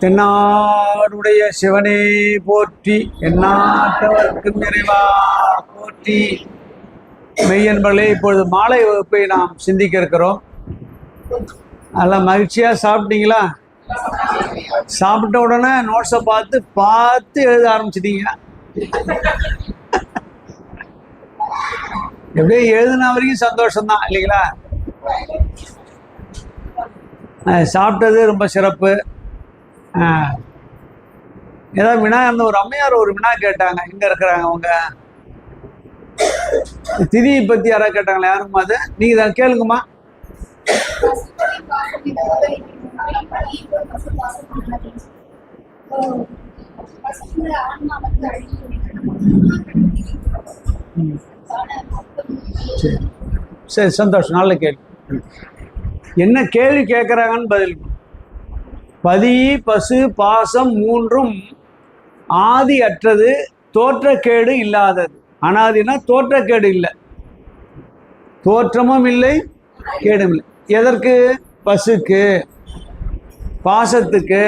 தென்னாடுடைய சிவனே போற்றி, எந்நாட்டவர்க்கும் நிறைவா போற்றி. மெய்யன்பர்களே, இப்பொழுது மாலை வகுப்பை நாம் சிந்திக்க இருக்கிறோம். அதெல்லாம் மகிழ்ச்சியா சாப்பிட்டீங்களா? சாப்பிட்ட உடனே நோட்ஸை பார்த்து எழுத ஆரம்பிச்சிட்டீங்க. எப்படியே எழுதுன வரைக்கும் சந்தோஷம்தான் இல்லைங்களா? சாப்பிட்டது ரொம்ப சிறப்பு. ஏதாவது வினா இருந்த ஒரு அம்மையார் ஒரு வினா கேட்டாங்க. எங்க இருக்கிறாங்க அவங்க? திதியை பத்தி யாராவது கேட்டாங்களா? யாருமா அது? நீங்க தான் கேளுங்கம்மா. சரி, சந்தோஷம். நல்ல கேள்வி. என்ன கேள்வி கேட்குறாங்கன்னு பதில். பதி பசு பாசம் மூன்றும் ஆதி அற்றது, தோற்றக்கேடு இல்லாதது. அனாதினா தோற்றக்கேடு இல்லை, தோற்றமும் இல்லை கேடும் இல்லை. எதற்கு? பசுக்கு, பாசத்துக்கு,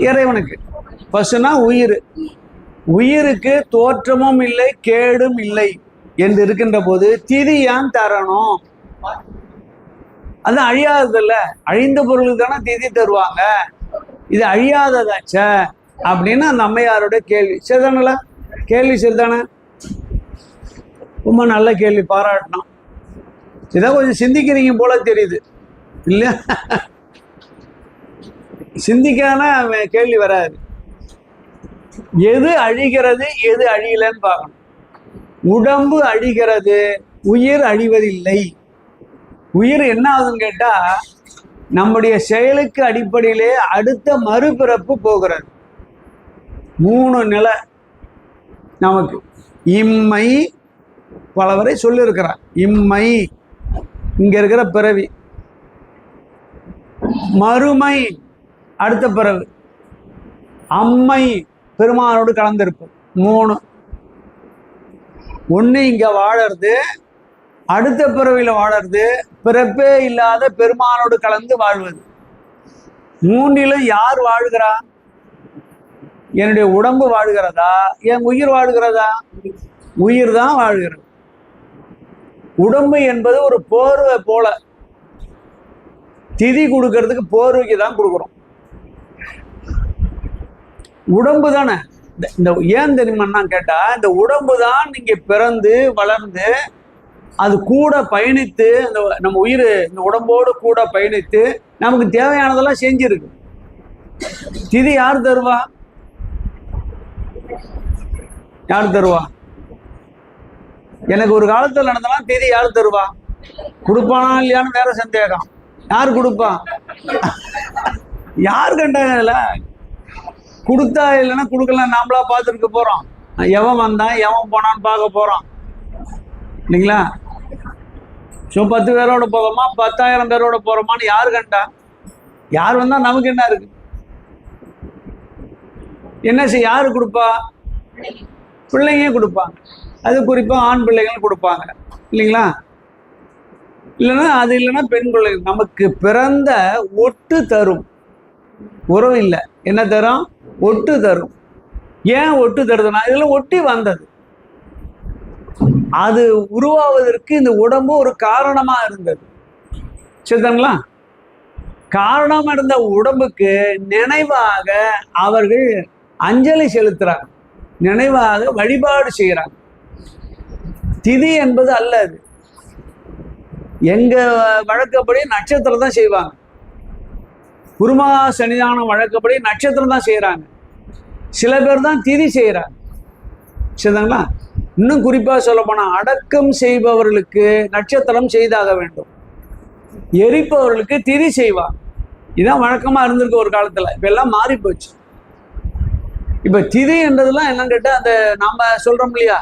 இறைவனுக்கு. பசுனா உயிர், உயிருக்கு தோற்றமும் இல்லை கேடும் இல்லை என்று இருக்கின்ற போது திதி ஏன் தரணும்? அது அழியாதது இல்ல, அழிந்த பொருளுக்கு தானே திதி தருவாங்க. இது அழியாததாச்ச அப்படின்னு அந்த அம்மையாரோட கேள்வி. சரிதானல? கேள்வி சரிதானே? ரொம்ப நல்ல கேள்வி, பாராட்டணும். இதை கொஞ்சம் சிந்திக்கிறீங்க போல தெரியுது இல்லையா? சிந்திக்கான கேள்வி வராது. எது அழிகிறது எது அழியலன்னு பார்க்கணும். உடம்பு அழிகிறது, உயிர் அழிவதில்லை. உயிர் என்ன ஆகுதுன்னு கேட்டா, நம்முடைய செயலுக்கு அடிப்படையிலே அடுத்த மறுபிறப்பு போகிறது. 3 நிலை நமக்கு. இம்மை பலவரை சொல்லியிருக்கிறார். இம்மை இங்க இருக்கிற பிறவி, மறுமை அடுத்த பிறவி, அம்மை பெருமானோடு கலந்திருக்கும். 3. ஒன்று இங்க வாழறது, அடுத்த பிறவியில வாழறது, பிறப்பே இல்லாத பெருமானோடு கலந்து வாழ்வது. 3லும் யார் வாழ்கிறா? என்னுடைய உடம்பு வாழ்கிறதா, என் உயிர் வாழ்கிறதா? உயிர் தான் வாழ்கிறது. உடம்பு என்பது ஒரு போர்வை போல. திதி கொடுக்கறதுக்கு போர்வைக்கு தான் கொடுக்குறோம். உடம்பு தானே. இந்த ஏன் தெரியுமான்னா கேட்டா, இந்த உடம்பு தான் நீங்க பிறந்து வளர்ந்து அது கூட பயணித்து, அந்த நம்ம உயிர் இந்த உடம்போடு கூட பயணித்து நமக்கு தேவையானதெல்லாம் செஞ்சிருக்கு. திதி யார் தருவா? யார் தருவா? எனக்கு ஒரு காலத்தில் நடந்தலாம் திதி யார் தருவா? கொடுப்பானா இல்லையான்னு வேற சந்தேகம். யார் கொடுப்பா? யார் கண்டாங்கல்ல? கொடுத்தா இல்லைன்னா கொடுக்கலாம், நாமளா பார்த்துருக்க போறோம். எவன் வந்தான் எவன் போனான்னு பார்க்க போறோம் இல்லைங்களா? 10 பேரோட போகிறோமா 10,000 பேரோட போறோமான்னு யாரு கண்டா? யார் வந்தா நமக்கு என்ன இருக்கு? என்ன செய்ய? யாரு கொடுப்பா? பிள்ளைங்க கொடுப்பாங்க. அது குறிப்பா ஆண் பிள்ளைகள் கொடுப்பாங்க இல்லைங்களா? இல்லைன்னா அது இல்லைன்னா பெண் பிள்ளைகள். நமக்கு பிறந்த ஒட்டு தரும், உறவு இல்லை. என்ன தரும்? ஒட்டு தரும். ஏன் ஒட்டு தருதுன்னா, இதெல்லாம் ஒட்டி வந்தது. அது உருவாவதற்கு இந்த உடம்பு ஒரு காரணமா இருந்தது. சரிங்களா? காரணமா இருந்த உடம்புக்கு நினைவாக அவர்கள் அஞ்சலி செலுத்துறாங்க, நினைவாக வழிபாடு செய்யறாங்க. திதி என்பது அல்ல. அது எங்க வழக்கப்படி நட்சத்திரம் தான் செய்வாங்க. குருமா சன்னிதானம் வழக்கப்படி நட்சத்திரம் தான் செய்யறாங்க. சில பேர் தான் திதி செய்யறாங்க. சரிங்களா? இன்னும் குறிப்பா சொல்ல போனா, அடக்கம் செய்பவர்களுக்கு நட்சத்திரம் செய்தாக வேண்டும், எரிப்பவர்களுக்கு திதி செய்வாங்க. இதான் வழக்கமா இருந்திருக்கு ஒரு காலத்துல. இப்ப எல்லாம் மாறி போச்சு. இப்ப திதி என்றதெல்லாம் என்னன்னு கேட்டா, அந்த நாம சொல்றோம் இல்லையா,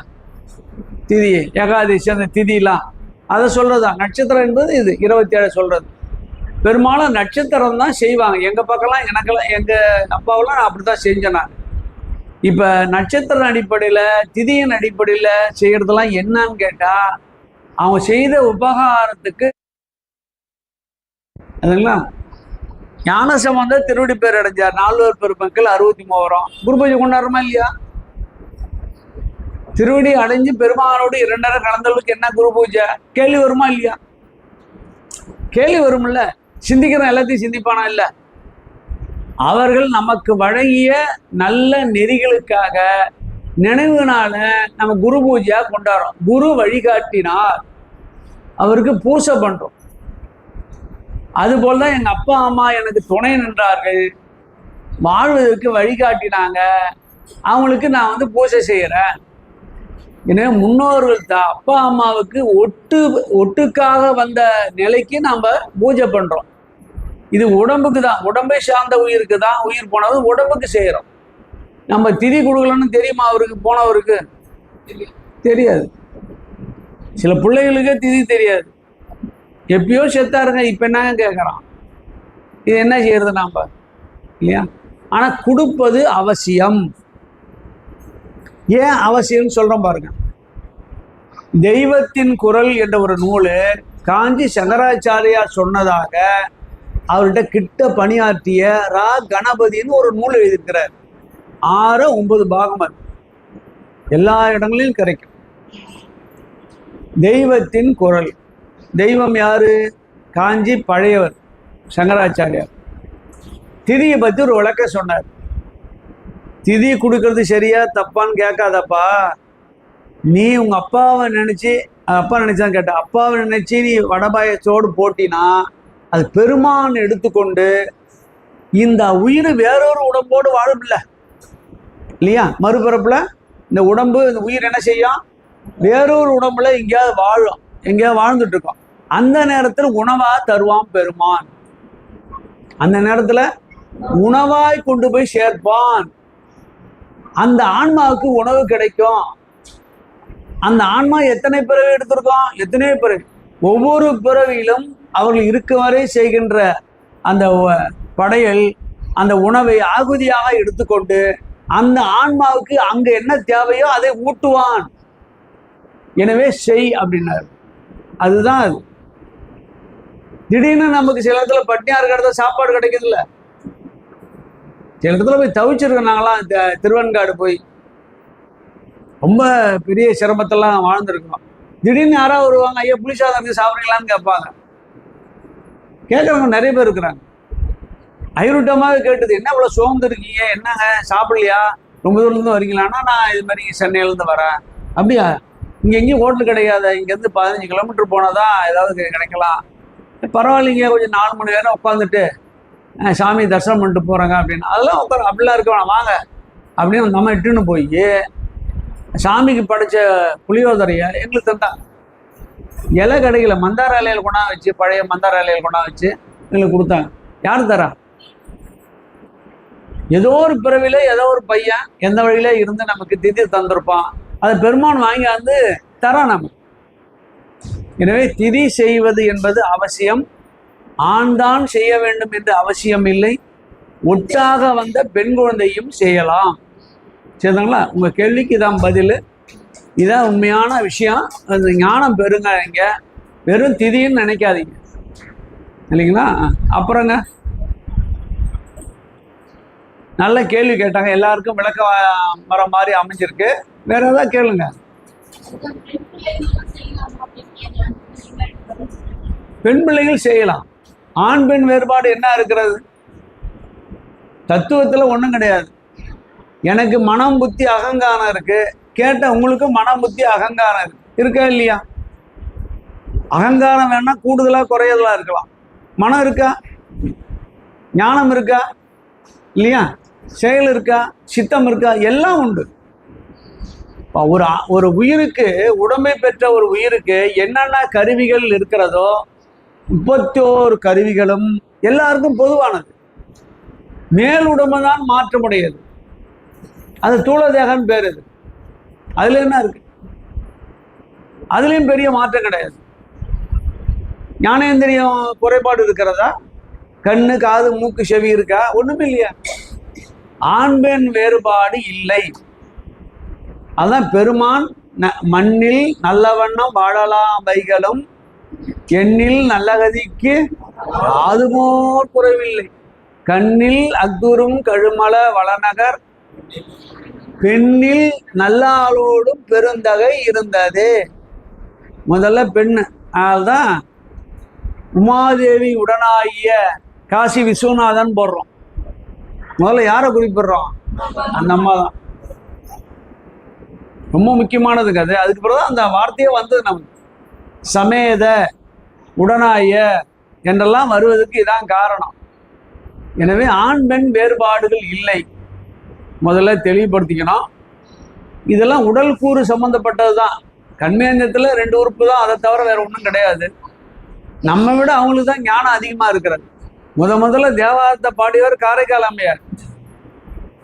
திதி ஏகாதசி, அந்த திதிலாம் அதை சொல்றதா. நட்சத்திரம் என்பது இது 27 சொல்றது. பெரும்பாலும் நட்சத்திரம் தான் செய்வாங்க. எங்க பக்கம்லாம், எனக்கெல்லாம் எங்க அப்பாவெல்லாம் நான் அப்படித்தான் செஞ்சேன் நான். இப்ப நட்சத்திர அடிப்படையில திதியின் அடிப்படையில செய்யறதெல்லாம் என்னன்னு கேட்டா, அவங்க செய்த உபகாரத்துக்கு அதுங்களா ஞானசம்பந்தர் திருவடி பேர் அடைஞ்சார். 4 பெருமக்கள் 63 குரு பூஜை கொண்டாடுறோமா இல்லையா? திருவடி அடைஞ்சு பெருமானோடு 2 நேரம் கலந்தவர்களுக்கு என்ன குரு பூஜை? கேள்வி வருமா இல்லையா? கேள்வி வரும்ல. சிந்திக்கிறோம், எல்லாத்தையும் சிந்திப்பானா இல்ல? அவர்கள் நமக்கு வழங்கிய நல்ல நெறிகளுக்காக நினைவுனால நம்ம குரு பூஜையா கொண்டாடுறோம். குரு வழிகாட்டினார், அவருக்கு பூசை பண்றோம். அதுபோல்தான் எங்க அப்பா அம்மா எனக்கு துணை நின்றார்கள், வாழ்வதற்கு வழிகாட்டினாங்க, அவங்களுக்கு நான் பூஜை செய்யறேன். எனவே முன்னோர்கள் அப்பா அம்மாவுக்கு ஒட்டுக்காக வந்த நிலைக்கு நாம பூஜை பண்றோம். இது உடம்புக்கு தான், உடம்பை சார்ந்த உயிருக்கு தான். உயிர் போனது உடம்புக்கு செய்யறோம். நம்ம திதி கொடுக்கலன்னு தெரியுமா அவருக்கு? போனவருக்கு தெரியாது. சில பிள்ளைகளுக்கே திதி தெரியாது. எப்பயோ செத்தாருங்க, இப்ப என்னங்க கேட்கறான்? இது என்ன செய்யறது நாம இல்லையா? ஆனா கொடுப்பது அவசியம். ஏன் அவசியம் சொல்றோம் பாருங்க. தெய்வத்தின் குரல் என்ற ஒரு நூலு காஞ்சி சங்கராச்சாரியார் சொன்னதாக அவர்கிட்ட கிட்ட பணியாற்றிய ரா கணபதினு ஒரு நூல் எழுதியிருக்கிறார். 6-9 பாகம் எல்லா இடங்களிலும் கிடைக்கும். தெய்வத்தின் குரல். தெய்வம் யாரு? காஞ்சி பழையவர் சங்கராச்சாரியார். திதியை பத்தி ஒரு விளக்கம் சொன்னார். திதி கொடுக்கறது சரியா தப்பான்னு கேட்காதப்பா. நீ உங்க அப்பாவை நினைச்சு, அப்பா நினைச்சான்னு கேட்ட, அப்பாவை நினைச்சு நீ வடபாயத்தோடு போட்டினா அது பெருமான் எடுத்துக்கொண்டு இந்த உயிர் வேறொரு உடம்போடு வாழும் இல்லையா? மறுபிறப்புல இந்த உடம்பு, இந்த உயிர் என்ன செய்யும்? வேறொரு உடம்புல எங்கேயாவது வாழும், எங்கேயாவது வாழ்ந்துட்டு இருக்கோம். அந்த நேரத்தில் உணவா தருவான் பெருமான். அந்த நேரத்துல உணவாய் கொண்டு போய் சேர்ப்பான். அந்த ஆன்மாவுக்கு உணவு கிடைக்கும். அந்த ஆன்மா எத்தனை பிறவி எடுத்திருக்கோம்? எத்தனையோ பிறவி. ஒவ்வொரு பிறவியிலும் அவர்கள் இருக்க வரை செய்கின்ற அந்த படையல், அந்த உணவை ஆகுதியாக எடுத்துக்கொண்டு அந்த ஆன்மாவுக்கு அங்க என்ன தேவையோ அதை ஊட்டுவான். எனவே செய் அப்படின்னாரு. அதுதான் அது. திடீர்னு நமக்கு சில இடத்துல பட்டினியா இருக்கிற இடத்துல சாப்பாடு கிடைக்குது இல்ல? சில இடத்துல போய் தவிச்சிருக்கோம் நாங்களாம். திருவெண்காடு போய் ரொம்ப பெரிய சிரமத்தெல்லாம் வாழ்ந்துருக்கோம். திடீர்னு யாராவது வருவாங்க, ஐயா புளிசாதம் இருக்கு சாப்பிட்றீங்களான்னு கேட்பாங்க. கேட்குறவங்க நிறைய பேர் இருக்கிறாங்க. ஐரூட்டமாக கேட்டது, என்ன இவ்வளோ சோர்ந்து இருக்கீங்க, என்னங்க சாப்பிடலையா, ரொம்ப தூரத்துலேருந்து வரீங்களான்னா, நான் இது மாதிரி சென்னையிலேருந்து வரேன். அப்படியா? இங்கே எங்கேயும் ஹோட்டல் கிடையாது, இங்கேருந்து 15 கிலோமீட்டர் போனால் தான் ஏதாவது கிடைக்கலாம். பரவாயில்லைங்க, கொஞ்சம் 4 மணி நேரம் உட்காந்துட்டு சாமி தரிசனம் பண்ணிட்டு போகிறாங்க அப்படின்னு. அதெல்லாம் உட்கார அப்படிலாம் இருக்க வேணாம், வாங்க அப்படின்னு நம்ம இட்டுன்னு போய் சாமிக்கு படைச்ச புளியோதரையை எங்களுக்கு தந்தாங்க. இலை கிடைக்கல, மந்தார இலையில் கொண்டா வச்சு, பழைய மந்தார இலையில் கொண்டா வச்சு எங்களுக்கு கொடுத்தாங்க. யார் தரா? ஏதோ ஒரு பிறவில ஏதோ ஒரு பையன் எந்த வழியில இருந்து நமக்கு திதி தந்திருப்பான். அதை பெருமான் வாங்கி வந்து தரான் நம்ம. எனவே திதி செய்வது என்பது அவசியம். ஆண் தான் செய்ய வேண்டும் என்று அவசியம் இல்லை. ஒட்டாக வந்த பெண் குழந்தையும் செய்யலாம். சரிங்களா? உங்க கேள்விக்கு இதான் பதில். இதான் உண்மையான விஷயம். அது ஞானம் பெறுங்க. இங்க வெறும் திதின்னு நினைக்காதீங்க, இல்லைங்களா? அப்புறங்க நல்ல கேள்வி கேட்டாங்க. எல்லாருக்கும் விளக்க வர மாதிரி அமைஞ்சிருக்கு. வேற ஏதாவது கேளுங்க. பெண் பிள்ளைகள் செய்யலாம். ஆண் பெண் வேறுபாடு என்ன இருக்கிறது? தத்துவத்துல ஒண்ணும் கிடையாது. எனக்கு மனம் புத்தி அகங்காரம் இருக்கு, கேட்ட உங்களுக்கு மனம் புத்தி அகங்காரம் இருக்கா இல்லையா? அகங்காரம் வேணா கூடுதலா குறையதலா இருக்கலாம். மனம் இருக்கா? ஞானம் இருக்கா இல்லையா? செயல் இருக்கா? சித்தம் இருக்கா? எல்லாம் உண்டு. ஒரு உயிருக்கு, உடம்பை பெற்ற ஒரு உயிருக்கு என்னென்ன கருவிகள் இருக்கிறதோ 31 கருவிகளும் எல்லாருக்கும் பொதுவானது. மேல் உடம்பு தான் மாற்றமுடையது. அது தூள தேகம் பேர். அதுல என்ன இருக்கு? அதுலயும் பெரிய மாற்றம் கிடையாது. ஞானேந்திரியம் குறைபாடு இருக்கிறதா? கண்ணு, காது, மூக்கு, செவி இருக்கா? ஒண்ணுமே இல்லையா? ஆண் பெண் வேறுபாடு இல்லை. அதான் பெருமான் மண்ணில் நல்ல வண்ணம் வாழலாம் வைகளும் எண்ணில் நல்ல கதிக்கு அதுமோர் குறைவில்லை. கண்ணில் அக்துரும் கழுமல வளநகர் பெண்ணில் நல்லாளோடும் பெருந்தகை இருந்தது. முதல்ல பெண்ணு. அதுதான் உமாதேவி உடனாகிய காசி விஸ்வநாதன் போடுறோம். முதல்ல யாரை குறிப்பிடுறோம்? அந்த அம்மா தான். ரொம்ப முக்கியமானதுங்க அது. அதுக்கு பிறகுதான் அந்த வார்த்தையே வந்தது. நமக்கு சமேத உடனாய என்றெல்லாம் வருவதற்கு இதான் காரணம். எனவே ஆண் பெண் வேறுபாடுகள் இல்லை, முதல்ல தெளிவுபடுத்திக்கணும். இதெல்லாம் உடல் கூறு சம்பந்தப்பட்டது தான். கண்மேந்திரத்தில் 2 உறுப்பு தான், அதை தவிர வேற ஒன்றும் கிடையாது. நம்ம விட அவங்களுக்கு தான் ஞானம் அதிகமாக இருக்கிறது. முதல்ல தேவாரத்தை பாடியவர் காரைக்கால் அம்மையார்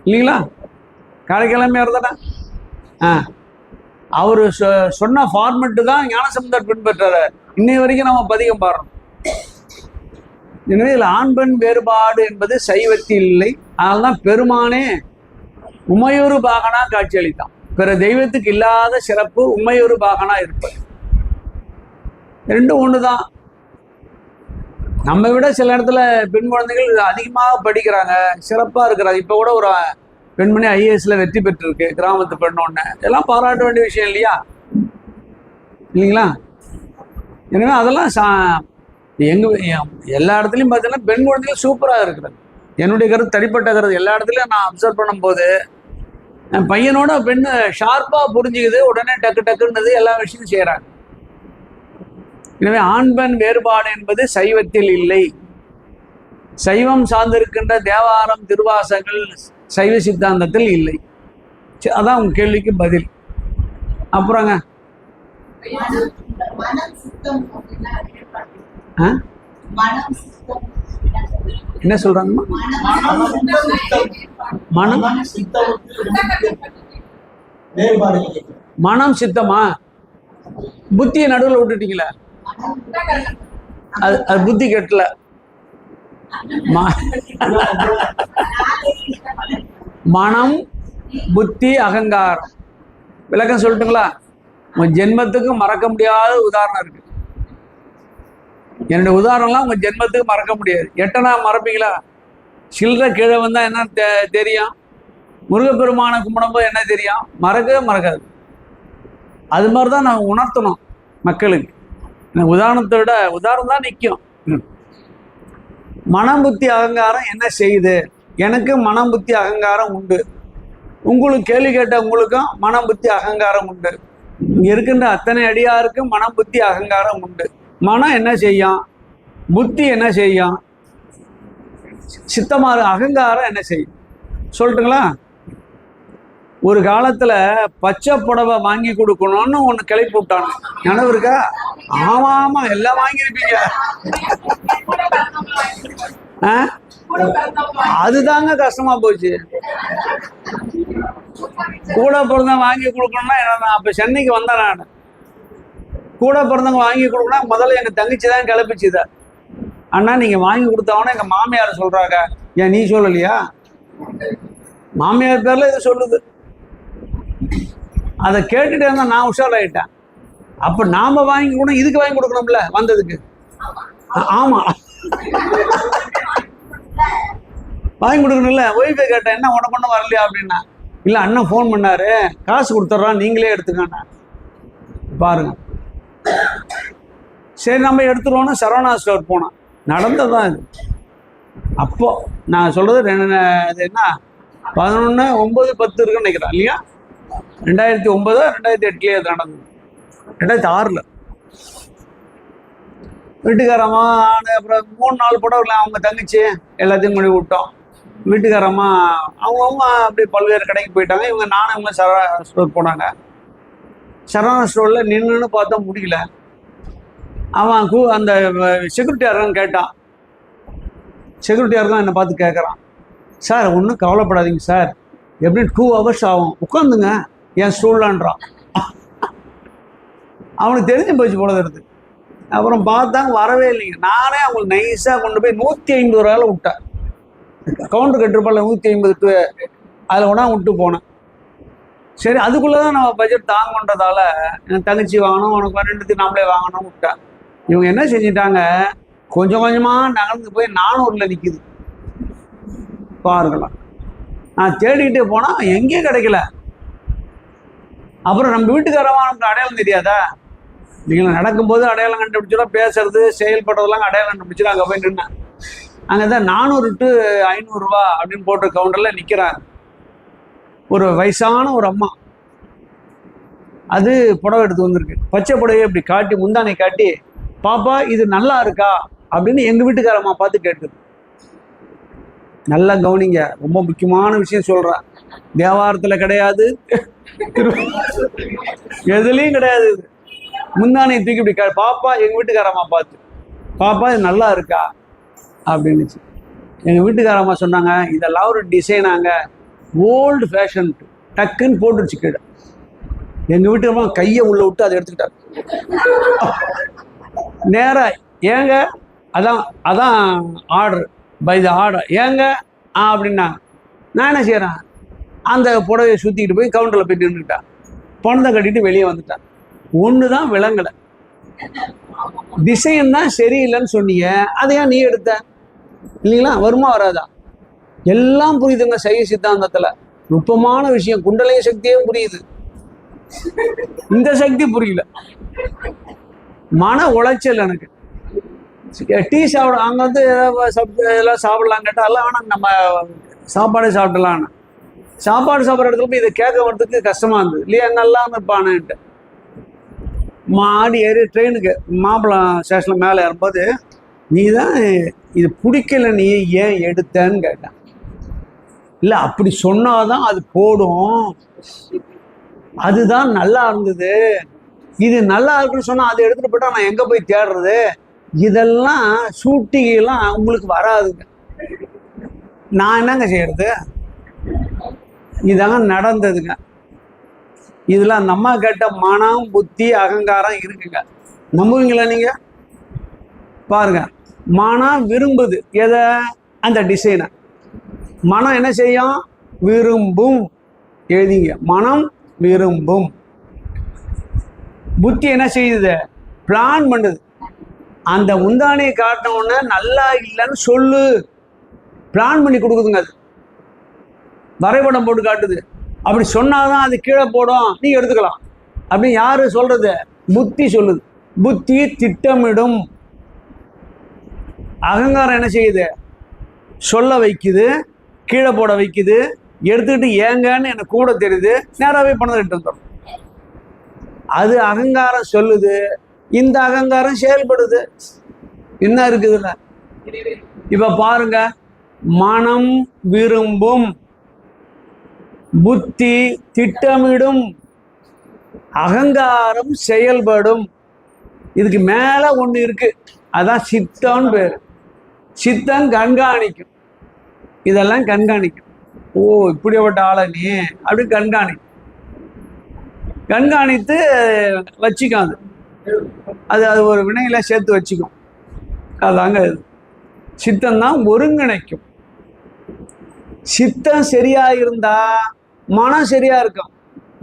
இல்லைங்களா? காரைக்கால் அம்மையார் தானே. அவரு சொன்ன ஃபார்மெட்டு தான் ஞானசம்பந்தர் பின்பற்றாரு. இன்னை வரைக்கும் நம்ம பதிகம் பாடுறோம். எனவே இதில் ஆண் பெண் வேறுபாடு என்பது சைவத்தில் இல்லை. அதனால்தான் பெருமானே உமையொரு பாகனா காட்சியளித்தான். பிற தெய்வத்துக்கு இல்லாத சிறப்பு உமையொரு பாகனா இருப்பது. 2 ஒன்று தான். நம்ம விட சில இடத்துல பெண் குழந்தைகள் அதிகமாக படிக்கிறாங்க, சிறப்பாக இருக்கிறாங்க. இப்போ கூட ஒரு பெண்மணி IASல வெற்றி பெற்றிருக்கு, கிராமத்து பெண் ஒன்று. இதெல்லாம் பாராட்ட வேண்டிய விஷயம் இல்லையா? இல்லைங்களா? எனவே அதெல்லாம் எல்லா இடத்துலையும் பார்த்தீங்கன்னா பெண் குழந்தைகள் சூப்பராக இருக்கிறது. என்னுடைய கருத்து, தனிப்பட்ட கருத்து. எல்லா இடத்துலையும் நான் அப்சர்வ் பண்ணும்போது என் பையனோட பெண்ணு ஷார்ப்பாக புரிஞ்சுக்குது, உடனே டக்கு டக்குன்றது எல்லா விஷயமும் செய்கிறாங்க. எனவே ஆண் பெண் வேறுபாடு என்பது சைவத்தில் இல்லை. சைவம் சார்ந்திருக்கின்ற தேவாரம் திருவாசகங்கள் சைவ சித்தாந்தத்தில் இல்லை. அதான் உங்க கேள்விக்கு பதில். அப்புறங்க என்ன சொல்றாங்க? மனம் சித்தமா? புத்தியை நடுவில் விட்டுட்டீங்களா? அது புத்தி கெட்டல. மனம் புத்தி அகங்காரம். விளக்கம் சொல்லட்டுங்களா? உங்க ஜென்மத்துக்கு மறக்க முடியாத உதாரணம் இருக்கு. என்னுடைய உதாரணம்லாம் உங்க ஜென்மத்துக்கு மறக்க முடியாது. எட்டனா மறப்பீங்களா? சில்லற கீழே வந்தா என்ன தெரியும்? முருகப்பெருமான கும்பிடும்போது என்ன தெரியும்? மறக்கவே மறக்காது. அது மாதிரிதான் நான் உணர்த்தணும் மக்களுக்கு. உதாரணத்தை விட உதாரணம் தான் நிற்கும். மனம் புத்தி அகங்காரம் என்ன செய்யுது? எனக்கு மனம் புத்தி அகங்காரம் உண்டு. உங்களுக்கு கேள்வி கேட்ட உங்களுக்கும் மனம் புத்தி அகங்காரம் உண்டு. இங்க இருக்கின்ற அத்தனை அடியாருக்கும் மனம் புத்தி அகங்காரம் உண்டு. மனம் என்ன செய்யும்? புத்தி என்ன செய்யும்? சித்தமாக அகங்காரம் என்ன செய்யும்? சொல்லட்டுங்களா? ஒரு காலத்துல பச்சை புடவை வாங்கி கொடுக்கணும்னு ஒண்ணு கிளப்பி விட்டாங்க. நினைவு இருக்கா? ஆமா ஆமா, எல்லாம் வாங்கியிருப்பீங்க. அதுதாங்க கஷ்டமா போச்சு. கூட பிறந்தவங்க வாங்கி கொடுக்கணும்னா நான் அப்ப சென்னைக்கு வந்தேன். நான் கூட பிறந்தவங்க வாங்கி கொடுக்கணும். முதல்ல எங்க தங்கச்சி தான் கிளப்பிச்சுத. அண்ணா நீங்க வாங்கி கொடுத்தவன எங்க மாமியார் சொல்றாங்க. ஏன் நீ சொல்லலையா? மாமியார் பேர்ல இது சொல்லுது. அதை கேட்டுட்டே இருந்தா நான் உஷாராயிட்டேன். அப்ப நாம வாங்கி கொடுக்கணும், இதுக்கு வாங்கி கொடுக்கணும்ல வந்ததுக்கு. ஆமா வாங்கி கொடுக்கணும்ல. ஒய்ஃபை கேட்டேன், என்ன உனக்கு ஒன்றும் வரலையா அப்படின்னா, இல்லை அண்ணன் ஃபோன் பண்ணாரு, காசு கொடுத்துட்றான், நீங்களே எடுத்துக்கண்ணா. பாருங்க. சரி நம்ம எடுத்துருவோன்னு சரவணா ஸ்டோர் போனோம். நடந்ததான் இது. அப்போ நான் சொல்றது இது என்ன 11/9/10 இருக்குன்னு நினைக்கிறேன் இல்லையா? 2009 2008 அது நடந்தது. 2006 வீட்டுக்காரம்மா அப்புறம் 3 நாள் புடவை அவங்க தங்கச்சி எல்லாத்தையும் முடிவு விட்டோம். வீட்டுக்காரம்மா அவங்க அப்படியே பல்வேறு கடைக்கு போயிட்டாங்க. இவங்க நானும் இவங்க சரவணா ஸ்டோர் போனாங்க. சரவணா ஸ்டோரில் நின்றுன்னு பார்த்தா முடியல. அவன் அந்த செக்யூரிட்டியாரன் கேட்டான். செக்யூரிட்டியாரன் என்னை பார்த்து கேட்குறான், சார் ஒன்றும் கவலைப்படாதீங்க சார், எப்படின்னு 2 hours ஆகும், உட்காந்துங்க என் ஸ்டூல்லான்றான். அவனுக்கு தெரிஞ்சு போச்சு போல இருக்கு. அப்புறம் பார்த்தாங்க வரவே இல்லைங்க. நானே அவங்களுக்கு நைஸாக கொண்டு போய் 150 ரூபாயில் விட்டேன். கவுண்டர் கட்டுருப்பால 150 அதில் ஒன்றா விட்டு போனேன். சரி அதுக்குள்ளே தான் நம்ம பட்ஜெட் தாங்கன்றதால எனக்கு தங்கச்சி வாங்கணும், உனக்கு 2 நாமளே வாங்கணும் விட்டேன். இவங்க என்ன செஞ்சிட்டாங்க, கொஞ்சம் கொஞ்சமாக நகர்ந்து போய் 400ல் நிற்கிது. பார்க்கலாம். நான் தேடிக்கிட்டே போனால் எங்கேயும் கிடைக்கல. அப்புறம் நம்ம வீட்டுக்காரமா நமக்கு அடையாளம் தெரியாதா? நீங்கள் நடக்கும்போது அடையாளம் கண்டுபிடிச்சிடும், பேசுறது செயல்படுறதெல்லாம் அடையாளம் கண்டுபிடிச்சிடும். அங்கே போய் நின்னேன். அங்கே தான் 400 to 500 ரூபா அப்படின்னு போட்டு கவுண்டரில் நிற்கிறாங்க. ஒரு வயசான ஒரு அம்மா, அது புடவை எடுத்து வந்திருக்கு. பச்சை புடவையை இப்படி காட்டி, முந்தானை காட்டி, பாப்பா இது நல்லா இருக்கா அப்படின்னு எங்கள் வீட்டுக்காரம்மா பார்த்து கேட்குது. நல்லா கவனிங்க, ரொம்ப முக்கியமான விஷயம் சொல்கிறேன். தேவாரத்தில் கிடையாது, எதுலேயும் கிடையாது. முந்தானையை தூக்கி இப்படி பாப்பா, எங்கள் வீட்டுக்காரம்மா பார்த்து, பாப்பா இது நல்லா இருக்கா அப்படின்னுச்சு. எங்கள் வீட்டுக்காரம்மா சொன்னாங்க, இதெல்லாம் ஒரு டிசைனாங்க, ஓல்டு ஃபேஷன். டக்குன்னு போட்டுருச்சு கீழே. எங்கள் வீட்டுக்காரம்மா கையை உள்ள விட்டு அதை எடுத்துக்கிட்டாங்க. நேராக ஏங்க அதான் அதான் ஆர்டர் பை த ஆர்டர் ஏங்க அப்படின்னாங்க. நான் என்ன செய்கிறேன், அந்த புடவையை சுற்றிக்கிட்டு போய் கவுண்டரில் போய் நின்றுக்கிட்டான். பணத்தை கட்டிட்டு வெளியே வந்துட்டான். ஒன்று தான் விளங்கலை, டிசைன் தான் சரியில்லைன்னு சொன்னீங்க, அதை ஏன் நீ எடுத்த? இல்லைங்களா? வருமா வராதா? எல்லாம் புரியுதுங்க சைவ சித்தாந்தத்தில். நுட்பமான விஷயம், குண்டலினி சக்தியே புரியுது, இந்த சக்தி புரியல. மன உளைச்சல் எனக்கு. டீ சாப்பிட அங்கே வந்து எல்லாம் சாப்பிடலாம் கேட்டால் எல்லாம் ஆனால் நம்ம சாப்பாடே சாப்பிடலான்னு, சாப்பாடு சாப்பிட்ற இடத்துல போய் இதை கேட்க வரதுக்கு கஷ்டமாக இருந்தது இல்லையா? நல்லா இருப்பானுன்ட்டு மாடி ஏறி ட்ரெயினுக்கு மாம்பழம் ஸ்டேஷனில் மேலே ஏறும்போது, நீ தான் இது பிடிக்கல, நீ ஏன் எடுத்தேன்னு கேட்டேன். இல்லை அப்படி சொன்னாதான் அது போடும், அதுதான் நல்லா இருந்தது, இது நல்லா இருக்குன்னு சொன்னால் அதை எடுத்துகிட்டு போட்டால் நான் எங்கே போய் தேடுறது? இதெல்லாம் ஷூட்டிங்கெல்லாம் உங்களுக்கு வராதுங்க. நான் என்னங்க செய்யறது? இதாங்க நடந்ததுங்க. இதில் அந்த அம்மா கேட்ட மனம், புத்தி, அகங்காரம் இருக்குங்க. நம்புவீங்களா நீங்கள்? பாருங்க, மனம் விரும்புது எதை? அந்த டிசைனை. மனம் என்ன செய்யும்? விரும்பும். எழுதிங்க, மனம் விரும்பும். புத்தி என்ன செய்யுது? பிளான் பண்ணுது. அந்த முந்தானையை காட்டின உடனே நல்லா இல்லைன்னு சொல்லு, பிளான் பண்ணி கொடுக்குதுங்க. அது வரைபடம் போட்டு காட்டுது. அப்படி சொன்னாதான் அது கீழே போடும், நீ எடுத்துக்கலாம் அப்படின்னு யாரு சொல்றது? புத்தி சொல்லுது. புத்தி திட்டமிடும். அகங்காரம் என்ன செய்யுது? சொல்ல வைக்குது, கீழே போட வைக்குது. எடுத்துக்கிட்டு ஏங்கன்னு எனக்கு கூட தெரியுது, நேராகவே பணத்தை எடுத்து வந்துடும். அது அகங்காரம் சொல்லுது, இந்த அகங்காரம் செயல்படுது. என்ன இருக்குதுல்ல? இப்ப பாருங்க, மனம் விரும்பும், புத்தி திட்டமிடும், அகங்காரம் செயல்படும். இதுக்கு மேல ஒண்ணு இருக்கு, அதான் சித்தம்னு பேரு. சித்தம் கண்காணிக்கும், இதெல்லாம் கண்காணிக்கும். ஓ இப்படிப்பட்ட ஆளை நீ அப்படி கண்காணிக்கும். கண்காணித்து வச்சுக்காது, அது அது ஒரு வினையில சேர்த்து வச்சுக்கும். அதாங்க இது சித்தம் தான் ஒருங்கிணைக்கும். சித்தம் சரியா இருந்தா மனம் சரியா இருக்கும்.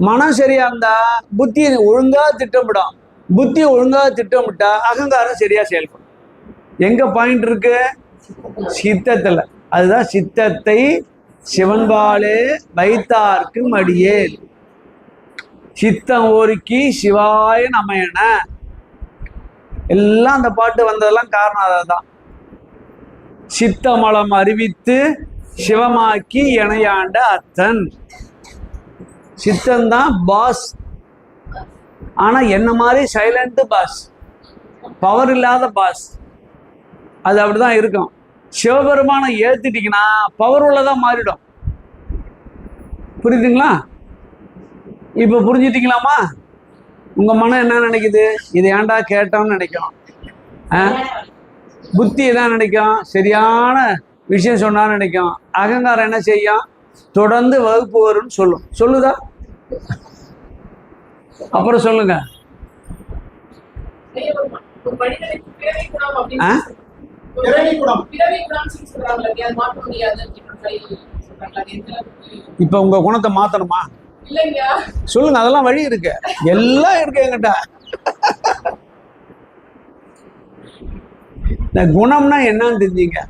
மனம் சரியா இருந்தா புத்தி ஒழுங்கா திட்டமிடும். புத்தி ஒழுங்கா திட்டமிட்டா அகங்காரம் சரியா செயல்படும். எங்க பாயிண்ட் இருக்கு? சித்தத்துல. அதுதான் சித்தத்தை சிவன்பாலே வைத்தார்க்கு மடியே, சித்தம் ஒருக்கி சிவாய நமயன. எல்லாம் அந்த பாட்டு வந்ததெல்லாம் காரணம் அதான். சித்தமலம் அறிவித்து சிவமாக்கி இணையாண்ட அத்தன். சித்தந்தான் பாஸ். ஆனா என்ன மாதிரி சைலண்ட் பாஸ், பவர் இல்லாத பாஸ். அது அப்படிதான் இருக்கும். சிவபெருமானை ஏத்துட்டீங்கன்னா பவர் உள்ளதா மாறிடும். புரியுதுங்களா? இப்ப புரிஞ்சுட்டீங்களாமா? உங்க மனம் என்ன நினைக்குது? இதை ஏன்டா கேட்டோம்னு நினைக்கும். புத்தி என்ன நினைக்கும்? சரியான விஷயம் சொன்னான்னு நினைக்கும். அகங்காரம் என்ன செய்யும்? தொடர்ந்து வகுப்பு வரும்னு சொல்லும். சொல்லுதா? அப்புறம் சொல்லுங்க. இப்ப உங்க குணத்தை மாத்தணுமா? சொல்லுங்க, அதெல்லாம் வழி இருக்கு, எல்லாம் இருக்கு என்கிட்ட. இந்த குணம்னா என்னன்னு தெரிஞ்சுங்க.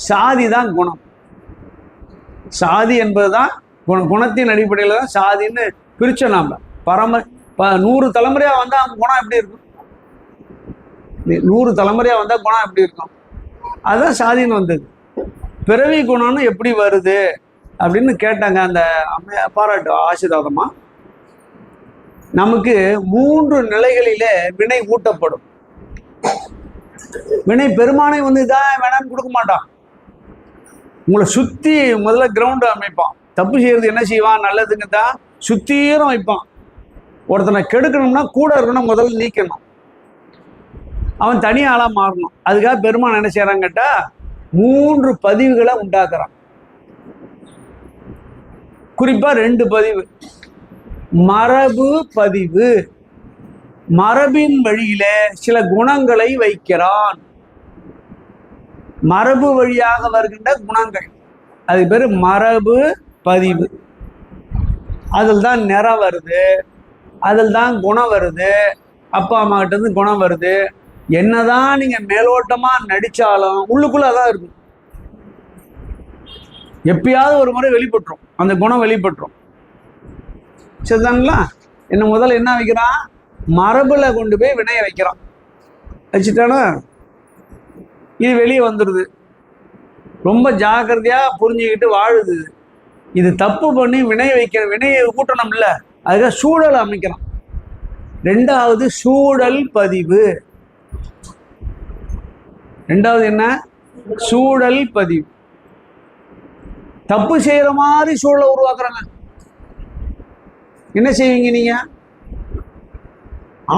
சாதி தான் குணம். சாதி என்பதுதான் குணத்தின் அடிப்படையில் தான் சாதின்னு பிரிச்சோம் நாம. 100 தலைமுறையா வந்தா அவங்க குணம் எப்படி இருக்கும்? 100 தலைமுறையா வந்தா குணம் எப்படி இருக்கும்? அதுதான் சாதின்னு வந்தது. பிறவி குணம்னு எப்படி வருது அப்படின்னு கேட்டாங்க அந்த பாராட்டு ஆசீர்வாதமா. நமக்கு 3 நிலைகளிலே வினை ஊட்டப்படும். வினை பெருமானை வந்து இதான் வேணான்னு கொடுக்க மாட்டான். உங்களை சுத்தி முதல்ல கிரவுண்ட் அமைப்பான். தப்பு செய்யறது என்ன செய்வான்? நல்லதுங்க தான் சுத்தீரம் வைப்பான். ஒருத்தனை கெடுக்கணும்னா கூட இருக்கணும், முதல்ல நீக்கணும், அவன் தனி ஆளா மாறணும். அதுக்காக பெருமான் என்ன செய்யறான்னு கேட்டா 3 பதிவுகளை உண்டாக்குறான். குறிப்பா 2 பதிவு. மரபு பதிவு, மரபின் வழியில சில குணங்களை வைக்கிறான். மரபு வழியாக வருகின்ற குணங்கள், அது பேரு மரபு பதிவு. அதில் தான் நிறம் வருது, அதில் தான் குணம் வருது, அப்பா அம்மா கிட்ட இருந்து குணம் வருது. என்னதான் நீங்க மேலோட்டமா நடிச்சாலும் உள்ளுக்குள்ள தான் இருக்கும். எப்பயாவது ஒரு முறை வெளிப்பட்டுரும், அந்த குணம் வெளிப்பட்டுரும். சரிதாங்களா? என்ன முதல்ல என்ன வைக்கிறான்? மரபுல கொண்டு போய் வினைய வைக்கிறான். வச்சுட்டானா இது வெளியே வந்துடுது. ரொம்ப ஜாக்கிரதையா புரிஞ்சுக்கிட்டு வாழுது. இது தப்பு பண்ணி வினையை கூட்டணும் இல்ல, அதுக்காக சூழல் அமைக்கிறான். 2வது சூழல் பதிவு. 2வது என்ன? சூழல் பதிவு. தப்பு செய்யற மாதிரி சூழலை உருவாக்குறாங்க. என்ன செய்வீங்க நீங்க?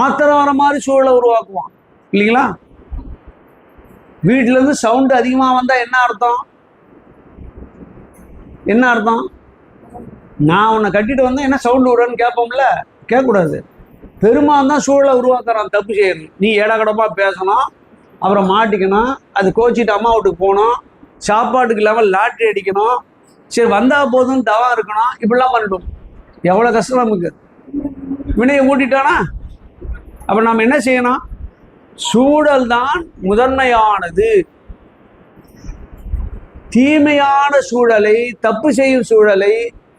ஆத்திரம் வர மாதிரி சூழலை உருவாக்குவான் இல்லைங்களா? வீட்டுல இருந்து சவுண்ட் அதிகமா வந்தா என்ன அர்த்தம்? என்ன அர்த்தம்? நான் உன்னை கட்டிட்டு வந்தேன், என்ன சவுண்ட் விடுறேன்னு கேட்போம்ல? கேட்கக்கூடாது. பெருமான் தான் சூழலை உருவாக்குறான் தப்பு செய்யணும். நீ ஏடகடமா பேசணும், அப்புறம் மாட்டிக்கணும், அது கோச்சிட்டு அம்மா வீட்டுக்கு போகணும், சாப்பாட்டுக்கு இல்லாமல் லாட்ரி அடிக்கணும், சரி வந்தா போதும் தவம் இருக்கணும், இப்படிலாம் பண்ணிடும். எவ்வளோ கஷ்டம் நமக்கு. வினையை ஊட்டிட்டானா அப்ப நாம் என்ன செய்யணும்? சூழல் தான் முதன்மையானது. தீமையான சூழலை, தப்பு செய்யும் சூழலை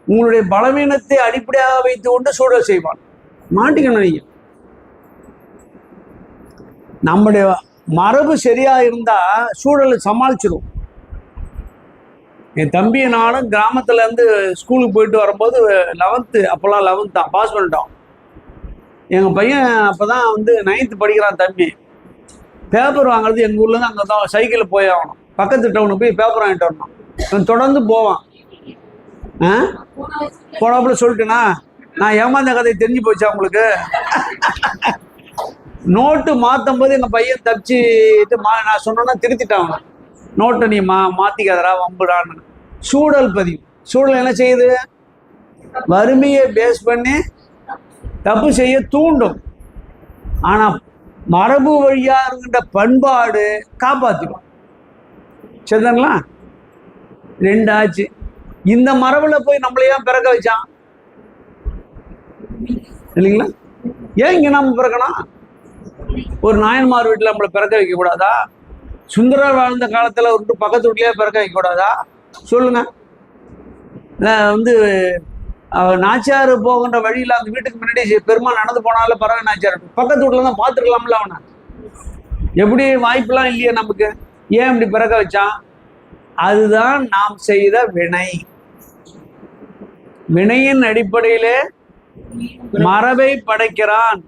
உங்களுடைய பலவீனத்தை அடிப்படையாக வைத்து கொண்டு சூழல் செய்வான். மாட்டிக்கணும். நீங்க நம்முடைய மரபு சரியா இருந்தா சூழலை சமாளிச்சிடும். என் தம்பியை நானும் கிராமத்துல இருந்து ஸ்கூலுக்கு போயிட்டு வரும்போது 11th, அப்போல்லாம் 11th தான் பாஸ் பண்ணிட்டோம். எங்க பையன் அப்பதான் வந்து 9th படிக்கிறான் தம்பி. பேப்பர் வாங்குறது எங்க ஊர்ல இருந்து அங்கே தான் சைக்கிளில் போய் ஆகணும். பக்கத்து டவுனுக்கு போய் பேப்பர் வாங்கிட்டு வரணும். தொடர்ந்து போவான். போனாப்புல சொல்லிட்டுனா நான் ஏமாந்த கதை தெரிஞ்சு போச்சா உங்களுக்கு? நோட்டு மாற்றும் போது எங்கள் பையன் தப்பிச்சுட்டு நான் சொன்னோன்னா திருத்திட்டான். நோட்டை நீ மாற்றிக்காதரா வம்புடான்னு. சூழல் பதிவு. சூழல் என்ன செய்யுது? வறுமையை பேஸ் பண்ணி தப்பு செய்ய தூண்டும். ஆனால் மரபு வழியா இருக்கின்ற பண்பாடு காப்பாற்றிடும். சரிதாங்களா? 2 ஆச்சு. இந்த மரபுல போய் நம்மள ஏன் பிறக்க வச்சான் இல்லைங்களா? ஏன் இங்க நாம பிறக்கணும்? ஒரு நாயன்மார் வீட்டுல நம்மளை பிறக்க வைக்க கூடாதா? சுந்தரர் வாழ்ந்த காலத்துல ஒரு பக்கத்து வீட்லயே பிறக்க வைக்க கூடாதா? சொல்லுங்க. வந்து நாச்சியார் போகின்ற வழியில அந்த வீட்டுக்கு முன்னாடி பெருமாள் நடந்து போனால பரவாயில்ல, நாச்சியார் பக்கத்து வீட்டுல தான் பார்த்துருக்கலாம்ல அவனை. எப்படி வாய்ப்புலாம் இல்லையே நமக்கு. ஏன் இப்படி பிறக்க வச்சான்? அதுதான் நாம் செய்த வினை. வினையின் அடிப்படையிலே மரபை படைக்கிறான்,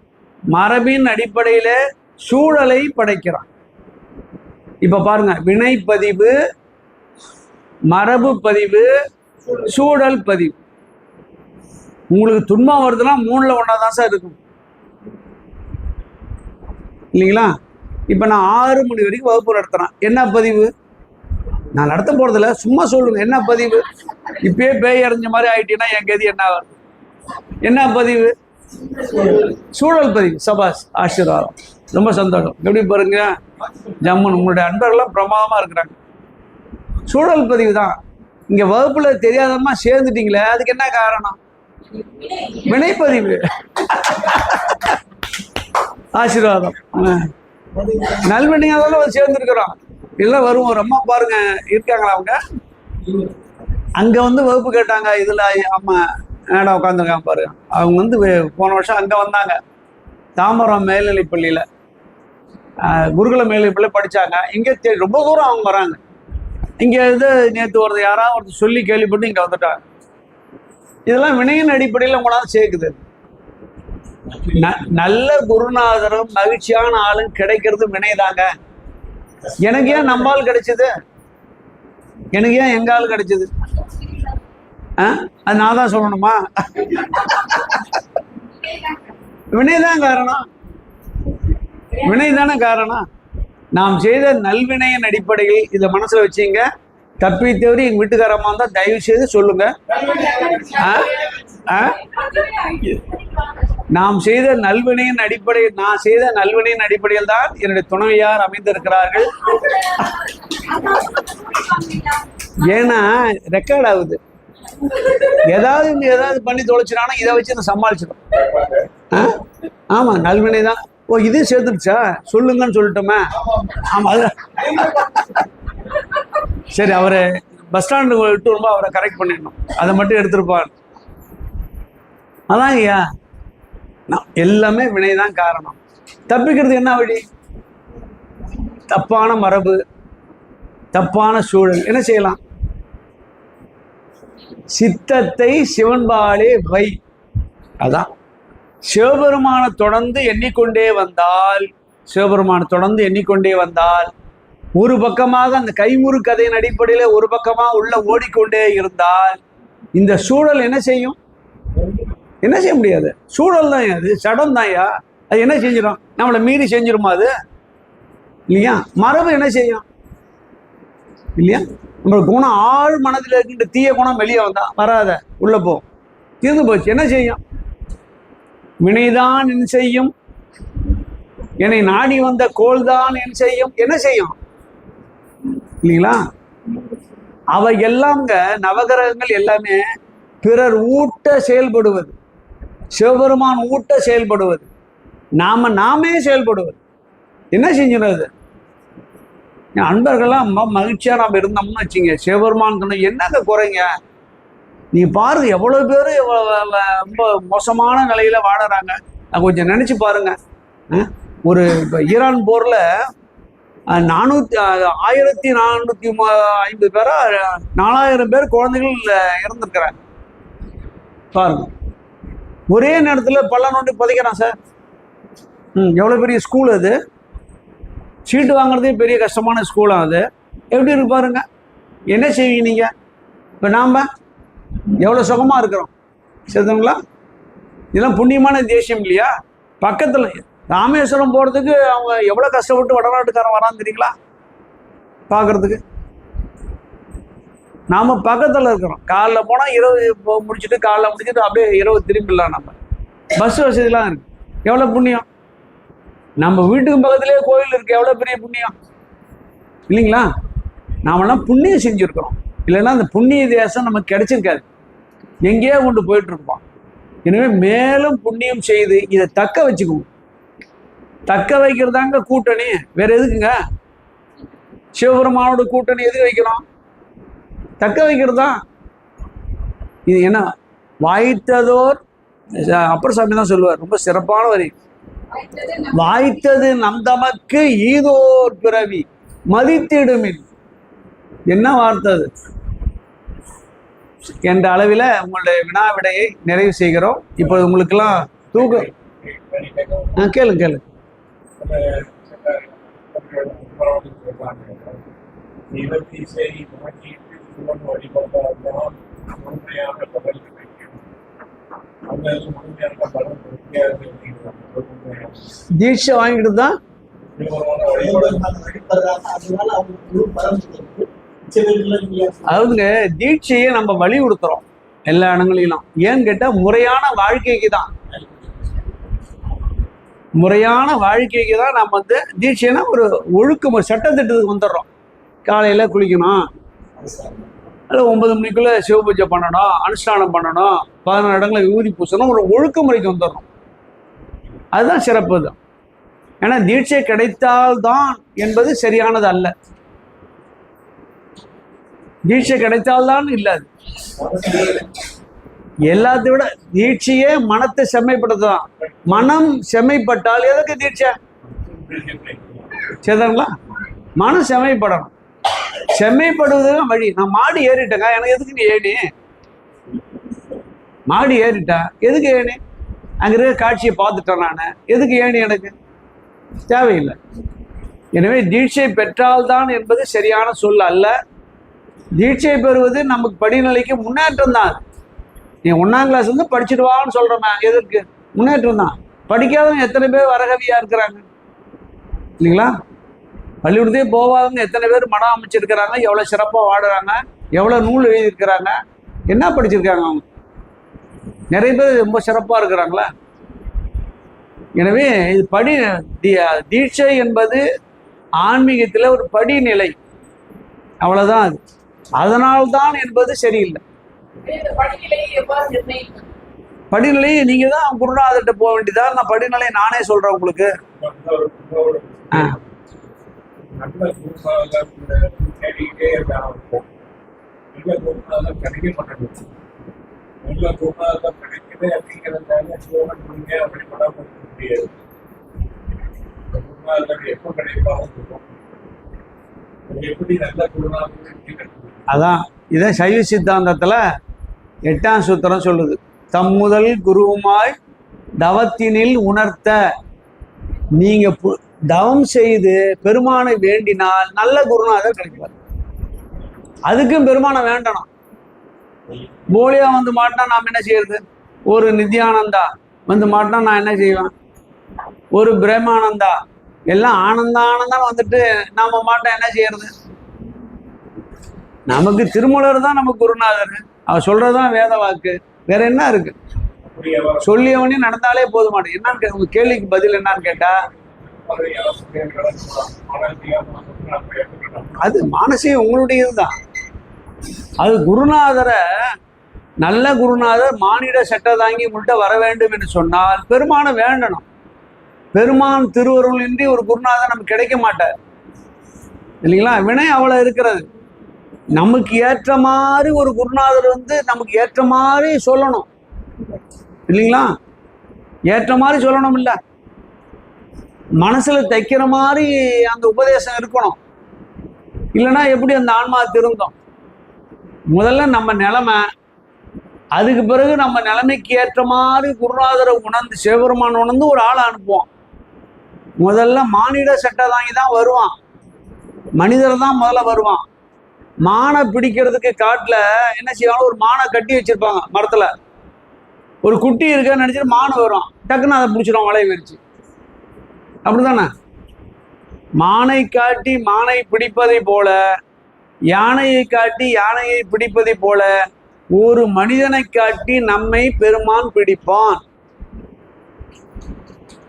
மரபின் அடிப்படையிலே சூழலை படைக்கிறான். இப்ப பாருங்க, வினை பதிவு, மரபு பதிவு, சூழல் பதிவு. உங்களுக்கு துன்பம் வருதுன்னா 3ல் 1 தான் சார் இருக்கும் இல்லைங்களா? இப்ப நான் 6 மணி வரைக்கும் வகுப்பு நடத்துறேன். என்ன பதிவு? நான் நடத்த போறதில்ல, சும்மா சொல்லுங்க. என்ன பதிவு? இப்பயே பேய் அறிஞ்ச மாதிரி ஆயிட்டீங்கன்னா என் கதி என்ன வருது? என்ன பதிவு? சூழல் பதிவு. சபாஸ், ஆசீர்வாதம், ரொம்ப சந்தோஷம். எப்படி பாருங்க, ஜம்முன் உங்களுடைய அன்பர்கள்லாம் பிரமாதமா இருக்கிறாங்க. சூழல் பதிவு தான். இங்க வகுப்புல தெரியாதமா சேர்ந்துட்டீங்களே, அதுக்கு என்ன காரணம்? வினைப்பதிவு. ஆசீர்வாதம். நல்வினையால சேர்ந்துருக்கிறோம். இதெல்லாம் வரும். ஒரு அம்மா பாருங்க இருக்காங்களா அவங்க? அங்கே வந்து வகுப்பு கேட்டாங்க. இதில் அம்மா மேடம் உட்காந்துருக்கான் பாரு, அவங்க வந்து போன வருஷம் அங்கே வந்தாங்க, தாம்பரம் மேல்நிலைப்பள்ளியில் குருகுல மேல்நிலைப்பள்ளி படித்தாங்க. இங்கே ரொம்ப தூரம் அவங்க வராங்க. இங்கே இது நேற்று ஒருத்தர் யாராவது ஒருத்தர் சொல்லி கேள்விப்பட்டு இங்கே வந்துட்டாங்க. இதெல்லாம் வினையின் அடிப்படையில் உங்களால் சேர்க்குது. நல்ல குருநாதரும் மகிழ்ச்சியான ஆளும் கிடைக்கிறது வினைதாங்க. எனக்கு ஏன் நம்மால் கிடைச்சது? எனக்கு ஏன் எங்க ஆள் கிடைச்சது? அது நான் தான் சொல்லணுமா? வினைதான் காரணம். வினைதானே காரணம். நாம் செய்த நல்வினையின் அடிப்படையில் இதை மனசுல வச்சுங்க. தப்பி தவறி எங்க வீட்டுக்காரமா இருந்தா தயவு செய்து சொல்லுங்க. நாம் செய்த நல்வினையின் அடிப்படையில், நான் செய்த நல்வினையின் அடிப்படையில் தான் என்னுடைய துணைவியார் அமைந்திருக்கிறார்கள். ஏன்னா ரெக்கார்ட் ஆகுது. ஏதாவது பண்ணி தொலைச்சிடானா இதை வச்சு நான் சமாளிச்சிடும். ஆமா, நல்வினை தான். ஓ, இது சேர்த்துடுச்சா சொல்லுங்கன்னு சொல்லிட்டோமே. ஆமா, சரி, அவரை பஸ் ஸ்டாண்டு விட்டு வரும்போது அவரை கரெக்ட் பண்ணிடணும். அதை மட்டும் எடுத்துருப்பார். அதான் ஐயா, எல்லாமே வினைதான் காரணம். தப்பிக்கிறது என்ன வழி? தப்பான மரபு, தப்பான சூழல். என்ன செய்யலாம்? சித்தத்தை சிவன்பாலே வை. அதான் சிவபெருமான தொடர்ந்து எண்ணிக்கொண்டே வந்தால் ஒரு பக்கமாக அந்த கைமுறு கதையின் அடிப்படையில் ஒரு பக்கமாக உள்ள ஓடிக்கொண்டே இருந்தால் இந்த சூழல் என்ன செய்யும்? என்ன செய்ய முடியாது. சூழல் தான் அது, சடம் தான்யா. அது என்ன செஞ்சிடும்? நம்மளை மீறி செஞ்சிருமா அது? இல்லையா? மரபு என்ன செய்யும்? இல்லையா? நம்ம குணம் ஆழ் மனதில் இருக்கின்ற தீய குணம் வெளியே வந்தா வராத, உள்ள போ, தீர்ந்து போச்சு. என்ன செய்யும்? வினைதான் என் செய்யும், என்னை நாடி வந்த கோள்தான் என் செய்யும். என்ன செய்யும்? இல்லைங்களா? அவை எல்லாம்ங்க, நவகிரகங்கள் எல்லாமே பிறர் ஊட்ட செயல்படுவது, சிவபெருமான் ஊட்ட செயல்படுவது, நாமே செயல்படுவது. என்ன செஞ்சிடும்? அன்பர்கள்லாம் மகிழ்ச்சியா நாம் இருந்தோம்னு வச்சுங்க, சிவபெருமான் என்னங்க குறைங்க? நீ பாரு, எவ்வளவு பேர் ரொம்ப மோசமான நிலையில வாழறாங்க. கொஞ்சம் நினைச்சு பாருங்க. ஒரு இப்போ ஈரான் போர்ல 1450 பேரா 4000 பேர் குழந்தைகள் இறந்துருக்கிறாங்க. பாருங்க, ஒரே நேரத்தில் பல்ல நோண்டி புதைக்கிறான் சார். எவ்வளோ பெரிய ஸ்கூல் அது! சீட்டு வாங்குறதே பெரிய கஷ்டமான ஸ்கூலாக அது. எப்படி இருக்கு பாருங்க. என்ன செய்வீங்க நீங்கள்? இப்போ நாம் எவ்வளோ சுகமாக இருக்கிறோம், சரிங்களா? இதெல்லாம் புண்ணியமான தேசியம் இல்லையா? பக்கத்தில் ராமேஸ்வரம் போகிறதுக்கு அவங்க எவ்வளோ கஷ்டப்பட்டு வடநாட்டுக்காரன் வரான்னு தெரியுங்களா பார்க்குறதுக்கு? நாம் பக்கத்தில் இருக்கிறோம். காலைல போனால் இரவு முடிச்சுட்டு, காலைல முடிச்சுட்டு அப்படியே இரவு திரும்பிடலாம். நம்ம பஸ் வசதிலாம் இருக்குது. எவ்வளோ புண்ணியம்! நம்ம வீட்டுக்கு பக்கத்துலேயே கோயில் இருக்குது. எவ்வளோ பெரிய புண்ணியம் இல்லைங்களா? நாமெல்லாம் புண்ணியம் செஞ்சுருக்கிறோம். இல்லைன்னா அந்த புண்ணிய தேசம் நமக்கு கிடைச்சிருக்காது, எங்கேயோ கொண்டு போயிட்டுருப்போம். எனவே மேலும் புண்ணியம் செய்து இதை தக்க வச்சுக்குவோம். தக்க வைக்கிறதாங்க கூட்டணி. வேற எதுக்குங்க? சிவபெருமானோட கூட்டணி எதுக்கு வைக்கிறோம்? தக்க வைக்கிறது தான். இது என்ன? வாய்த்ததோர் அப்பர் சாமி தான் சொல்லுவார், ரொம்ப சிறப்பான வரி. வாய்த்தது நம் தமக்கு ஈதோர் பிறவி மதித்திடுமின். என்ன வார்த்தை அது! என்ற அளவில் உங்களுடைய வினா விடையை நிறைவு செய்கிறோம். இப்போ உங்களுக்கெல்லாம் தூக்கம் கேளு. தீட்சை வாங்கிட்டு தான் அதாவதுங்க, தீட்சையை நம்ம வலியுறுத்துறோம் எல்லா இடங்களிலும். ஏன்னு கேட்டா முறையான வாழ்க்கைக்கு தான், நம்ம வந்து தீட்சைனா ஒரு ஒழுக்கம், ஒரு சட்டத்திட்டத்துக்கு வந்துடுறோம். காலையில குளிக்கணும், அல்ல 9 மணிக்குள்ள சிவபூஜை பண்ணணும், அனுஷ்டானம் பண்ணணும், 14 இடங்களை விபூதி பூசணும், ஒரு ஒழுக்க முறைக்கு வந்துடுறோம். அதுதான் சிறப்பு தான். ஏன்னா தீட்சை கிடைத்தால்தான் என்பது சரியானது அல்ல. தீட்சை கிடைத்தால்தான் இல்லை. எல்லாத்தை விட தீட்சையே மனத்தை செம்மைப்படுத்தலாம். மனம் செம்மைப்பட்டால் எதுக்கு தீட்சை? சரிங்களா? மனம் செம்மைப்படணும். செம்மைப்படுவதுதான் வழி. நான் மாடி ஏறிட்டேங்க, எனக்கு எதுக்கு நீ ஏணி? மாடி ஏறிட்டேன், எதுக்கு ஏணி? அங்கே இருக்க காட்சியை பார்த்துட்டேன் நான், எதுக்கு ஏணி? எனக்கு தேவையில்லை. எனவே தீட்சை பெற்றால்தான் என்பது சரியான சொல் அல்ல. தீட்சை பெறுவது நமக்கு படிநிலைக்கு முன்னேற்றம் தான். நீ 1ஆம் கிளாஸ் வந்து படிச்சுடுவான்னு சொல்கிறோமே, எதற்கு? முன்னேற்றம் தான். படிக்காதவங்க எத்தனை பேர் வரகவியாக இருக்கிறாங்க இல்லைங்களா? பள்ளிக்கூடத்தே போவாதவங்க எத்தனை பேர் மனம் அமைச்சிருக்கிறாங்க, எவ்வளோ சிறப்பாக வாடுறாங்க, எவ்வளோ நூல் எழுதியிருக்கிறாங்க, என்ன படிச்சிருக்காங்க அவங்க? நிறைய பேர் ரொம்ப சிறப்பாக இருக்கிறாங்களா? எனவே இது தீட்சை என்பது ஆன்மீகத்தில் ஒரு படிநிலை, அவ்வளோதான். அது அதனால்தான் என்பது சரியில்லை. படிநிலையை நீங்க தான் குருநாதர்கிட்ட போக வேண்டியதா? நான் படிநிலையை நானே சொல்றேன் உங்களுக்கு. அதான் இதை சைவ சித்தாந்தத்துல 8ஆம் சூத்திரம் சொல்லுது. தம்முதல் குருவுமாய் தவத்தினில் உணர்த்த. நீங்க தவம் செய்து பெருமானை வேண்டினால் நல்ல குருநாதர் கிடைப்பார். அதுக்கும் பெருமானை வேண்டணும். போலியா வந்து மாட்டினா நாம் என்ன செய்யறது? ஒரு நித்யானந்தா வந்து மாட்டினா நான் என்ன செய்வேன்? ஒரு பிரேமானந்தா எல்லாம் ஆனந்தானந்தான் வந்துட்டு நாம மாட்டோம், என்ன செய்யறது? நமக்கு திருமூலர் தான் நமக்கு குருநாதர். அவர் சொல்றதுதான் வேத வாக்கு. வேற என்ன இருக்கு? சொல்லியவனே நடந்தாலே போது மாட்டேன். என்னன்னு உங்க கேள்விக்கு பதில் என்னன்னு கேட்டா, அது மானசீகம் உங்களுடையதுதான். அது குருநாதரை, நல்ல குருநாதர் மானிட சட்ட தாங்கி முட்ட வர வேண்டும் என்று சொன்னால் பெருமானை வேண்டணும். பெருமான் திருவருள் இன்றி ஒரு குருநாதர் நமக்கு கிடைக்க மாட்டார் இல்லைங்களா? வினை அவ்வளவு இருக்கிறது. நமக்கு ஏற்ற மாதிரி ஒரு குருநாதர் வந்து நமக்கு ஏற்ற மாதிரி சொல்லணும் இல்லைங்களா? ஏற்ற மாதிரி சொல்லணும், இல்லை மனசுல தைக்கிற மாதிரி அந்த உபதேசம் இருக்கணும். இல்லைன்னா எப்படி அந்த ஆன்மா திருந்தோம்? முதல்ல நம்ம நிலைமை, அதுக்கு பிறகு நம்ம நிலைமைக்கு ஏற்ற மாதிரி குருநாதரை உணர்ந்து, சிவபெருமான் உணர்ந்து ஒரு ஆளை அனுப்புவோம். முதல்ல மானிட சட்டை தாங்கி தான் வருவான், மனிதர் தான் முதல்ல வருவான். மானை பிடிக்கிறதுக்கு காட்டுல என்ன செய்வாங்க? ஒரு மானை கட்டி வச்சிருப்பாங்க மரத்துல. ஒரு குட்டி இருக்குன்னு நினைச்சிட்டு மான் வரும், டக்குன்னு அதை பிடிச்சிடும் வலையை விரிச்சு. அப்படித்தானே? மானை காட்டி மானை பிடிப்பதை போல, யானையை காட்டி யானையை பிடிப்பதை போல ஒரு மனிதனை காட்டி நம்மை பெருமான் பிடிப்பான்.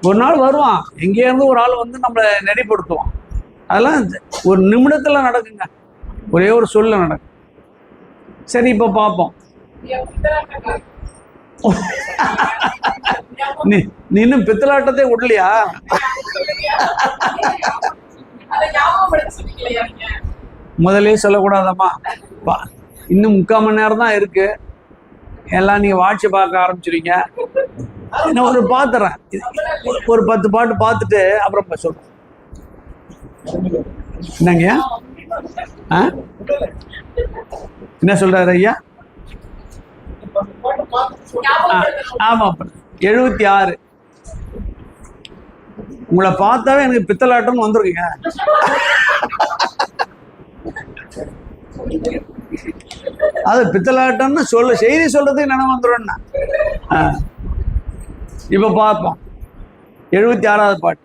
ஒரு நாள் வருவான், எங்கே இருந்து ஒரு ஆள் வந்து நம்மளை நெறிப்படுத்துவான். அதெல்லாம் ஒரு நிமிடத்துல நடக்குங்க, ஒரே ஒரு சொல்ல நடக்கும். சரி, இப்ப பார்ப்போம். நீ இன்னும் பித்தலாட்டத்தை விடலையா? முதலே சொல்லக்கூடாதம்மா, இன்னும் 3/4 மணி நேரம் தான் இருக்கு. எல்லாம் நீங்க வாட்சி பார்க்க ஆரம்பிச்சிருங்க. இன்னும் ஒரு பாத்துறேன், ஒரு 10 பாட்டு பார்த்துட்டு அப்புறம் சொல்றேன். என்னங்க என்ன சொல்றாரு ஐயா? ஆமா, 76. உங்களை பார்த்தாவே எனக்கு பித்தலாட்டம் வந்துருக்கீங்க. அது பித்தலாட்டம்னு செய்தி சொல்றதுக்கு நினைவு வந்துடும். இப்ப பார்ப்போம் 76வது பாட்டு.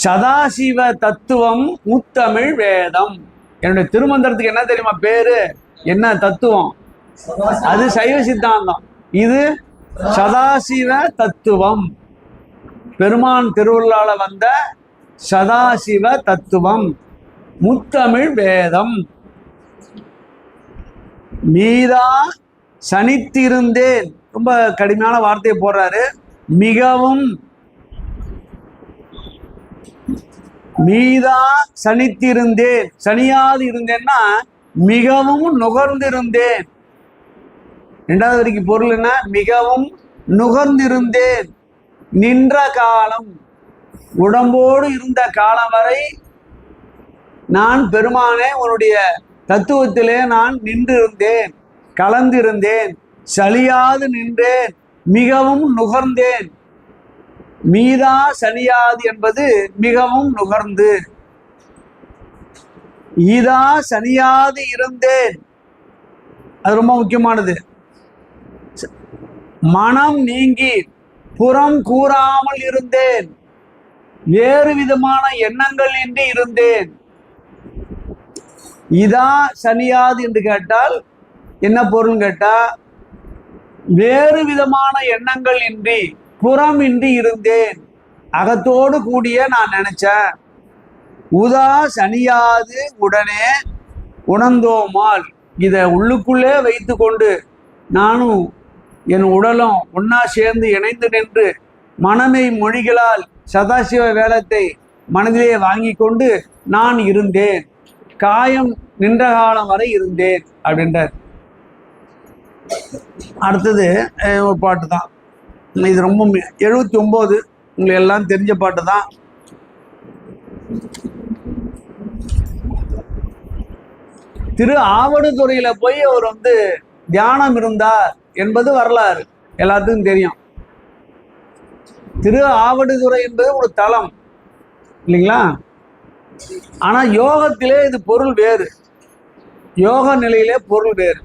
சதாசிவ தத்துவம் முத்தமிழ் வேதம். என்னுடைய திருமந்திரத்துக்கு என்ன தெரியுமா பேரு? என்ன தத்துவம்? அது சைவ சித்தாந்தம். இது சதாசிவ தத்துவம், பெருமான் திருவுருளால வந்த சதாசிவ தத்துவம், முத்தமிழ் வேதம். மீதா சனித்திருந்தேன், ரொம்ப கடுமையான வார்த்தையை போடுறாரு. மிகவும் மீதா சனித்திருந்தேன். சனியாது இருந்தேன்னா மிகவும் நுகர்ந்திருந்தேன். இரண்டாவது வரைக்கும் பொருள் என்ன? மிகவும் நுகர்ந்திருந்தேன். நின்ற காலம், உடம்போடு இருந்த காலம் வரை நான் பெருமானே உன்னுடைய தத்துவத்திலே நான் நின்றிருந்தேன், கலந்திருந்தேன், சலியாது நின்றேன், மிகவும் நுகர்ந்தேன். மீதா சனியாது என்பது மிகவும் நுகர்ந்து. ஈதா சனியாது இருந்தேன், அது ரொம்ப முக்கியமானது. மனம் நீங்கி புறம் கூறாமல் இருந்தேன், வேறு விதமான எண்ணங்கள் இன்றி இருந்தேன். இதா சனியாது என்று கேட்டால் என்ன பொருள் கேட்டா, வேறு விதமான எண்ணங்கள் இன்றி புறம் இன்றி இருந்தேன், அகத்தோடு கூடிய நான் நினைச்சேன். உதா சனியாது உடனே உணர்ந்தோமால், இதை உள்ளுக்குள்ளே வைத்து கொண்டு நானும் என் உடலும் ஒன்னா சேர்ந்து இணைந்து நின்று மனமை மொழிகளால் சதாசிவ வேலத்தை மனதிலே வாங்கி கொண்டு நான் இருந்தேன், காயம் நின்ற காலம் வரை இருந்தேன் அப்படின்றார். அடுத்தது ஒரு பாட்டு தான், இது ரொம்ப 79, உங்களுக்கு எல்லாம் தெரிஞ்ச பாட்டு தான். திரு ஆவடுதுறையில போய் அவர் தியானம் இருந்தார் என்பது வரலாறு எல்லாத்துக்கும் தெரியும். திரு ஆவடுதுறை என்பது ஒரு தலம் இல்லைங்களா? ஆனா யோகத்திலே இது பொருள் வேறு, யோக நிலையிலே பொருள் வேறு.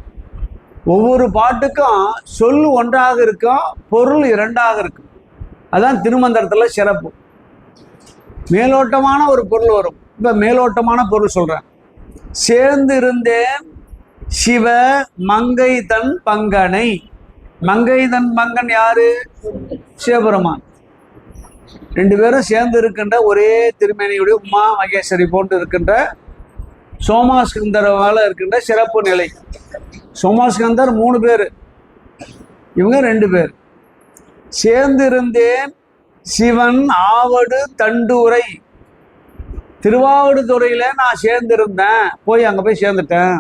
ஒவ்வொரு பாட்டுக்கும் சொல் ஒன்றாக இருக்கும், பொருள் இரண்டாக இருக்கும். அதான் திருமந்திரத்துல சிறப்பு. மேலோட்டமான ஒரு பொருள் வரும். இப்ப மேலோட்டமான பொருள் சொல்றேன். சேர்ந்து இருந்தேன் சிவ மங்கை தன் பங்கனை. மங்கை தன் பங்கன் யாரு? சிவபெருமான். ரெண்டு பேரும் சேர்ந்து இருக்கின்ற ஒரே திருமேனியுடைய உமா மகேஸ்வரி போன்று இருக்கின்ற சோமாஸ்கந்தரால இருக்கின்ற சிறப்பு நிலை. சோமாஸ்கந்தர் 3 பேர், இவங்க 2 பேர். சேர்ந்திருந்தேன் சிவன் ஆவடு தண்டுரை. திருவாவடுதுறையில நான் சேர்ந்திருந்தேன், போய் அங்க போய் சேர்ந்துட்டேன்.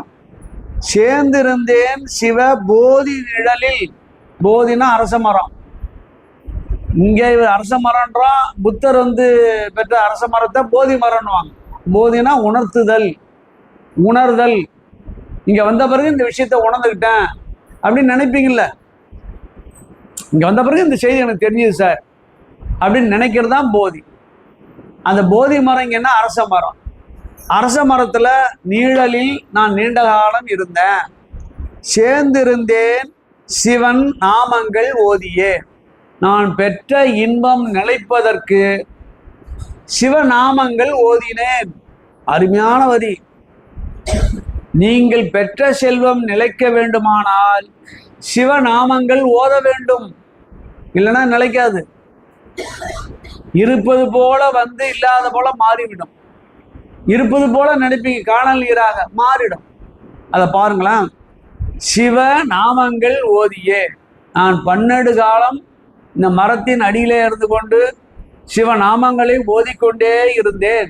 சேர்ந்திருந்தேன் சிவ போதி நிழலில். போதினா அரச மரம். இங்க அரச மரம்ன்றான். புத்தர் பெற்ற அரச மரத்தை போதி மரம்னுவாங்க. போதினா உணர்த்துதல், உணர்தல். இங்க வந்த பிறகு இந்த விஷயத்த உணர்ந்துக்கிட்டேன் அப்படின்னு நினைப்பீங்கல்ல. இங்க வந்த பிறகு இந்த செய்தி எனக்கு தெரிஞ்சது சார் அப்படின்னு நினைக்கிறது தான் போதி. அந்த போதி மரம் இங்கன்னா அரச மரம். அரச மரத்துல நீழலில் நான் நீண்ட காலம் இருந்தேன். சேர்ந்திருந்தேன் சிவன் நாமங்கள் ஓதியே. நான் பெற்ற இன்பம் நிலைப்பதற்கு சிவநாமங்கள் ஓதினேன். அருமையான வரி. நீங்கள் பெற்ற செல்வம் நிலைக்க வேண்டுமானால் சிவநாமங்கள் ஓத வேண்டும், இல்லைன்னா நிலைக்காது. இருப்பது போல இல்லாத போல மாறிவிடும். இருப்பது போல நினைப்பீங்க, காணல் நீராக மாறிடும். அதை பாருங்களேன். சிவ நாமங்கள் ஓதியே. நான் 12 காலம் இந்த மரத்தின் அடியிலே இருந்து கொண்டு சிவநாமங்களை ஓதிக்கொண்டே இருந்தேன்.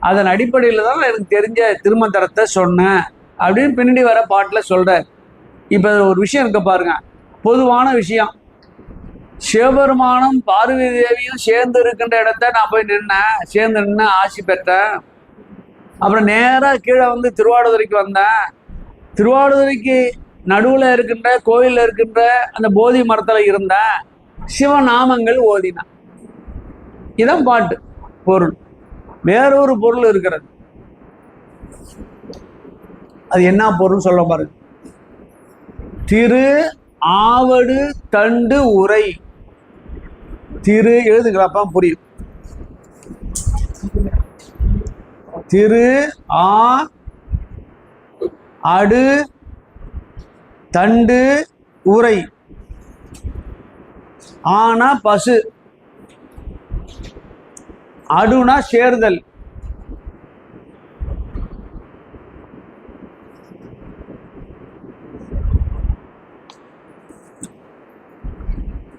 அதன் அடிப்படையில் தான் எனக்கு தெரிஞ்ச திருமந்திரத்தை சொன்னேன் அப்படின்னு பின்னாடி வர பாட்டில் சொல்றார். இப்போ ஒரு விஷயம் இருக்க பாருங்க, பொதுவான விஷயம். சிவபெருமானும் பார்வதி தேவியும் சேர்ந்து இருக்கின்ற இடத்த நான் போய் நின்னேன், சேர்ந்து நின்று ஆசி பெற்றேன். அப்புறம் நேராக கீழே திருவாவடுதுறைக்கு வந்தேன். திருவாவடுதுறைக்கு நடுவில் இருக்கின்ற கோயிலில் இருக்கின்ற அந்த போதி மரத்தில் இருந்தேன், சிவநாமங்கள் ஓதினான். இதான் பாட்டு பொருள். வேறொரு பொருள் இருக்கிறது. அது என்ன பொருள் சொல்ல பாருங்க. திரு ஆவடு தண்டு உரை. திரு எழுதுங்களாப்பா புரியும். திரு ஆ அடு தண்டு உரை. ஆனா பசு, அடுனா சேர்தல்.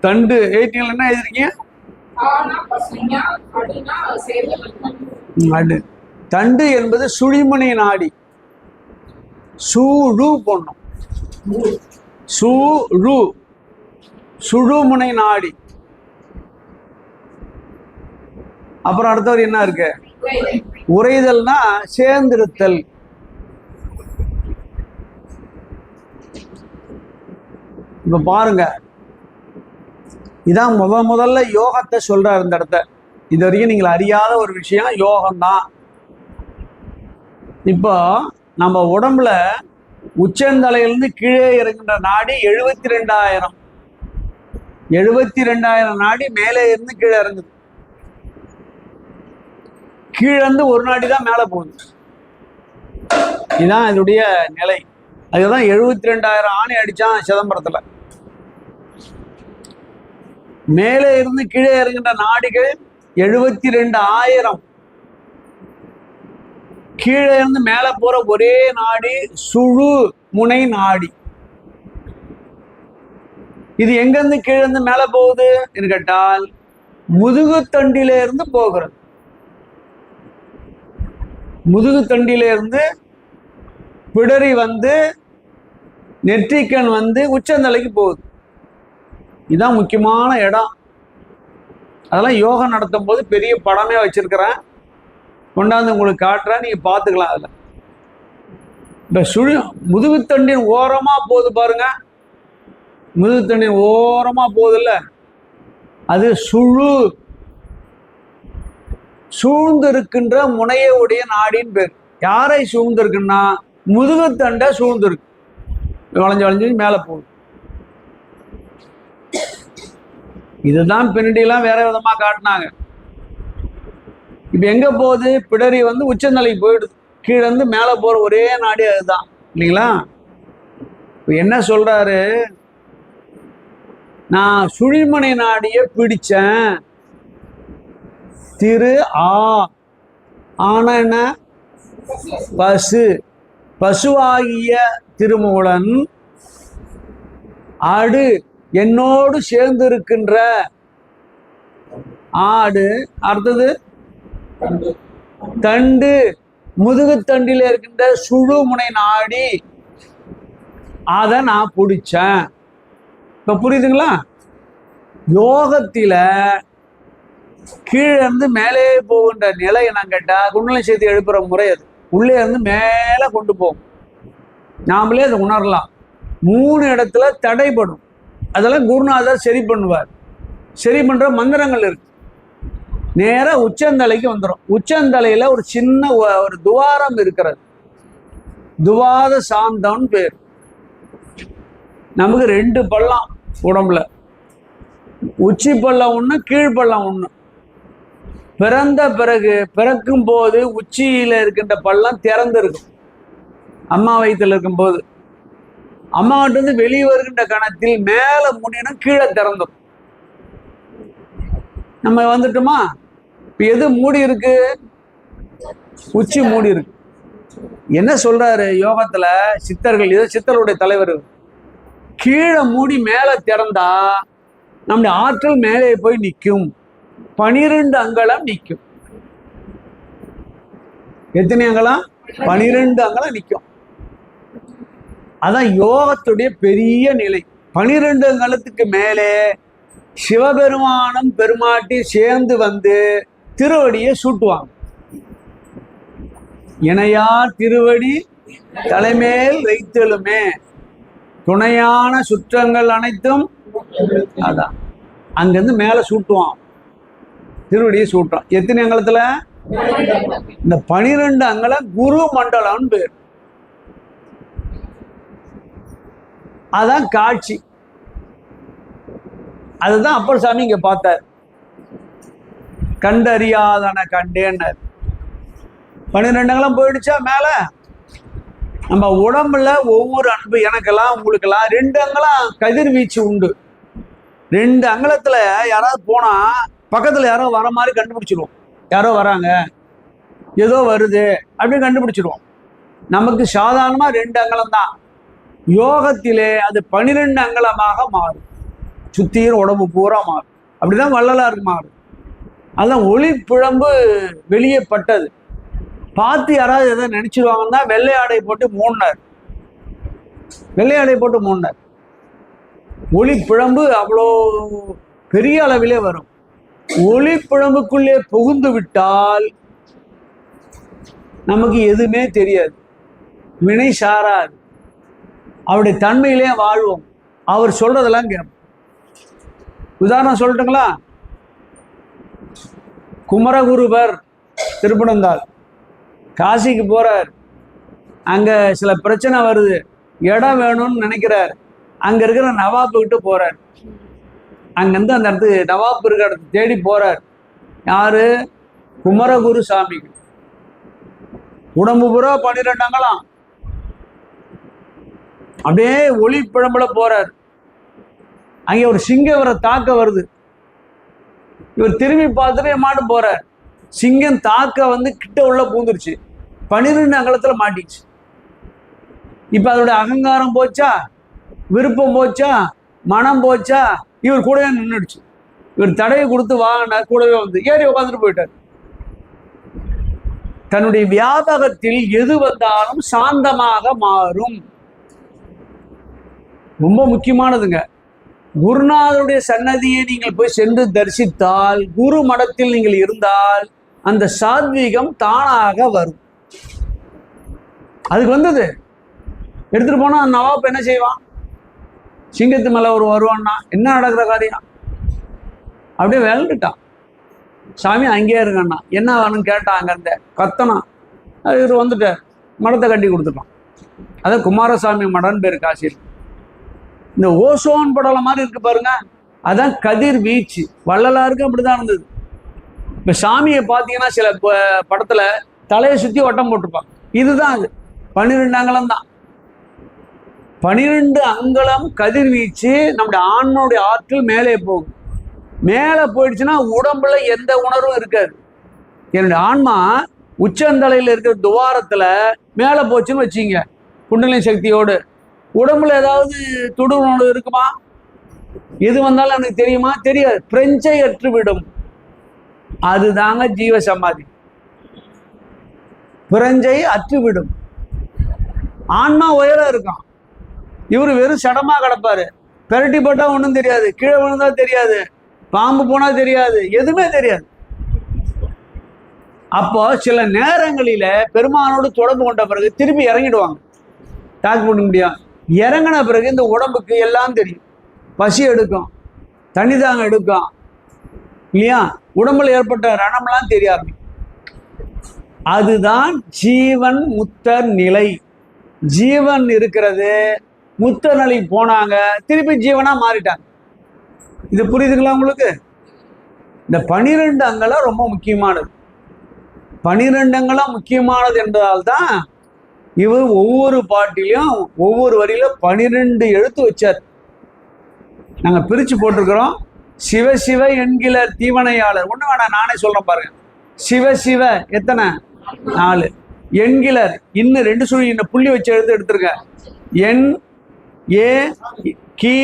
தண்டு 18 என்ன எழுதிருக்கீங்க? அடு. தண்டு என்பது சுழிமுனை நாடி. சூழு போடணும். சூழு சுழுமுனை நாடி. அப்புறம் அடுத்தவர் என்ன இருக்கு? உறைதல்னா சேர்ந்திருத்தல். இப்ப பாருங்க, இதான் முதல்ல யோகத்தை சொல்றாரு இந்த இடத்த. இது வரைக்கும் நீங்கள் அறியாத ஒரு விஷயம் யோகம்தான். இப்போ நம்ம உடம்புல உச்சந்தலையிலிருந்து கீழே இறங்குகின்ற நாடி 72,000. 72,000 நாடி மேலே இருந்து கீழே இறங்குது. கீழே இருந்து ஒரு நாடி தான் மேலே போகுது. இதுதான் இதனுடைய நிலை. அதுதான் 72,000 ஆணை அடிச்சான் சிதம்பரத்துல. மேலே இருந்து கீழே இறங்குகின்ற நாடிகள் 72,000. கீழே இருந்து மேலே போற ஒரே நாடி சுழு முனை நாடி. இது எங்கிருந்து கீழே இருந்து மேலே போகுது என்று கேட்டால் முதுகுத்தண்டில இருந்து போகிறது. முதுகுத்தண்டில இருந்து பிடரி வந்து நெற்றிக்கண் வந்து உச்சந்தலைக்கு போகுது. இதுதான் முக்கியமான இடம். அதெல்லாம் யோகம் நடத்தும் போது பெரிய படமே வச்சிருக்கிறேன், கொண்டாந்து உங்களுக்கு காட்டுறேன், நீங்க பார்த்துக்கலாம். அதில் இப்போ முதுகுத்தண்டின் ஓரமா போகுது பாருங்க. முதுகுத்தண்டின் ஓரமா போகுது இல்ல, அது சூழ்ந்து இருக்கின்ற முனைய உடைய நாடின்னு பேர். யாரை சூழ்ந்து இருக்குன்னா முதுகுத்தண்டை சூழ்ந்து இருக்கு. வளைஞ்சு வளைஞ்சு மேலே போகுது. இதுதான் பின்னாடிலாம் வேற விதமா காட்டினாங்க. இப்ப எங்க போகுது? பிடரி வந்து உச்சநிலைக்கு போயிடுது. கீழே இருந்து மேலே போற ஒரே நாடி அதுதான், இல்லைங்களா? இப்ப என்ன சொல்றாரு? நான் சுழிமனை நாடிய பிடிச்சேன். திரு ஆனா என்ன? பசுவாகிய திருமூலன் ஆடு என்னோடு சேர்ந்து இருக்கின்ற ஆடு. அடுத்தது தண்டு, முதுகுத்தண்டில இருக்கின்ற சுழு முனை நாடி, அதை நான் பிடிச்சேன். இப்ப புரியுதுங்களா? யோகத்தில கீழே இருந்து மேலே போகின்ற நிலை என்னன்னு கேட்டா குண்டலினி சக்தி எழுப்புற முறை. அது உள்ளே இருந்து மேலே கொண்டு போகும். நாமளே அதை உணரலாம். 3 இடத்துல தடைப்படும். அதெல்லாம் குருநாதர் சரி பண்ணுவார். சரி பண்ற மந்திரங்கள் இருக்கு. நேரா உச்சந்தலைக்கு வந்துடும். உச்சந்தலையில ஒரு சின்ன ஒரு துவாரம் இருக்கிறது. துவாத சாந்தம்னு பேர். நமக்கு 2 பள்ளம் உடம்புல. உச்சி பள்ளம் ஒண்ணு, கீழ்பள்ளம் ஒண்ணு. பிறக்கும் போது உச்சியில இருக்கின்ற பள்ளம் திறந்து இருக்கும். அம்மா வயிற்றுல இருக்கும் போது அம்மாவிட்ட இருந்து வெளியே வருகின்ற கணத்தில் மேல முடியணும், கீழே திறந்துடும். நம்ம வந்துட்டோமா? இப்ப எது மூடி இருக்கு? உச்சி மூடி இருக்கு. என்ன சொல்றாரு யோகத்துல சித்தர்கள்? இது சித்தர்களுடைய தலைவர். கீழே மூடி மேல திறந்தா நம்முடைய ஆற்றல் மேலே போய் நிற்கும். 12 அங்கலம் நிற்கும். எத்தனை அங்கலம்? 12 அங்கலம் நிற்கும். அதான் யோகத்துடைய பெரிய நிலை. 12 அங்கலத்துக்கு மேலே சிவபெருமானும் பெருமாட்டி சேர்ந்து வந்து திருவடியை சூட்டுவாங்க. இணையா திருவடி தலைமேல் வைத்தலுமே துணையான சுற்றங்கள் அனைத்தும். அதான் அங்கிருந்து மேல சூட்டுவான், திருவடியை சூட்டுறான். எத்தனை அங்கலத்துல? இந்த 12 அங்கலம் குரு மண்டலம்னு பேர். அதான் காட்சி. அதுதான் அப்பர் சாமி இங்க பார்த்தார். கண்டறியாதன கண்டேன்னார். 12 அங்கலம் போயிடுச்சா மேல? நம்ம உடம்புல ஒவ்வொரு அன்பு, எனக்கெல்லாம் உங்களுக்கெல்லாம் 2 அங்கலம் கதிர்வீச்சு உண்டு. 2 அங்கலத்துல யாராவது போனா பக்கத்துல யாரோ வர மாதிரி கண்டுபிடிச்சிருவோம். யாரோ வராங்க, ஏதோ வருது அப்படின்னு கண்டுபிடிச்சிருவோம். நமக்கு சாதாரணமா 2 அங்கலம் தான். யோகத்திலே அது 12 அங்கலமாக மாறும். சுத்தியும் உடம்பு பூரா மாறும். அப்படிதான் வள்ளலாருக்கு மாறும். அதான் ஒளி பிழம்பு வெளியே பட்டது. பார்த்து யாராவது எதை நினைச்சிருவாங்கன்னா வெள்ளை ஆடை போட்டு மூடினார். வெள்ளை ஆடை போட்டு மூடினார். ஒளி பிழம்பு அவ்வளோ பெரிய அளவிலே வரும். ஒளி பிழம்புக்குள்ளே புகுந்து விட்டால் நமக்கு எதுவுமே தெரியாது, வினை சாராது, அவருடைய தன்மையிலே வாழ்வோம். அவர் சொல்றதெல்லாம் கேட்போம். உதாரணம் சொல்லட்டுங்களா? குமரகுருபர் திருப்பனந்தாள் காசிக்கு போறார். அங்க சில பிரச்சனை வருது, இடம் வேணும்னு நினைக்கிறார். அங்க இருக்கிற நவாப்பு கிட்ட போறார். அங்கிருந்து அந்த இடத்துக்கு நவாப்பு இருக்கிற இடத்துக்கு தேடி போறார். யாரு? குமரகுரு சாமி. உடம்பு பூரா 12 அங்கலாம், அப்படியே ஒளி பிழம்புல போறார். அங்கே ஒரு சிங்கம் இவரை தாக்க வருது. இவர் திரும்பி பார்த்துட்டு மாட்டு போறார். சிங்கம் தாக்க வந்து கிட்ட உள்ள பூந்துருச்சு, 12 அங்கலத்துல மாட்டிச்சு. இப்ப அதோட அகங்காரம் போச்சா, விருப்பம் போச்சா, மனம் போச்சா? இவர் கூடவே நின்றுடுச்சு. இவர் தடையை கொடுத்து வாங்கினா கூடவே வந்து ஏறி உட்காந்துட்டு போயிட்டார். தன்னுடைய வியாபகத்தில் எது வந்தாலும் சாந்தமாக மாறும். ரொம்ப முக்கியமானதுங்க. குருநாதருடைய சன்னதியை நீங்கள் போய் சென்று தரிசித்தால், குரு மடத்தில் நீங்கள் இருந்தால் அந்த சாத்வீகம் தானாக வரும். அதுக்கு வந்தது எடுத்துட்டு போனா நவாப் என்ன செய்வான்? சிங்கத்து மேல ஒரு வருவான்னா என்ன நடக்கிற காரியம்? அப்படியே விளண்டுட்டான். சாமி அங்கேயே இருங்கண்ணா, என்ன வேணும்னு கேட்டான். அங்கிருந்த கத்தனா இவர் வந்துட்டார், மடத்தை கட்டி கொடுத்துட்டான். அதான் குமாரசாமி மடன்னு பேர் காசியில். இந்த ஓசோன் படலம் மாதிரி இருக்கு பாருங்க, அதான் கதிர் வீச்சு. வள்ளலாருக்கும் அப்படிதான் இருந்தது. இப்ப சாமியை பார்த்தீங்கன்னா சில படத்துல தலையை சுத்தி வட்டம் போட்டிருப்பாங்க. இதுதான் அது 12 அங்கலம் தான். 12 அங்கலம் கதிர்வீச்சு நம்முடைய ஆண்மனுடைய ஆற்றல் மேலே போகும். மேலே போயிடுச்சுன்னா உடம்புல எந்த உணர்வும் இருக்காது. என்னுடைய ஆன்மா உச்சந்தலையில் இருக்கிற துவாரத்துல மேலே போச்சுன்னு வச்சிங்க, குண்டலினி சக்தியோடு உடம்புல ஏதாவது தொடு உணர்வு இருக்குமா? எது வந்தாலும் எனக்கு தெரியுமா? தெரியாது. பிரெஞ்சை அற்றுவிடும். அதுதாங்க ஜீவ சமாதி. பிரெஞ்சை அற்றுவிடும். ஆன்மா உயரம் இருக்கான், இவரு வெறும் சடமா கிடப்பாரு. பெரட்டி போட்டா ஒன்றும் தெரியாது, கீழே விழுந்தா தெரியாது, பாம்பு போனா தெரியாது, எதுவுமே தெரியாது. அப்போ சில நேரங்களில பெருமானோடு தொடர்பு கொண்ட பிறகு திருப்பி இறங்கிடுவாங்க. தாக்கு பண்ண முடியும். இறங்கின பிறகு இந்த உடம்புக்கு எல்லாம் தெரியும். பசி எடுக்கும், தண்ணி தாங்க எடுக்கும் இல்லையா, உடம்புல ஏற்பட்ட ரணம்லாம் தெரிய ஆரம்பிக்கும். அதுதான் ஜீவன் முத்தர் நிலை. ஜீவன் இருக்கிறது, முத்தர் நிலை போனாங்க, திருப்பி ஜீவனா மாறிட்டாங்க. இது புரியுதுங்களா உங்களுக்கு? இந்த 12 அங்கலம் ரொம்ப முக்கியமானது. 12 அங்கலம் முக்கியமானது என்பதால்தான் இவர் ஒவ்வொரு பாட்டிலையும் ஒவ்வொரு வரியில 12 எழுத்து வச்சார். நாங்க பிரிச்சு போட்டிருக்கிறோம். சிவ சிவ என்கிற தீவனையாளர். ஒண்ணு வேணாம், நானே சொல்றேன் பாருங்க. சிவ சிவ எத்தனை? 4. என்கிலர் இன்னும் 2 சுழி இன்னும் புள்ளி வச்சு எடுத்துருங்க. என் ஏ கி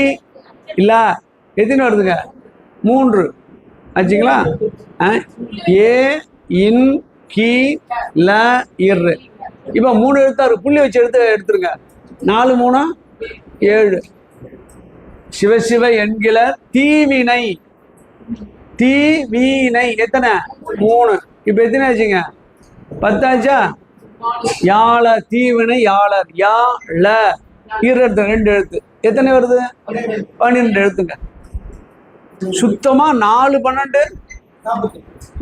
இல்ல எத்தனை வருதுங்க? 3 ஆச்சுங்களா? ஏ இன் கி ல இரு. இப்ப 3 எழுத்தாரு புள்ளி வச்சு எடுத்துருங்க. 4 3 7. சிவசிவ என்கிற தீவினை. தீவினை எத்தனை? 3. இப்ப எத்தனை ஆச்சுங்க? 10 ஆச்சா? யாழ தீவினை யாழர். யா ல இரு எழுத்து 2 எழுத்து. எத்தனை வருது? 12 எழுத்துங்க. சுத்தமா 4 12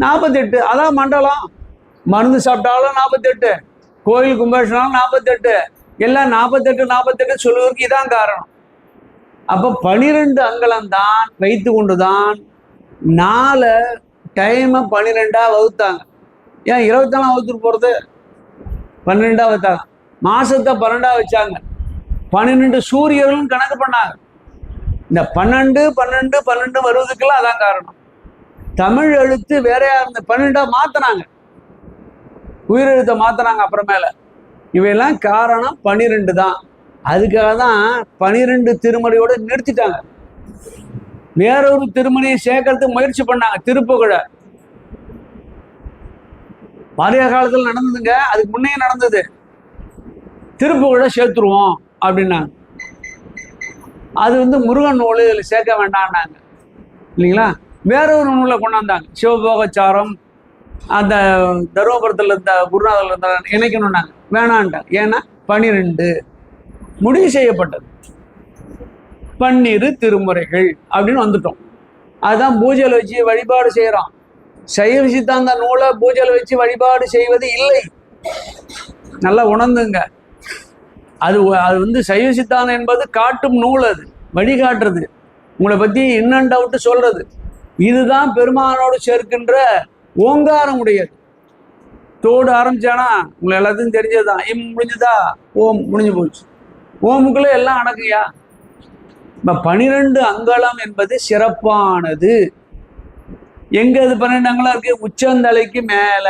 48. அதான் மண்டலம். மருந்து சாப்பிட்டாலும் 48, கோயில் கும்பாபிஷேகம் 48, எல்லாம் 48 48 சொல்லுவதற்கு இதான் காரணம். அப்ப 12 அங்கலம் தான் வைத்து கொண்டுதான் 4 டைம் 12ஆ வகுத்தாங்க. ஏன் 24 வகுத்துட்டு போறது? 12ஆ வகுத்தாங்க. மாசத்தை 12ஆ வச்சாங்க. 12 சூரியர்களும் கணக்கு பண்ணாங்க. இந்த 12 12 12 வருவதுக்கெல்லாம் அதான் காரணம். தமிழ் எழுத்து வேறையா இருந்த 12ஆ மாத்தினாங்க, உயிரெழுத்தை மாத்தினாங்க அப்புறமேல. இவையெல்லாம் காரணம் 12 தான். அதுக்காக தான் 12 திருமறையோடு நிறுத்திட்டாங்க. வேறொரு திருமறையை சேர்க்கறதுக்கு முயற்சி பண்ணாங்க, திருப்புகழ. பாரிய காலத்தில் நடந்ததுங்க, அதுக்கு முன்னே நடந்தது. திருப்புகழை சேர்த்துருவோம் அப்படின்னாங்க. அது வந்து முருகன் நூல் இதில் சேர்க்க வேண்டாம்னாங்க இல்லைங்களா. வேற ஒரு நூலை கொண்டாந்தாங்க, சிவபோகச்சாரம். அந்த தருமபுரத்தில் இருந்த குருநாதர் இருந்த இணைக்கணும்னாங்க, வேணான்ட்டாங்க. ஏன்னா 12 முடிவு செய்யப்பட்டது, 12 திருமுறைகள் அப்படின்னு வந்துட்டோம். அதுதான் பூஜையில் வச்சு வழிபாடு செய்கிறோம். சைவ சித்தாந்த நூலை பூஜையில் வச்சு வழிபாடு செய்வது இல்லை, நல்லா உணர்ந்துங்க. அது வந்து சைவ சித்தாந்தம் என்பது காட்டும் நூல், அது வழிகாட்டுறது, உங்களை பற்றி இன் அண்ட் அவுட்டு சொல்றது. இதுதான் பெருமானோடு சேர்க்கின்ற ஓங்காரம் உடையது. தோடு ஆரம்பிச்சானா உங்களை எல்லாத்தையும் தெரிஞ்சதுதான். முடிஞ்சுதா, ஓம் முடிஞ்சு போச்சு. ஓமுக்குள்ளே எல்லாம் அடக்குயா. இப்போ 12 அங்கலம் என்பது சிறப்பானது. எங்க இது 12 அங்கலம் இருக்கு? உச்சந்தலைக்கு மேல.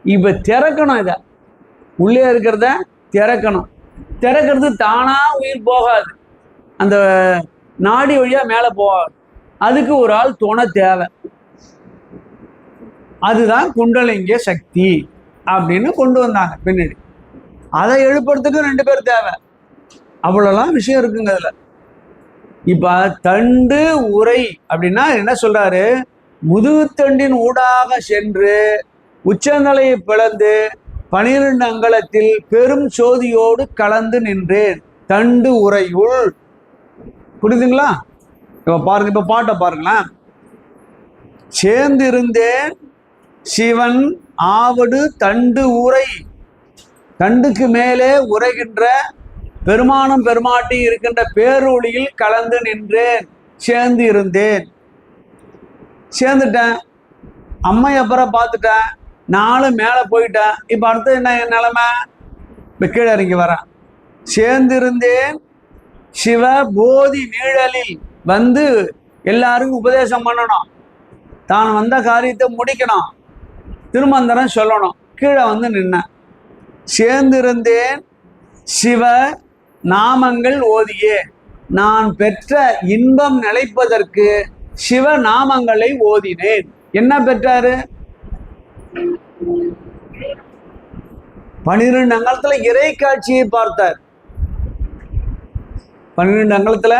இப்ப திறக்கணும், இதை உள்ளே இருக்கிறத திறக்கணும். திறக்கிறது தானா உயிர் போகாது, அந்த நாடி வழியா மேல போகாது. அதுக்கு ஒரு ஆள் துணை தேவை. அதுதான் குண்டலிங்க சக்தி அப்படின்னு கொண்டு வந்தாங்க பின்னாடி. அதை எழுப்புறதுக்கு 2 பேர் தேவை. அவ்வளோலாம் விஷயம் இருக்குங்க அதுல. இப்ப தண்டு உரை அப்படின்னா என்ன சொல்றாரு? முதுகுத்தண்டின் ஊடாக சென்று உச்சந்தலையை பிளந்து 12 அங்கலத்தில் பெரும் சோதியோடு கலந்து நின்றேன் தண்டு உரையுள். புரியுதுங்களா? இப்ப பாருங்க, இப்ப பாட்டை பாருங்களேன். சேர்ந்திருந்தேன் சிவன் ஆவடு தண்டு உரை. தண்டுக்கு மேலே உரைகின்ற பெருமானும் பெருமாட்டி இருக்கின்ற பேரொளியில் கலந்து நின்றேன். சேர்ந்து இருந்தேன், சேர்ந்துட்டேன். அம்மை அப்புறம் பார்த்துட்டேன், நானும் மேலே போயிட்டேன். இப்போ அடுத்து என்ன என் நிலைமை? இப்போ கீழே இறங்கி வரேன். சேர்ந்திருந்தேன் சிவ போதி நீழலில் வந்து எல்லாருக்கும் உபதேசம் பண்ணணும், தான் வந்த காரியத்தை முடிக்கணும், திருமந்திரம் சொல்லணும். கீழே வந்து நின்னேன். சேர்ந்திருந்தேன் சிவ நாமங்கள் ஓதியே. நான் பெற்ற இன்பம் நிலைப்பதற்கு சிவ நாமங்களை ஓதினேன். என்ன பெற்றாரு? 12 அங்கலத்துல இறை காட்சியை பார்த்தார். 12 அங்கலத்துல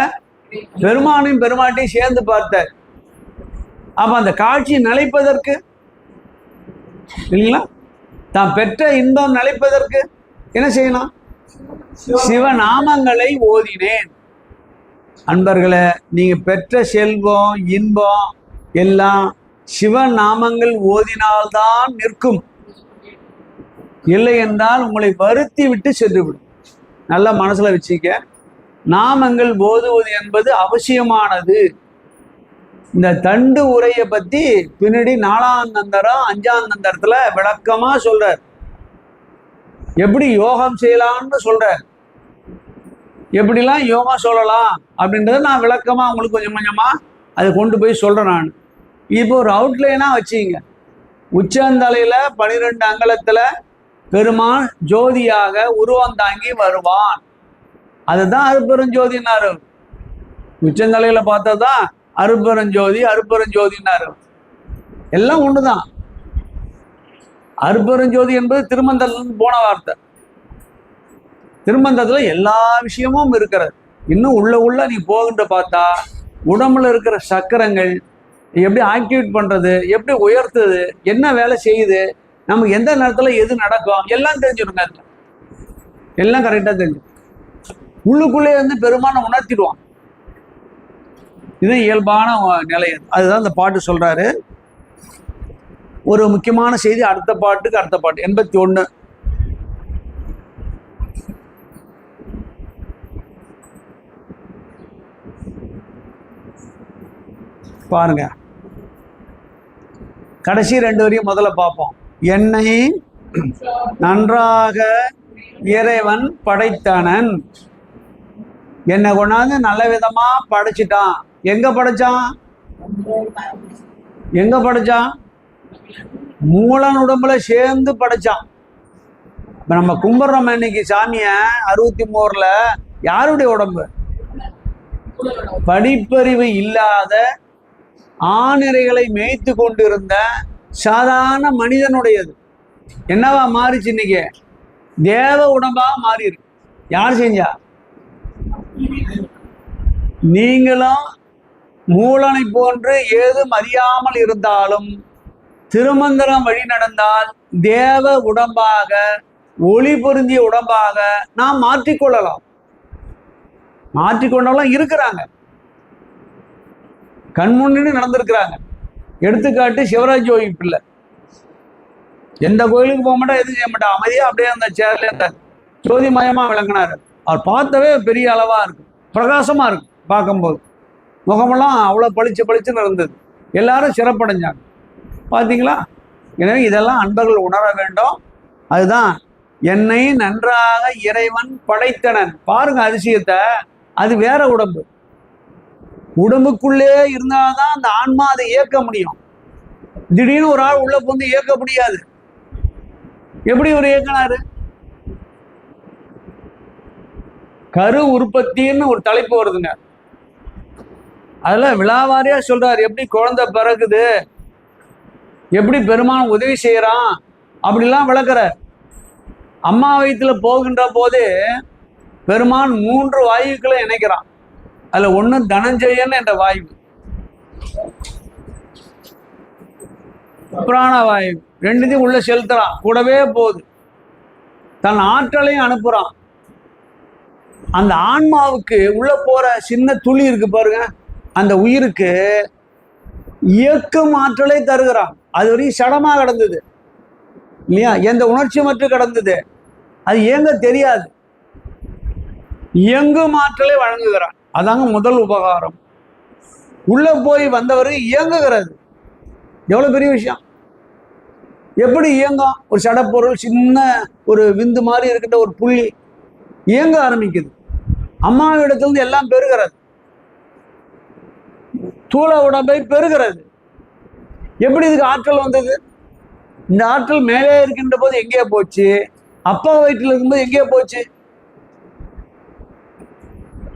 பெருமானையும் பெருமாட்டையும் சேர்ந்து பார்த்தார். அப்ப அந்த காட்சி நிலைப்பதற்கு இல்லைங்களா, தான் பெற்ற இன்பம் நிலைப்பதற்கு என்ன செய்யணும்? சிவநாமங்களை ஓதினேன். அன்பர்களே, நீங்க பெற்ற செல்வம் இன்பம் எல்லாம் சிவநாமங்கள் ஓதினால்தான் நிற்கும். இல்லை என்றால் உங்களை வருத்தி விட்டு சென்றுவிடும். நல்லா மனசுல வச்சுக்க. நாமங்கள் ஓதுவது என்பது அவசியமானது. இந்த தண்டு உரையை பத்தி பின்னாடி 4ஆம் தந்தரம் 5ஆம் தந்தரத்துல விளக்கமா சொல்றார். எப்படி யோகம் செய்யலாம்னு சொல்றார், எப்படிலாம் யோகம் சொல்லலாம் அப்படின்றத நான் விளக்கமா உங்களுக்கு கொஞ்சம் கொஞ்சமா அதை கொண்டு போய் சொல்றேன். நான் இப்போ ஒரு அவுட்லைனா வச்சுங்க. உச்சந்தலையில 12 அங்கலத்துல பெருமான் ஜோதியாக உருவம் தாங்கி வருவான். அதுதான் அருப்பெருஞ்சோதினாரு. உச்சந்தலையில பார்த்ததான் அருப்பெருஞ்சோதி அருப்பெருஞ்சோதினாரு. எல்லாம் ஒண்ணுதான். அருப்பெருஞ்சோதி என்பது திருமந்திரத்துல போன வார்த்தை. திருமந்திரத்துல எல்லா விஷயமும் இருக்கிறது. இன்னும் உள்ள நீ போகின்ற பார்த்தா உடம்புல இருக்கிற சக்கரங்கள் எப்படி ஆக்டிவேட் பண்றது, எப்படி உயர்த்துது, என்ன வேலை செய்யுது, நமக்கு எந்த நேரத்துல எது நடக்கும் எல்லாம் தெரிஞ்சிருங்க. எல்லாம் கரெக்டா தெரிஞ்சு உள்ளுக்குள்ளே வந்து பெருமான உணர்த்திடுவான். இது இயல்பான நிலை. அதுதான் இந்த பாட்டு சொல்றாரு. ஒரு முக்கியமான செய்தி அடுத்த பாட்டுக்கு அடுத்த பாட்டு 81. பாருங்க, கடைசி 2 வரையும் முதல்ல பார்ப்போம். என்னை நன்றாக இறைவன் படைத்தனன். என்னை கொண்டாந்து நல்ல விதமா படைச்சிட்டான். எங்க படைச்சான்? எங்க படைச்சான்? மூலன் உடம்புல சேர்ந்து படைச்சான். இப்ப நம்ம கும்பிடுறோம் இன்னைக்கு சாமிய 63ல யாருடைய உடம்பு? படிப்பறிவு இல்லாத ஆணிரைகளை மேய்த்து கொண்டிருந்த சாதாரண மனிதனுடையது. என்னவா மாறிச்சு? இன்னைக்கு தேவ உடம்பாக மாறி இருக்கு. யார் செஞ்சா? நீங்களும் மூலனை போன்று ஏதும் அறியாமல் இருந்தாலும் திருமந்திரம் வழி நடந்தால் தேவ உடம்பாக, ஒளி பொருந்திய உடம்பாக நாம் மாற்றிக்கொள்ளலாம். மாற்றிக்கொண்டவெல்லாம் இருக்கிறாங்க, கண்முன்னு நடந்திருக்கிறாங்க. எடுத்துக்காட்டு சிவராஜ் ஜோகி பிள்ளை. எந்த கோயிலுக்கு போக மாட்டா, எதுவும் செய்ய மாட்டா, அமைதியா அப்படியே அந்த சேர்ல இருந்தார். ஜோதிமயமா விளங்கினார். அவர் பார்த்தவே பெரிய அளவா இருக்கு, பிரகாசமா இருக்கு. பார்க்கும்போது முகமெல்லாம் அவ்வளோ பளிச்சு பளிச்சுன்னு இருந்தது. எல்லாரும் சிறப்படைஞ்சாங்க. பார்த்தீங்களா? எனவே இதெல்லாம் அன்பர்கள் உணர வேண்டும். அதுதான் என்னை நன்றாக இறைவன் படைத்தனன். பாருங்க அதிசயத்தை. அது வேற உடம்பு. உடம்புக்குள்ளே இருந்தாதான் அந்த ஆன்மா அதை இயக்க முடியும். திடீர்னு ஒரு ஆள் உள்ள போந்து இயக்க முடியாது. எப்படி ஒரு இயக்கினாரு? கரு உற்பத்தின்னு ஒரு தலைப்பு வருதுங்க. அதுல விழாவாரியா சொல்றாரு, எப்படி குழந்தை பிறகுது, எப்படி பெருமான் உதவி செய்யறான் அப்படிலாம் விளக்குறார். அம்மா வயிற்றுல போகின்ற போது பெருமான் 3 வாயுக்களை இணைக்கிறான். அதுல ஒண்ணு தனஞ்சயன் என்ற வாயு, பிராணவாயு, 2த்தையும் உள்ள செலுத்துறான். கூடவே போகுது, தன் ஆற்றலையும் அனுப்புறான். அந்த ஆன்மாவுக்கு உள்ள போற சின்ன துளி இருக்கு பாருங்க, அந்த உயிருக்கு இயக்கும் ஆற்றலை தருகிறான். அது வரையும் சடமா கிடந்தது இல்லையா, எந்த உணர்ச்சி மட்டும் கிடந்தது, அது இயங்க தெரியாது. இயங்கும் ஆற்றலை வழங்குகிறான். அதாங்க முதல் உபகாரம். உள்ள போய் வந்தவர் இயங்குகிறது. எவ்வளவு பெரிய விஷயம்! எப்படி இயங்கும்? ஒரு சடப்பொருள், சின்ன ஒரு விந்து மாதிரி இருக்கின்ற ஒரு புள்ளி இயங்க ஆரம்பிக்குது. அம்மாவிடத்திலிருந்து எல்லாம் பெறுகிறது, தூள உடம்பை பெறுகிறது. எப்படி இதுக்கு ஆற்றல் வந்தது? இந்த ஆற்றல் மேலே இருக்கின்ற போது எங்கே போச்சு? அப்பா வயிற்றில் இருக்கும்போது எங்கே போச்சு?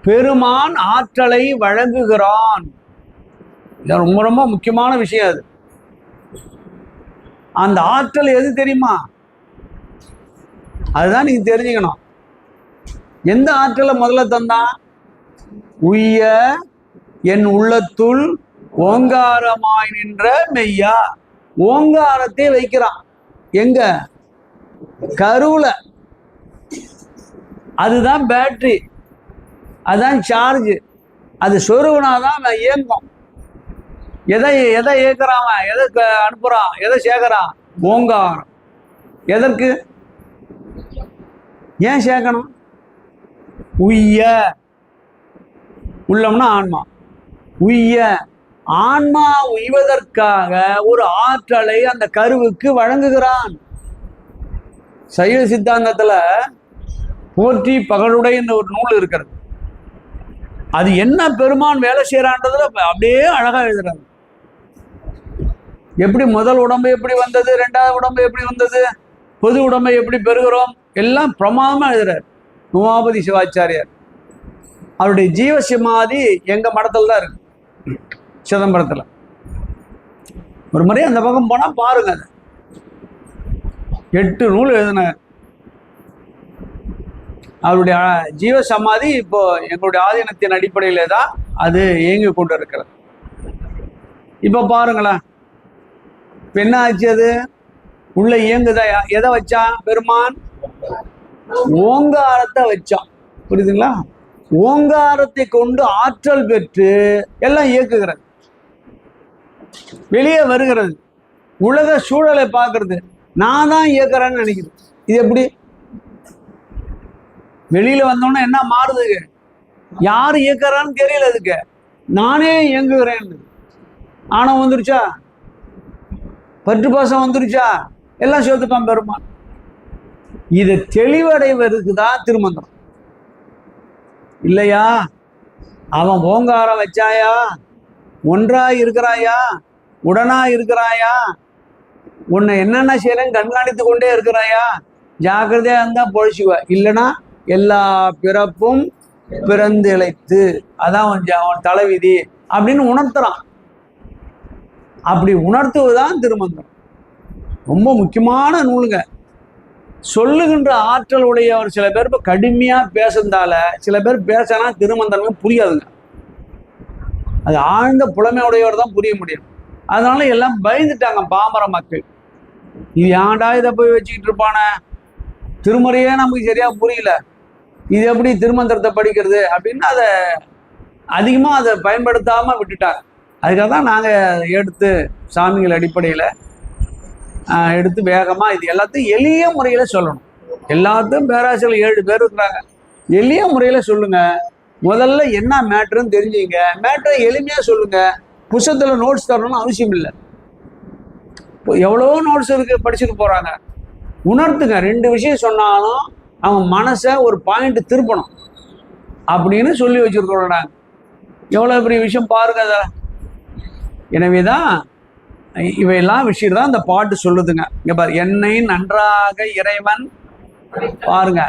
பெருமான் ஆற்றலை வழங்குகிறான். ரொம்ப ரொம்ப முக்கியமான விஷயம் அது. அந்த ஆற்றல் எது தெரியுமா? அதுதான் நீங்க தெரிஞ்சுக்கணும். எந்த ஆற்றலை முதல்ல தந்தான்? உய்ய என் உள்ளத்துள் ஓங்காரமாய் நின்ற மெய்யா. ஓங்காரத்தை வைக்கிறான் எங்க? கருவுல. அதுதான் பேட்டரி, அதுதான் சார்ஜ். அது சொருகுனாதான் இயங்கும். எதை இயக்குறான், எதை அனுப்புறான், எதை சேர்க்கிறான்? ஓங்காரம். எதற்கு? ஏன் சேர்க்கணும்? உய்ய, உள்ளம்னா ஆன்மா. உய்ய, ஆன்மா உய்வதற்காக ஒரு ஆற்றலை அந்த கருவுக்கு வழங்குகிறான். சைவ சித்தாந்தத்துல போற்றி பகலுடைய ஒரு நூல் இருக்கிறது. அது என்ன பெருமான் வேலை செய்யறான்றதுல அப்படியே அழகா எழுதுறாரு. எப்படி முதல் உடம்பு எப்படி வந்தது, 2வது உடம்பு எப்படி வந்தது, பொது உடம்பை எப்படி பெறுகிறோம், எல்லாம் பிரமாதமா எழுதுறாரு உமாபதி சிவாச்சாரியார். அவருடைய ஜீவ சமாதி எங்க மடத்துல தான் இருக்கு, சிதம்பரத்துல. ஒரு முறை அந்த பக்கம் போனா பாருங்க. அது 8 நூல் எழுதினார். அவருடைய ஜீவ சமாதி இப்போ எங்களுடைய ஆதீனத்தின் அடிப்படையிலே தான் அது இயங்கி கொண்டு இருக்கிறது. இப்போ பாருங்களேன், என்ன ஆச்சு? அது உள்ள இயங்குதா? எதை வச்சான் பெருமான்? ஓங்காரத்தை வச்சான். புரியுதுங்களா? ஓங்காரத்தை கொண்டு ஆற்றல் பெற்று எல்லாம் இயக்குகிறது, வெளியே வருகிறது. உலக சூழலை பார்க்கறது. நான் தான் இயக்குறேன்னு நினைக்கிறேன். இது எப்படி? வெளியில வந்தோன்னா என்ன மாறுதுங்க? யார் இயக்குறான்னு தெரியல. அதுக்கு நானே இயங்குகிறேன். ஆணவம் வந்துருச்சா? பற்று பாசம் வந்துருச்சா? எல்லாம் சேர்த்துட்டான் பெருமான். இதை தெளிவடைவதற்கு தான் திருமந்திரம் இல்லையா? அவன் ஓங்காரம் வச்சாயா, ஒன்றாய் இருக்கிறாயா, உடனா இருக்கிறாயா, உன்னை என்னென்ன செய்யறேன்னு கண்காணித்து கொண்டே இருக்கிறாயா, ஜாக்கிரதையா இருந்தா பொழிச்சுவ, இல்லைன்னா எல்லா பிறப்பும் பிறந்து இழைத்து, அதான் அவன் தலைவிதி அப்படின்னு உணர்த்துறான். அப்படி உணர்த்துவதுதான் திருமந்திரம். ரொம்ப முக்கியமான நூலுங்க. சொல்லுகின்ற ஆற்றல் உடையவர் சில பேர் இப்போ கடுமையாக பேசுறதால சில பேர் பேசினா திருமந்திரங்கள் புரியாதுங்க. அது ஆழ்ந்த புலமை உடையவர் தான் புரிய முடியும். அதனால எல்லாம் பயந்துட்டாங்க பாமர மக்கள். இது ஏன்டா இதை போய் வச்சுக்கிட்டு இருப்பானே, திருமுறையே நமக்கு சரியா புரியல, இது எப்படி திருமந்திரத்தை படிக்கிறது அப்படின்னு அதை அதிகமாக அதை பயன்படுத்தாமல் விட்டுட்டாங்க. அதுக்காக தான் நாங்கள் எடுத்து சாமிகள் அடிப்படையில் எடுத்து வேகமாக இது எல்லாத்தையும் எளிய முறையில் சொல்லணும். எல்லாத்தையும் பேராசிரியர் 7 பேர் இருக்கிறாங்க. எளிய முறையில் சொல்லுங்க. முதல்ல என்ன மேட்ருன்னு தெரிஞ்சுங்க. மேட்ரை எளிமையாக சொல்லுங்க. புத்தகத்தில் நோட்ஸ் தரணும்னு அவசியம் இல்லை. இப்போ எவ்வளோ நோட்ஸ் இருக்கு, படிச்சுட்டு போகிறாங்க. உணர்த்துங்க. 2 விஷயம் சொன்னாலும் அவங்க மனசை ஒரு பாயிண்ட் திருப்பணும் அப்படின்னு சொல்லி வச்சுருக்கோம் நாங்கள். எவ்வளோ பெரிய விஷயம் பாருங்க அதை. எனவே தான் இவையெல்லாம் விஷயம் தான் இந்த பாட்டு சொல்லுதுங்க. இங்க பாரு, என்னை நன்றாக இறைவன் பாருங்க,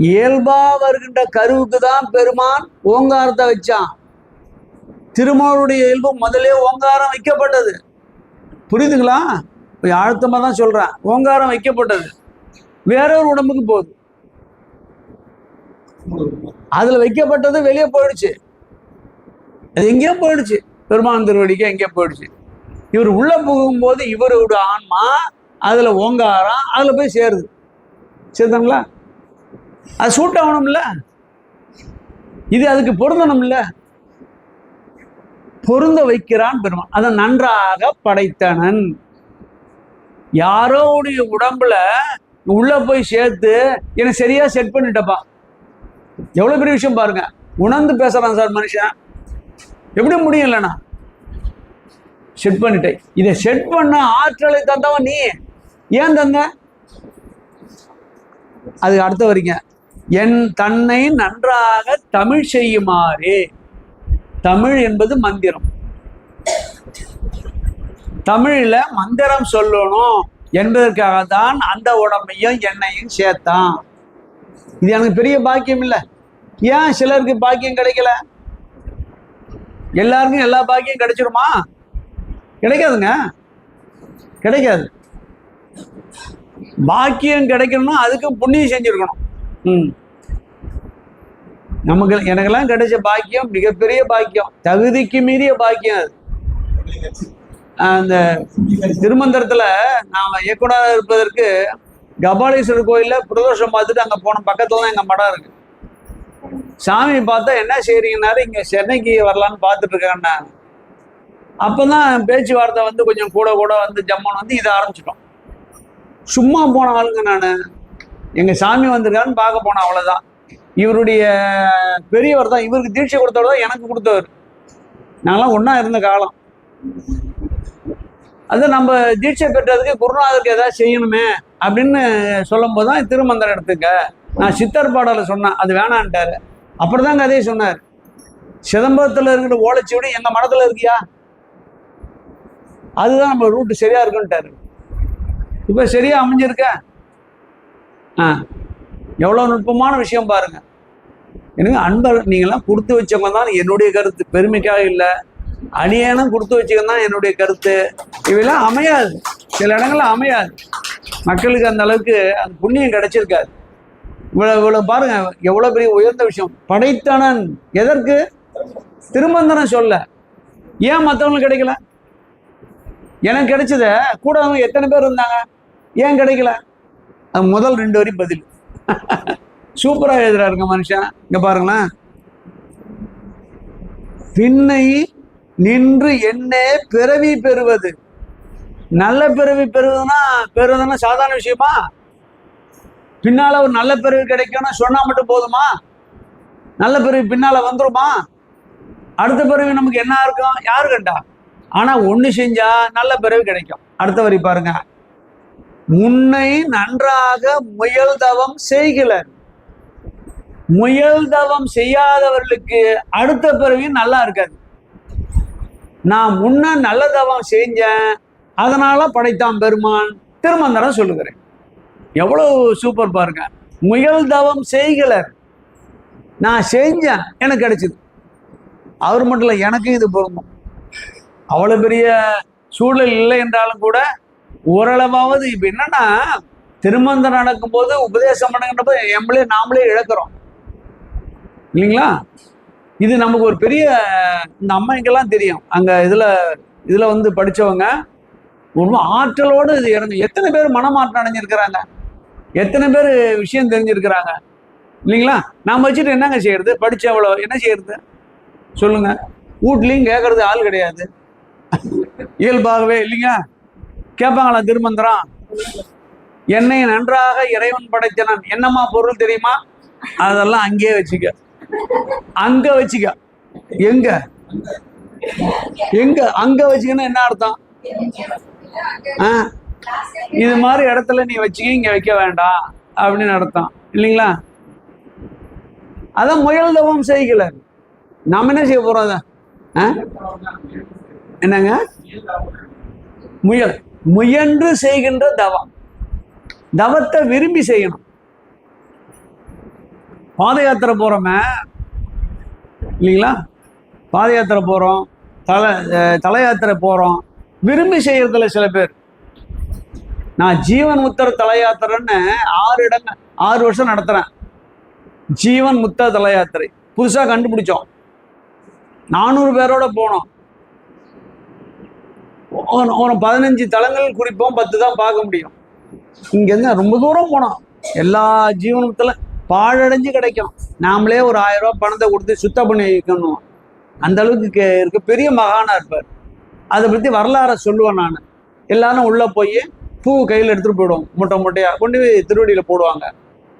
இயல்பா வருகின்ற கருவுக்கு தான் பெருமான் ஓங்காரத்தை வச்சான். திருமாலுடைய இயல்பு முதலே ஓங்காரம் வைக்கப்பட்டது. புரியுதுங்களா? அழுத்தமா தான் சொல்றேன். ஓங்காரம் வைக்கப்பட்டது வேற ஒரு உடம்புக்கு போகுது. அதுல வைக்கப்பட்டது வெளியே போயிடுச்சு. அது எங்கேயோ போயிடுச்சு. பெருமான் திருவடிக்கு எங்கேயோ போயிடுச்சு. இவர் உள்ள போகும்போது இவரோட ஆன்மா அதுல ஓங்காரம் அதுல போய் சேருது. சரிதாங்களா? அது சூட் ஆகணும்ல, இது அதுக்கு பொருந்தணும்ல. பொருந்த வைக்கிறான் பெருமான். அதை நன்றாக படைத்தனன். யாரோடைய உடம்புல உள்ள போய் சேர்த்து எனக்கு சரியா செட் பண்ணிட்டப்பா. எவ்வளவு பெரிய விஷயம் பாருங்க. உணர்ந்து பேசுறான் சார் மனுஷன். எப்படி முடியும் இல்லைண்ணா? செட் பண்ணிட்டேன். இதை செட் பண்ண ஆற்றலை தந்தவன் நீ. ஏன் தந்த? அது அடுத்த வரிங்க. என் தன்னை நன்றாக தமிழ் செய்யுமாறே. தமிழ் என்பது மந்திரம். தமிழ்ல மந்திரம் சொல்லணும் என்பதற்காக தான் அந்த உடம்பையும் என்னையும் சேர்த்தான். இது எனக்கு பெரிய பாக்கியம் இல்லை. ஏன் சிலருக்கு பாக்கியம் கிடைக்கல? எல்லாருக்கும் எல்லா பாக்கியம் கிடைச்சிருமா? கிடைக்காதுங்க, கிடைக்காது. பாக்கியம் கிடைக்கணும்னா அதுக்கு புண்ணியம் செஞ்சிருக்கணும். நமக்கு எனக்கெல்லாம் கிடைச்ச பாக்கியம் மிகப்பெரிய பாக்கியம், தகுதிக்கு மீறிய பாக்கியம். அது அந்த திருமந்திரத்துல நாம இயக்குனராக இருப்பதற்கு கபாலீஸ்வரர் கோயில்ல பிரதோஷம் பார்த்துட்டு அங்க போன பக்கத்துல தான் எங்க மடம் இருக்கு. சாமி பார்த்தா என்ன செய்றீங்கன்னாரு, இங்க சென்னைக்கு வரலான்னு பார்த்துட்டு இருக்கேன்னா. அப்பதான் பேச்சுவார்த்தை வந்து கொஞ்சம் கூட கூட வந்து ஜம்மன் வந்து இதை ஆரம்பிச்சிட்டோம். சும்மா போன ஆளுங்க நான். எங்க சாமி வந்திருக்காருன்னு பார்க்க போனேன், அவ்வளவுதான். இவருடைய பெரியவர் தான், இவருக்கு தீட்சை கொடுத்தவர் தான் எனக்கு கொடுத்தவர். நாங்களாம் ஒன்னா இருந்த காலம். அது நம்ம தீட்சை பெற்றதுக்கு குருநாதருக்கு ஏதாவது செய்யணுமே அப்படின்னு சொல்லும் போது தான் திருமந்திரம் எடுத்துக்க. நான் சித்தர் பாடலை சொன்னேன், அது வேணான்ட்டாரு. அப்புறம் தான் கதையை சொன்னார். சிதம்பரத்தில் இருக்கிற ஓலைச்சுவடி எங்க மனத்துல இருக்கியா, அதுதான் நம்ம ரூட்டு சரியா இருக்குன்ட்டாரு. இப்ப சரியா அமைஞ்சிருக்க. எவ்வளவு நுட்பமான விஷயம் பாருங்க. எனக்கு அன்பர் நீங்கெல்லாம் கொடுத்து வச்சவங்க தான் என்னுடைய கருத்து, பெருமைக்காக இல்லை. அணியனும் கொடுத்து வச்சுக்கணும் தான் என்னுடைய கருத்து. இவையெல்லாம் அமையாது, சில இடங்கள்ல அமையாது. மக்களுக்கு அந்த அளவுக்கு அந்த புண்ணியம் கிடைச்சிருக்காது. இவ்வளவு பாருங்க, எவ்வளவு பெரிய உயர்ந்த விஷயம். படைத்தனன் எதற்கு? திருமந்திரம் சொல்ல. ஏன் மற்றவங்களுக்கு கிடைக்கல? எனக்கு கிடைச்சத கூட அவங்க எத்தனை பேர் இருந்தாங்க, ஏன் கிடைக்கல? அது முதல் 2 வரி பதில். சூப்பரா எழுதுறாருங்க மனுஷன். இங்க பாருங்களேன். பின்னை நின்று என்னே பிறவி பெறுவது. நல்ல பிறவி பெறுவதுன்னா சாதாரண விஷயமா? பின்னால ஒரு நல்ல பிறவி கிடைக்கும்னா சொன்னா மட்டும் போதுமா? நல்ல பிறவி பின்னால வந்துருமா? அடுத்த பிறவி நமக்கு என்ன இருக்கும் யாரு கண்டா? ஆனா ஒண்ணு செஞ்சா நல்ல பிறவி கிடைக்கும். அடுத்த வரி பாருங்க. முன்னை நன்றாக முயல் தவம் செய்கிறார். முயல் தவம் செய்யாதவர்களுக்கு அடுத்த பிறவி நல்லா இருக்காது. நான் முன்ன நல்ல தவம் செஞ்சேன், அதனால படைத்தான் பெருமான். திருமந்திரம் சொல்லுகிறேன். எவ்வளவு சூப்பர் பாருங்க. முயல் தவம் செய்கிறார், நான் செஞ்சேன், எனக்கு கிடைச்சது. அவர் மட்டும் இல்லை, எனக்கு இது பொருந்தும். அவ்வளவு பெரிய சூழல் இல்லை என்றாலும் கூட ஓரளவாவது இப்ப என்னன்னா திருமந்தம் நடக்கும்போது உபதேசம் பண்ணுங்கன்றப்ப நாமளே இழக்கிறோம் இல்லைங்களா? இது நமக்கு ஒரு பெரிய, இந்த அம்மாய்க்கெல்லாம் தெரியும், அங்க இதுல வந்து படிச்சவங்க ரொம்ப ஆற்றலோடு இது இறங்கு. எத்தனை பேர் மனமாற்றம் அடைஞ்சிருக்கிறாங்க, எத்தனை பேர் விஷயம் தெரிஞ்சிருக்கிறாங்க இல்லைங்களா? நாம வச்சுட்டு என்னங்க செய்யறது? படிச்ச அவ்வளோ என்ன செய்யறது சொல்லுங்க? வீட்லையும் கேட்கறது ஆள் கிடையாது இயல்பாகவே இல்லைங்க. கேட்பாங்களா திருமந்திரம்? என்னை நன்றாக இறைவன் படைத்தனன், என்னம்மா பொருள் தெரியுமா? அதெல்லாம் அங்கேயே வச்சுக்க, அங்க வச்சுக்க. எங்க எங்க அங்க வச்சுக்கன்னா என்ன அர்த்தம்? இது மாதிரி இடத்துல நீ வச்சுக்க, இங்க வைக்க வேண்டாம் அப்படின்னு அர்த்தம் இல்லைங்களா? அதான் முயல் தவம் செய்யல. நாம என்ன செய்ய போறோம்? என்னங்க? முயன்று செய்கின்ற தவம். தவத்தை விரும்பி செய்யணும். பாத யாத்திரை போறோமே இல்லைங்களா? பாத யாத்திரை போறோம், தல யாத்திரை போறோம், விரும்பி செய்யறதுல சில பேர். நான் ஜீவன் முத்தர தல யாத்திரைன்னு 6 வருஷம் நடத்துறேன். ஜீவன் முத்த தல யாத்திரை புதுசா கண்டுபிடிச்சோம். 400 பேரோட போனோம். ஒரு 15 தலங்கள் குறிப்போம், 10 தான் பார்க்க முடியும். இங்க இருந்து ரொம்ப தூரம் போனோம். எல்லா ஜீவனத்துல பாழடைஞ்சு கிடைக்கும். நாமளே ஒரு 1000 ரூபாய் பணத்தை கொடுத்து சுத்தம் பண்ணி வைக்கணும். அந்த அளவுக்கு இருக்க பெரிய மகானா இருப்பார். அதை பத்தி வரலாற சொல்லுவேன் நான். எல்லாரும் உள்ள போய் பூ கையில் எடுத்துட்டு போயிடுவோம், மூட்டை மூட்டையா கொண்டு போய் திருவடியில போடுவாங்க.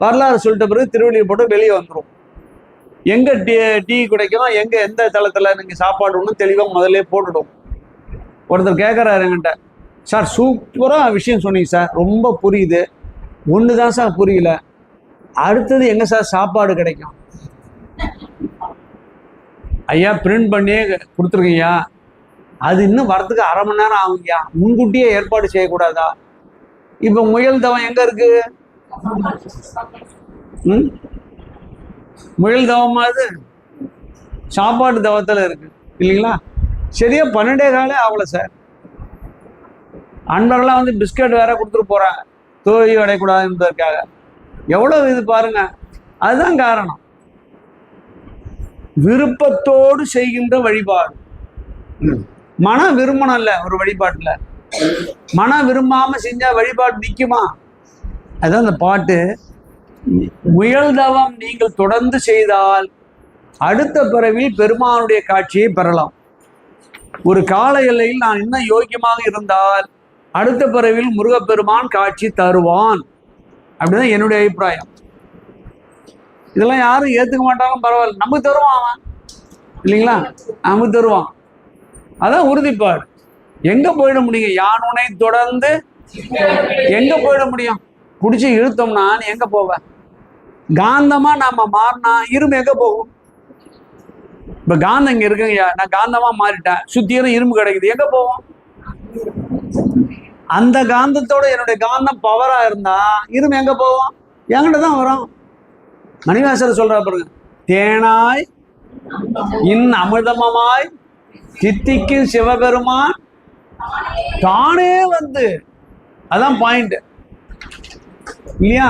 வரலாறு சொல்லிட்ட பிறகு திருவடியில் போட்டு வெளியே வந்துடும். எங்க டீ குடைக்கும், எங்க எந்த தளத்துல நீங்க சாப்பாடு ஒன்றும் தெளிவாக முதல்ல போட்டுடும். ஒருத்தர் கேட்குறாரு என்கிட்ட, சார் சூப்பரா விஷயம் சொன்னீங்க சார், ரொம்ப புரியுது, ஒண்ணுதான் சார் புரியல, அடுத்தது எங்க சார் சாப்பாடு கிடைக்கும்? ஐயா பிரிண்ட் பண்ணியே கொடுத்துருக்கீங்கய்யா, அது இன்னும் வரதுக்கு 1/2 மணி நேரம் ஆகுங்கய்யா, முன்கூட்டியே ஏற்பாடு செய்யக்கூடாதா? இப்ப முயல் தவம் எங்க இருக்கு? முயல் தவமா அது சாப்பாடு தவத்துல இருக்கு இல்லைங்களா? சரியா 12 காலே ஆகல சார். அன்பர்கள்லாம் வந்து பிஸ்கட் வேற கொடுத்துட்டு போறாங்க, தோல்வி அடையக்கூடாதுன்றதுக்காக. எவ்வளவு இது பாருங்க. அதுதான் காரணம். விருப்பத்தோடு செய்கின்ற வழிபாடு. மனம் விரும்பணும் இல்ல ஒரு வழிபாட்டுல. மனம் விரும்பாம செஞ்சா வழிபாடு நிக்குமா? அதான் அந்த பாட்டு. முயல் தவம் நீங்கள் தொடர்ந்து செய்தால் அடுத்த பிறவியில் பெருமானுடைய காட்சியை பெறலாம். ஒரு கால எல்லையில் நான் இன்னும் யோக்கியமாக இருந்தால் அடுத்த பிறவியில் முருகப்பெருமான் காட்சி தருவான். அப்படிதான் என்னுடைய அபிப்பிராயம். இதெல்லாம் யாரும் ஏத்துக்க மாட்டாலும் பரவாயில்ல, நமக்கு தருவான் அவன் இல்லைங்களா? நமக்கு தருவான். அதான் உறுதிப்பாடு. எங்க போயிட முடியும்? யானுனை தொடர்ந்து எங்க போயிட முடியும்? பிடிச்சி இழுத்தோம்னா நீ எங்க போவ? காந்தமா நாம மாறினா இரும்பு எங்க போகும்? இப்ப காந்தம் இங்க இருக்குங்கய்யா, நான் காந்தமா மாறிட்டேன், சுத்தியும் இரும்பு கிடைக்குது, எங்க போவோம்? அந்த காந்தத்தோட என்னுடைய காந்தம் பவரா இருந்தா இரும்பு எங்க போவோம்? என்கிட்ட தான் வரும். மணிவாசர் சொல்ற பாருங்க, தேனாய் இன் அமிர்தமாய் தித்திக்கு சிவபெருமான் தானே வந்து. அதான் பாயிண்ட் இல்லையா?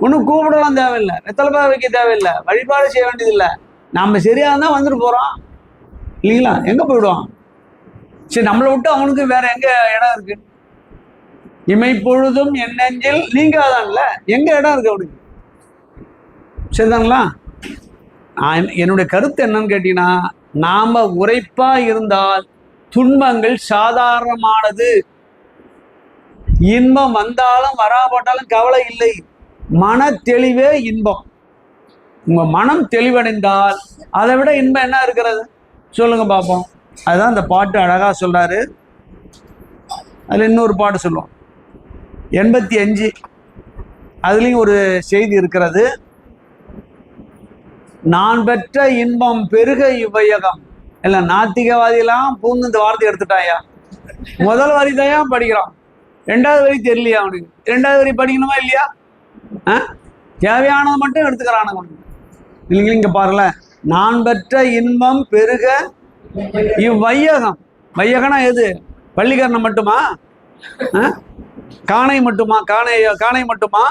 ஒன்னும் கூப்பிடலாம் தேவையில்லை, வெத்தலை வைக்க தேவையில்லை, வழிபாடு செய்ய வேண்டியதில்லை. நாம சரியா தான் வந்துட்டு போறோம் இல்லைங்களா? எங்க போயிடுவோம்? சரி, நம்மளை விட்டு அவனுக்கு வேற எங்க இடம் இருக்கு? இமை பொழுதும் என் நெஞ்சில் நீங்காதான்ல, எங்க இடம் இருக்கு அவனுக்கு? சரிதாங்களா? என்னுடைய கருத்து என்னன்னு கேட்டீங்கன்னா, நாம உரைப்பா இருந்தால் துன்பங்கள் சாதாரணமானது. இன்பம் வந்தாலும் வராபட்டாலும் கவலை இல்லை, மன தெளிவே இன்பம். உங்க மனம் தெளிவடைந்தால் அதை விட இன்பம் என்ன இருக்கிறது சொல்லுங்க பார்ப்போம். அதுதான் இந்த பாட்டு அழகா சொல்றாரு. அதுல இன்னொரு பாட்டு சொல்லுவோம், 85. அதுலயும் ஒரு செய்தி இருக்கிறது. நான் பெற்ற இன்பம் பெருக இவ்வையகம். இல்ல, நாத்திகவாதியெல்லாம் பூந்து இந்த வார்த்தை எடுத்துட்டாயா. முதல் வரி தான் படிக்கிறான், 2வது வரி தெரியலையா அவனுக்கு? 2வது வரி படிக்கணுமா இல்லையா? தேவையானது மட்டும் எடுத்துக்கிறானுங்க இல்லைங்களா? இங்க பாருல, நான் பெற்ற இன்பம் பெருக இவ்வையகம். வையகனா எது? பள்ளிக்கரணம் மட்டுமா? காணை மட்டுமா? காணை மட்டுமா?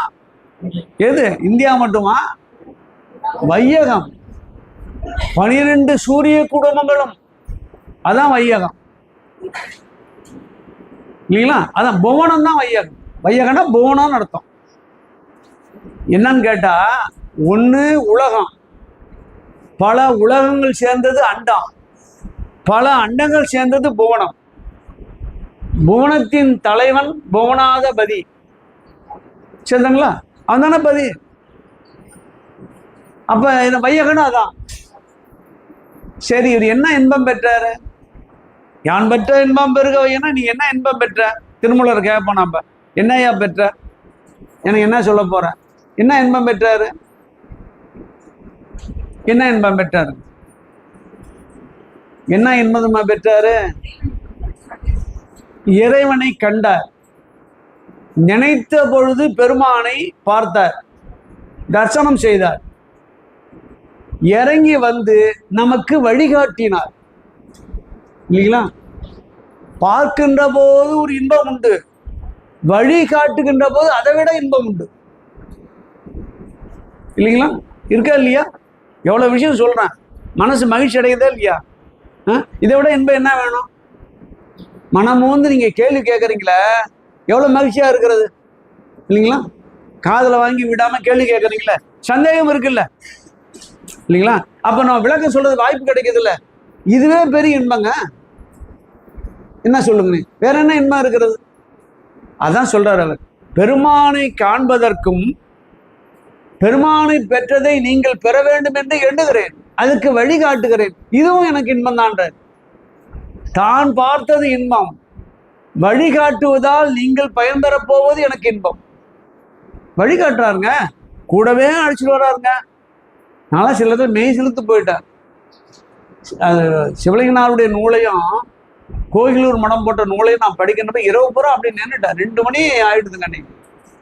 எது? இந்தியா மட்டுமா? வையகம். 12 சூரிய குடும்பங்களும், அதான் வையகம் இல்லைங்களா? அதான் புவனம் தான் வையகம். வையகம்னா புவனம்னு அர்த்தம். என்னன்னு கேட்டா, ஒண்ணு உலகம், பல உலகங்கள் சேர்ந்தது அண்டம், பல அண்டங்கள் சேர்ந்தது புவனம். புவனத்தின் தலைவன் புவனாதபதி. சேர்ந்தாங்களா? அவன் தானே பதி. அப்ப இந்த வையகனும் அதான். சரி, இவர் என்ன இன்பம் பெற்றாரு? யான் பெற்ற இன்பம் பெருக வையனா, நீ என்ன இன்பம் பெற்ற? திருமூலர் கேட்போம் நம்ம, என்னையா பெற்ற? எனக்கு என்ன சொல்ல போற? என்ன இன்பம் பெற்றாரு? என்ன இன்பம் பெற்றாரு? என்ன இன்பமா பெற்றாரு? இறைவனை கண்டார், நினைத்த பொழுது பெருமானை பார்த்தார், தரிசனம் செய்தார், இறங்கி வந்து நமக்கு வழிகாட்டினார் இல்லைங்களா? பார்க்கின்ற போது ஒரு இன்பம் உண்டு, வழிகாட்டுகின்ற போது அதை விட இன்பம் உண்டு இல்லைங்களா? இருக்கா இல்லையா? எவ்வளவு விஷயம் சொல்றேன், மனசு மகிழ்ச்சி அடையுதா இல்லையா? இதை விட இன்பம் என்ன வேணும்? மனம் வந்து நீங்க கேள்வி கேட்கறீங்களா, எவ்வளவு மகிழ்ச்சியா இருக்கிறது இல்லைங்களா? காதல வாங்கி விடாம கேள்வி கேட்கறீங்களா, சந்தேகம் இருக்குல்ல இல்லைங்களா? அப்ப நம்ம விளக்கம் சொல்றது வாய்ப்பு கிடைக்குது இல்ல, இதுவே பெரிய இன்பங்க. என்ன சொல்லுங்க, வேற என்ன இன்பம் இருக்கிறது? அதான் சொல்றாரு அவர், பெருமானை காண்பதற்கும் பெருமானை பெற்றதை நீங்கள் பெற வேண்டும் என்று எண்ணுகிறேன், அதுக்கு வழிகாட்டுகிறேன், இதுவும் எனக்கு இன்பம் தான். தான் பார்த்தது இன்பம், வழிகாட்டுவதால் நீங்கள் பயன்பெறப் போவது எனக்கு இன்பம். வழிகாட்டுறாருங்க, கூடவே அழைச்சிட்டு வர்றாருங்க. நான் சிலது மெய் செலுத்து போயிட்டேன். சிவலிங்கனாருடைய நூலையும் கோயிலூர் மடம் போட்ட நூலையும் நான் படிக்கிறப்ப இரவு பூரா அப்படி நின்றுட்டேன். 2 மணி ஆயிடுதுங்க. அன்னைக்கு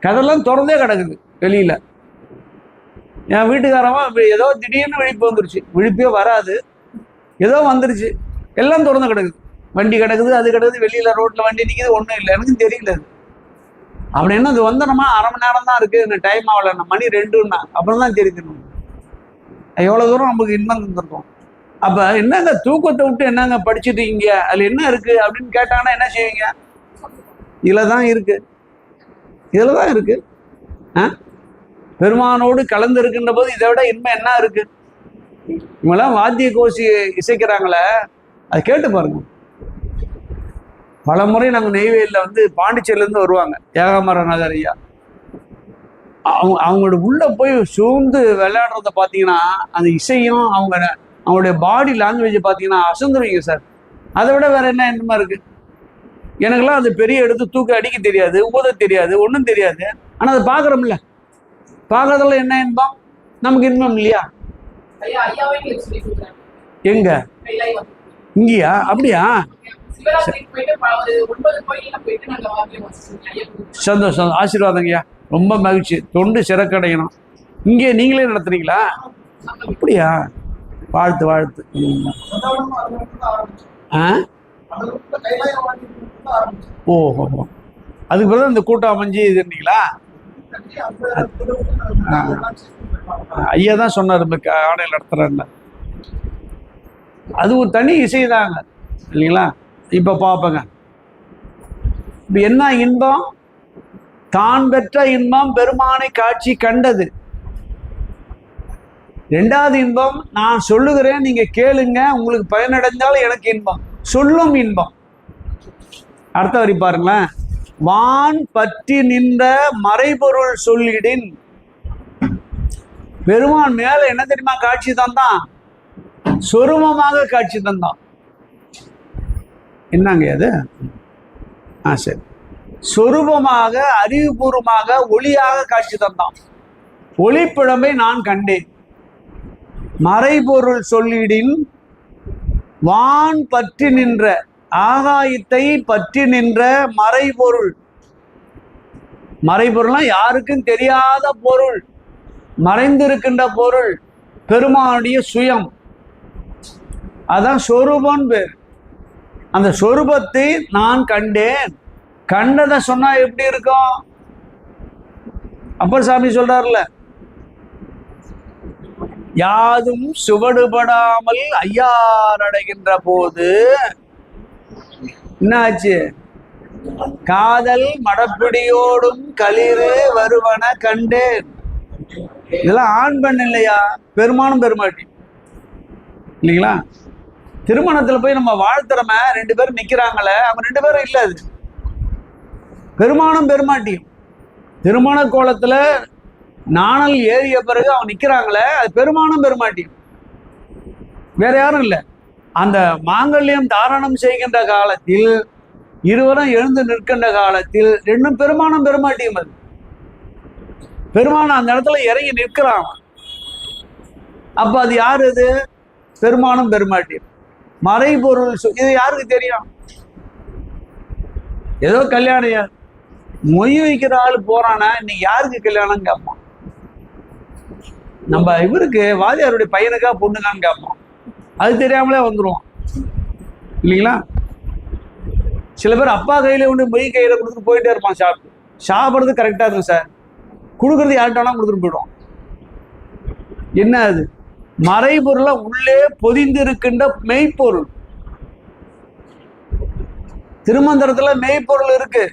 கதெல்லாம் திறந்தே கிடக்குது வெளியில. என் வீட்டுக்காரவன் ஏதோ திடீர்னு விழிப்பு வந்துருச்சு, விழிப்பே வராது, ஏதோ வந்துருச்சு, எல்லாம் திறந்து கிடக்குது, வண்டி கிடக்குது, அது கிடக்குது, வெளியில ரோட்ல வண்டி நிற்குது, ஒன்றும் இல்லை, எனக்கு தெரியல. அப்படின்னா அது வந்தனமா 1/2 மணி நேரம் தான் இருக்கு, இந்த டைம் ஆகல, மணி 2ன்னா அப்புறம் தான் தெரியுது எவ்வளவு தூரம் நமக்கு இன்பம் தந்திருக்கோம். அப்ப என்னங்க தூக்கத்தை விட்டு என்னங்க படிச்சுட்டு இருக்கீங்க, அதுல என்ன இருக்கு அப்படின்னு கேட்டாங்கன்னா என்ன செய்வீங்க? இதுலதான் இருக்கு, இதுலதான் இருக்கு. பெருமானோடு கலந்து இருக்கின்ற போது இதை விட இன்பம் என்ன இருக்கு? இவங்கெல்லாம் வாத்திய கோஷி இசைக்கிறாங்களே, அதை கேட்டு பாருங்க. பல முறை நாங்கள் நெய்வேலியில் வந்து பாண்டிச்சேரியிலேருந்து வருவாங்க, ஏகாமர நகர் ஐயா. அவங்களோட உள்ள போய் சூழ்ந்து விளையாடுறத பார்த்தீங்கன்னா, அந்த இசையும் அவங்களுடைய பாடி லாங்குவேஜை பார்த்தீங்கன்னா அசந்துருவீங்க சார். அதை விட வேற என்ன இன்பமா இருக்கு? எனக்கெல்லாம் அது பெரிய எடுத்து தூக்க அடிக்க தெரியாது, ஊத தெரியாது, ஒன்றும் தெரியாது. ஆனால் அதை பார்க்குறோம்ல, பார்க்கறதுல என்ன இன்பம்? நமக்கு இன்பம் இல்லையா? எங்க? இங்கேயா? அப்படியா? சந்தோஷம், ஆசீர்வாதங்கய்யா, ரொம்ப மகிழ்ச்சி, தொண்டு சிறக்கடையணும். இங்கே நீங்களே நடத்துறீங்களா? அப்படியா? வாழ்த்து வாழ்த்து. ஓஹோ, அதுக்கு பிறகு இந்த கூட்டம் அமைஞ்சு இதுங்களா? ஐயா தான் சொன்னார் ஆணையில் நடத்துறேன்னு. அது ஒரு தனி இசைதாங்க இல்லைங்களா? இப்ப பார்ப்பங்க, இப்ப என்ன இன்பம்? தான் பெற்ற இன்பம் பெருமானை காட்சி கண்டது. 2வது இன்பம் நான் சொல்லுகிறேன், நீங்க கேளுங்க, உங்களுக்கு பயனடைந்தாலும் எனக்கு இன்பம், சொல்லும் இன்பம். அடுத்த வரி பாருங்களேன், வான் பற்றி நின்ற மறைபொருள் சொல்லிடின். பெருமான் மேல என்ன தெரியுமா காட்சி தந்தான்? சொரூபமாக காட்சி தந்தான். என்னங்க அது? சரி, சொரூபமாக அறிவுபூர்வமாக ஒளியாக காட்சி தந்தான். ஒளிப்பிழம்பை நான் கண்டேன். மறைபொருள் சொல்லிடின் வான் பற்றி நின்ற, ஆகாயத்தை பற்றி நின்ற மறைபொருள். மறைபொருள்னா யாருக்கும் தெரியாத பொருள், மறைந்திருக்கின்ற பொருள், பெருமானுடைய சுயம், அதான் சொரூபம் பேர். அந்த சொரூபத்தை நான் கண்டேன். கண்டதை சொன்னா எப்படி இருக்கும்? அப்பர் சாமி சொல்றாருல, யாதும் சுவடுபடாமல் ஐயார் அடைகின்ற போது என்னாச்சு? காதல் மடப்பிடியோடும் களிறு வருவன கண்டேன். இதெல்லாம் ஆண் பெண் இல்லையா? பெருமானும் பெருமாட்டி இல்லைங்களா? திருமணத்துல போய் நம்ம வாழ்த்துறம 2 பேரும் நிக்கிறாங்களே, அவங்க 2 பேரும் இல்ல, அது பெருமானும் பெருமாட்டியும். திருமண கோலத்துல நாணல் ஏறிய பிறகு அவங்க நிக்கிறாங்களே, அது பெருமானும் பெருமாட்டியும், வேற யாரும் இல்லை. அந்த மாங்கல்யம் தாரணம் செய்கின்ற காலத்தில், இருவரும் எழுந்து நிற்கின்ற காலத்தில் 2 பெருமானும் பெருமாட்டியும். அது பெருமான் அந்த இடத்துல இறங்கி நிற்கிறான். அப்ப அது யாரு? அது பெருமானும் பெருமாட்டியும். மறைபொருள் இது யாருக்கு தெரியும்? ஏதோ கல்யாணம் மொய் வைக்கிற ஆள் போறானா, இன்னைக்கு யாருக்கு கல்யாணம் கேட்பான். நம்ம இவருக்கு வாதியாருடைய பையனுக்கா பொண்ணுக்கான்னு கேட்போம். அது தெரியாமலே வந்துருவோம் இல்லைங்களா? சில பேர் அப்பா கையில ஒன்று மொய் கையில கொடுத்துட்டு போயிட்டே இருப்பான். சாப்பிட்றது கரெக்டா இருக்கும் சார், கொடுக்கறது யார்கிட்ட கொடுத்துட்டு போயிடுவோம். என்ன அது? மறைபொருள உள்ளே பொதிந்து இருக்கின்ற மெய்ப்பொருள். திருமந்திரத்துல மெய்ப்பொருள் இருக்கு.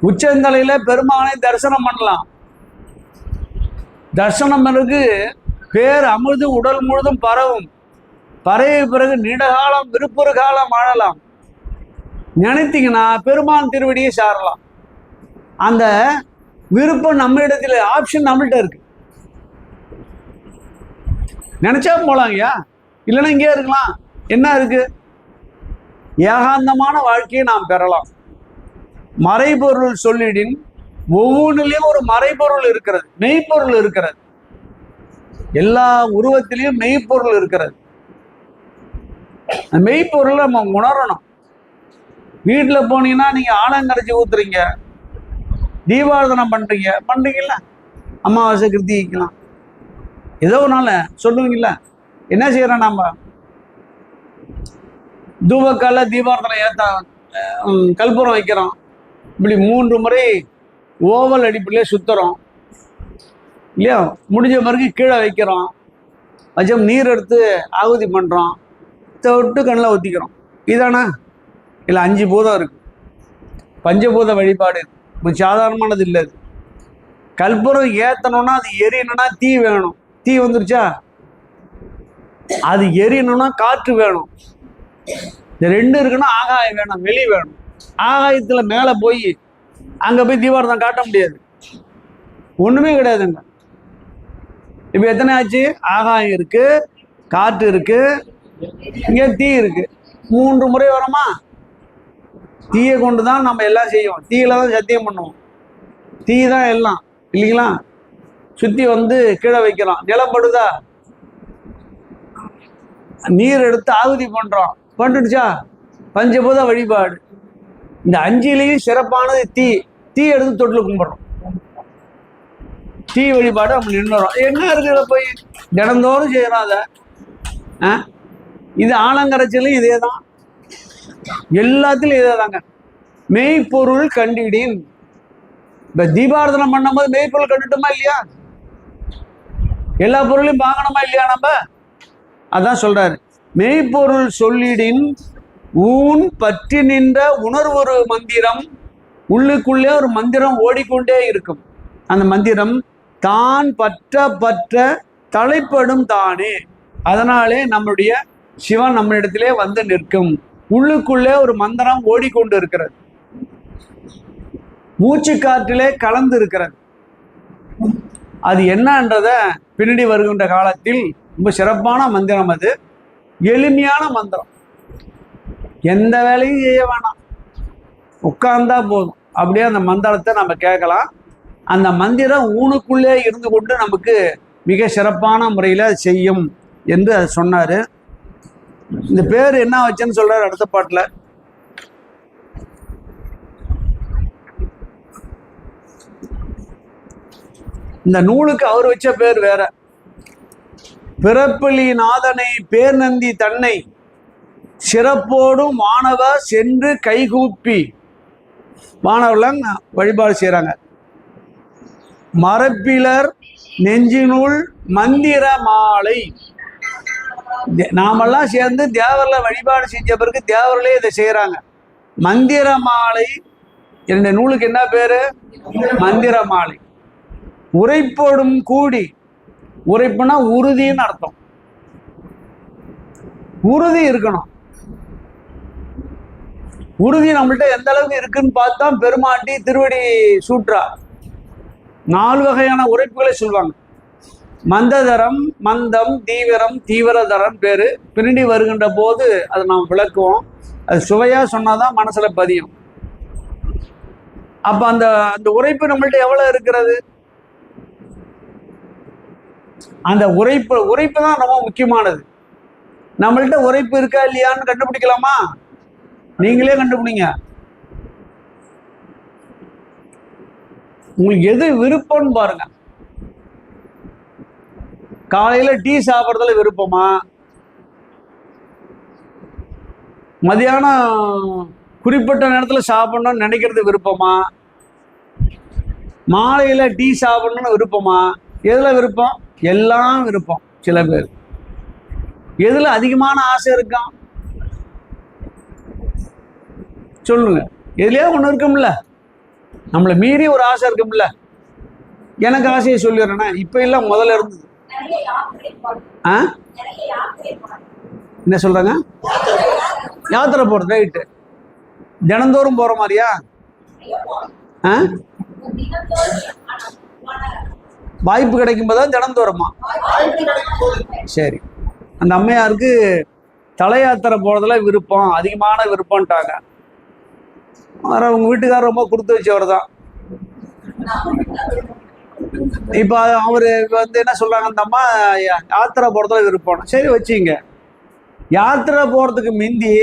உச்சந்தலையில பெருமானை தரிசனம் பண்ணலாம். தரிசனம் பிறகு பேர் அமிர்து உடல் முழுதும் பரவும். பரவிய பிறகு நீண்டகாலம் விருப்பொரு காலம் வாழலாம். நினைத்தீங்கன்னா பெருமான் திருவடியை சாரலாம். அந்த விருப்பம் நம்ம இடத்துல, ஆப்ஷன் நம்மள்கிட்ட இருக்கு. நினைச்சா போலாங்கய்யா, இல்லைன்னா இங்கே இருக்கலாம். என்ன இருக்கு? ஏகாந்தமான வாழ்க்கையை நாம் பெறலாம். மறைபொருள் சொல்லிடின் ஒவ்வொன்றிலையும் ஒரு மறைபொருள் இருக்கிறது, மெய்ப்பொருள் இருக்கிறது. எல்லா உருவத்திலையும் மெய்ப்பொருள் இருக்கிறது. மெய்ப்பொருளை நம்ம உணரணும். வீட்டில் போனீங்கன்னா நீங்க ஆலங்கரைச்சி ஊத்துறீங்க, தீபாராதனம் பண்றீங்கல்ல, அமாவாசை கிருத்திக்கலாம், ஏதோ ஒரு நாள் சொல்லுவீங்கல்ல. என்ன செய்யறோம்? நம்ம தூபக்கால தீபாராதனை கற்பூரம் வைக்கிறோம். இப்படி 3 முறை ஓவல் அடிப்பிலே சுத்துறோம் இல்லையா? முடிஞ்ச பிறகு கீழே வைக்கிறோம். வச்சம் நீர் எடுத்து ஆகுதி பண்றோம், தொட்டு கண்ணில் ஊத்திக்கிறோம். இதானா? இல்லை 5 பூதம் இருக்கு. பஞ்சபூத வழிபாடு இருக்கு. சாதாரணமானது இல்லை. கற்பூரம் ஏத்தணும்னா அது எரியணும்னா தீ வேணும். தீ வந்துருச்சா? அது எரியணும்னா காற்று வேணும். இந்த 2 இருக்குன்னா ஆகாயம் வேணும், வெளி வேணும். ஆகாயத்துல மேல போய் அங்க போய் தீபாரதம் காட்ட முடியாது, ஒண்ணுமே கிடையாதுங்க. இப்ப எத்தனை ஆச்சு? ஆகாயம் இருக்கு, காற்று இருக்கு, இங்க தீ இருக்கு. 3 முறை வரோமா? தீயை கொண்டுதான் நம்ம எல்லாம் செய்வோம். தீயில தான் சத்தியம் பண்ணுவோம். தீ தான் எல்லாம் இல்லைங்களா? சுத்தி வந்து கீழே வைக்கிறோம். நிலப்படுதா? நீர் எடுத்து ஆகுதி பண்றோம். பண்ணிடுச்சா? பஞ்சபூத வழிபாடு. இந்த 5லையும் சிறப்பானது தீ. தீ எடுத்து தொட்டில் கும்பிடுறோம். தீ வழிபாடு நம்ம நின்றுறோம். என்ன இருக்குத போய் தினந்தோறும் செய்யறோம். அதை இது ஆலங்கரைச்சலும் இதே தான், எல்லாத்திலும் இதே தாங்க. மெய்ப்பொருள் கண்டிடின். இப்ப தீபாராதனம் பண்ணும்போது மெய்ப்பொருள் கண்டுட்டோமா இல்லையா? எல்லா பொருளையும் வாங்கணுமா இல்லையா? நம்ம அதான் சொல்றாரு, மெய்ப்பொருள் சொல்லிடின் ஊன் பற்றி நின்ற உணர்வொரு மந்திரம். உள்ளுக்குள்ளே ஒரு மந்திரம் ஓடிக்கொண்டே இருக்கும். அந்த மந்திரம் தான் பற்ற பற்ற தலைப்படும் தானே. அதனாலே நம்முடைய சிவன் நம்ம இடத்திலே வந்து நிற்கும். உள்ளுக்குள்ளே ஒரு மந்திரம் ஓடிக்கொண்டு இருக்கிறது, மூச்சு காற்றிலே கலந்து இருக்கிறது. அது என்னன்றத பின்னாடி வருகின்ற காலத்தில் ரொம்ப சிறப்பான மந்திரம். அது எளிமையான மந்திரம், எந்த வேலையும் செய்ய வேணாம், உட்கார்ந்தா போதும். அப்படியே அந்த மந்திரத்தை நம்ம கேட்கலாம். அந்த மந்திரம் ஊனுக்குள்ளே இருந்து கொண்டு நமக்கு மிக சிறப்பான முறையில் செய்யும் என்று அது சொன்னாரு. இந்த பேர் என்ன வச்சுன்னு சொல்றாரு அடுத்த பாட்டுல. இந்த நூலுக்கு அவர் வச்ச பேர் வேற. பிறப்பிலி நாதனை பேர் நந்தி தன்னை சிறப்போடும் மாணவ சென்று கைகூப்பி மாணவர்கள் வழிபாடு செய்கிறாங்க. மரப்பிலர் நெஞ்சினுள் மந்திர மாலை. நாமெல்லாம் சேர்ந்து தேவர்ல வழிபாடு செஞ்ச பிறகு தேவர்களே இதை செய்கிறாங்க. மந்திர மாலை என்னுடைய நூலுக்கு என்ன பேரு? மந்திர மாலை. உரைப்போடும் கூடி. உரைப்புனா உறுதின்னு அர்த்தம். உறுதி இருக்கணும். உறுதி நம்மள்ட்ட எந்த அளவுக்கு இருக்குன்னு பார்த்தா பெருமாட்டி திருவடி சூற்றா 4 வகையான உரைப்புகளை சொல்லுவாங்க. மந்ததரம், மந்தம், தீவிரம், தீவிரதரம் பேரு. பின்னாடி வருகின்ற போது அதை நாம் விளக்குவோம். அது சுவையா சொன்னாதான் மனசுல பதியும். அப்ப அந்த அந்த உரைப்பு நம்மள்ட்ட எவ்வளவு இருக்கிறது? அந்த உரைப்பு தான் ரொம்ப முக்கியமானது. நம்மள்ட்ட உரைப்பு இருக்கா இல்லையான்னு கண்டுபிடிக்கலாமா? நீங்களே கண்டுபிடிங்க. உங்களுக்கு எது விருப்பம்னு பாருங்க. காலையில டீ சாப்பிட்றதுல விருப்பமா? மதியானம் குறிப்பிட்ட நேரத்தில் சாப்பிடணும்னு நினைக்கிறது விருப்பமா? மாலையில டீ சாப்பிடணும்னு விருப்பமா? எதுல விருப்பம்? எல்லாம் விருப்பம். சில பேர் எதுல அதிகமான ஆசை இருக்கும் சொல்லுங்க. எதுலயா ஒண்ணு இருக்கும்ல, நம்மளை மீறி ஒரு ஆசை இருக்கும்ல. எனக்கு ஆசையை சொல்லிடுறேன்னா இப்ப இல்ல, முதல்ல இருந்தது. என்ன சொல்றாங்க? யாத்திரை போறது. ரைட்டு. தினந்தோறும் போற மாதிரியா? வாய்ப்பு கிடைக்கும் போதுதான் தினந்தோறுமா? சரி. அந்த அம்மையாருக்கு தல யாத்திரை போறதுல விருப்பம், அதிகமான விருப்பம்ட்டாங்க. உங்க வீட்டுக்காரர் ரொம்ப கொடுத்து வச்சவர் தான். இப்ப அவரு என்ன சொல்றாங்க, அந்த அம்மா யாத்திரை போறதுல விருப்பம். சரி வச்சுங்க. யாத்திரை போறதுக்கு முந்தி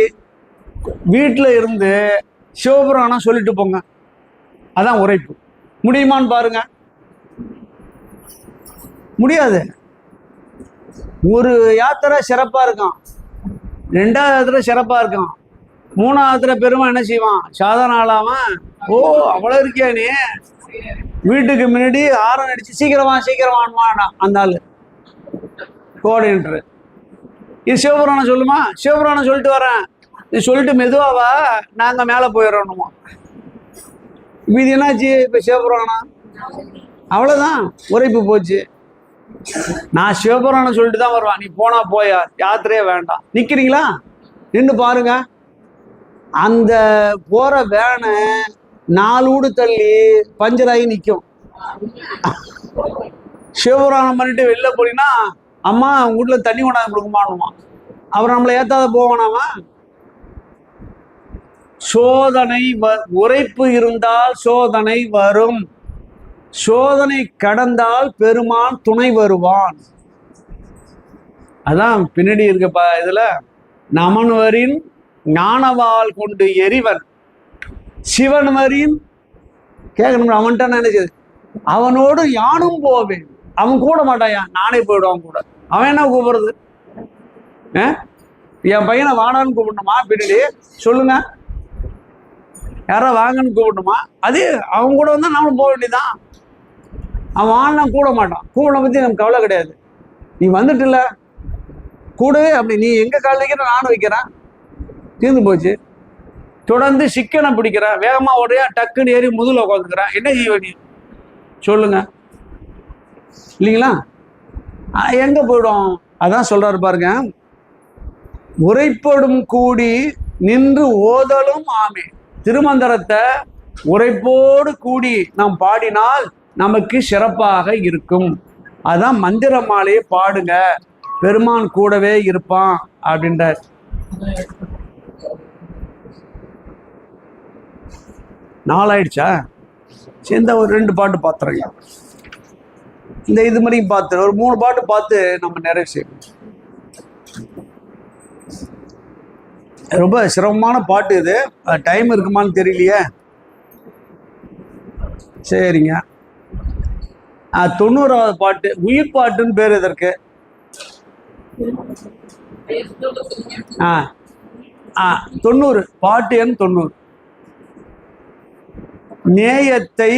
வீட்டுல இருந்து சிவபுராணம் சொல்லிட்டு போங்க. அதான் உரைப்பு. முடியுமான்னு பாருங்க. முடியாது. ஒரு யாத்திரை சிறப்பா இருக்கும், 2வது யாத்திரை சிறப்பா இருக்கும், 3வது யாத்திரை பெருமை என்ன செய்வான்? சாதாரண ஆளாமன். ஓ அவ்வளவு இருக்கியா நீ? வீட்டுக்கு முன்னாடி ஆரம் அடிச்சு சீக்கிரமா அந்த ஆளு கோஆர்டினேட்டர். இது சிவபுராணம் சொல்லுமா? சிவபுராணம் சொல்லிட்டு வரேன், இது சொல்லிட்டு மெதுவாவா நாங்க மேல போயிடறோம்மா. இது என்னாச்சு? இப்ப சிவபுராணம் அவ்வளவுதான், உரைப்பு போச்சு. நான் சிவபுராணம் சொல்லிட்டு தான் வருவான், நீ போனா போயா, யாத்திரையே வேண்டாம். நிக்கிறீங்களா? நின்று பாருங்க. அந்த போற வேனை 4 வீடு தள்ளி பஞ்சராகி நிற்கும். சிவபுராணம் பண்ணிட்டு வெளில போனீங்கன்னா, அம்மா உங்க வீட்டுல தண்ணி கொண்டாந்து கொடுக்குமானுவான். அவர் நம்மளை ஏத்தாத போவானாமா? சோதனை உரைப்பு இருந்தால் சோதனை வரும். சோதனை கடந்தால் பெருமான் துணை வருவான். அதான் பின்னாடி இருக்க இதுல, நமன்வரின் ஞானவாள் கொண்டு எரிவன் சிவன் வரின் கேட்கணும். அவன்கிட்ட நினைச்சது, அவனோடு யானும் போவேன். அவன் கூட மாட்டாயா, நானே போயிடுவான் கூட. அவன் என்ன கூப்பிடுறது? என் பையனை வாடான்னு கூப்பிடணுமா? பின்னாடி சொல்லுங்க. யாரா வாங்கன்னு கூப்பிடணுமா? அது அவங்க கூட வந்தா நானும் போக வேண்டியதான். அவன் வாங்கினா கூட மாட்டான். கூட பத்தி நமக்கு கவலை கிடையாது. நீ வந்துட்டு இல்ல கூடவே, அப்படி நீ எங்க கால் வைக்கிற நானும் வைக்கிறேன், தீர்ந்து போச்சு. தொடர்ந்து சிக்கனை பிடிக்கிறேன், வேகமா ஓடையா டக்குன்னு ஏறி முதுகுல உட்காந்துக்கிறேன். என்ன செய்வ நீ சொல்லுங்க, இல்லைங்களா? எங்க போயிடும்? அதான் சொல்றாரு பாருங்க, உரைப்படும் கூடி நின்று ஓதலும் ஆமே. திருமந்திரத்தை உரைப்போடு கூடி நாம் பாடினால் நமக்கு சிறப்பாக இருக்கும். அதான் மந்திர மாலையை பாடுங்க, பெருமான் கூடவே இருப்பான் அப்படின்றார். நாளாயிடுச்சா? சேர்ந்த ஒரு 2 பாட்டு பார்த்துறீங்க. இந்த இது மாதிரி பார்த்து ஒரு 3 பாட்டு பார்த்து நம்ம நிறைவு செய்யணும். ரொம்ப சிரமமான பாட்டு இது. டைம் இருக்குமான்னு தெரியலையே. சரிங்க. 90வது பாட்டு உயிர் பாட்டுன்னு பேர் இதற்கு. 90 பாட்டு எண் 90. நேயத்தை,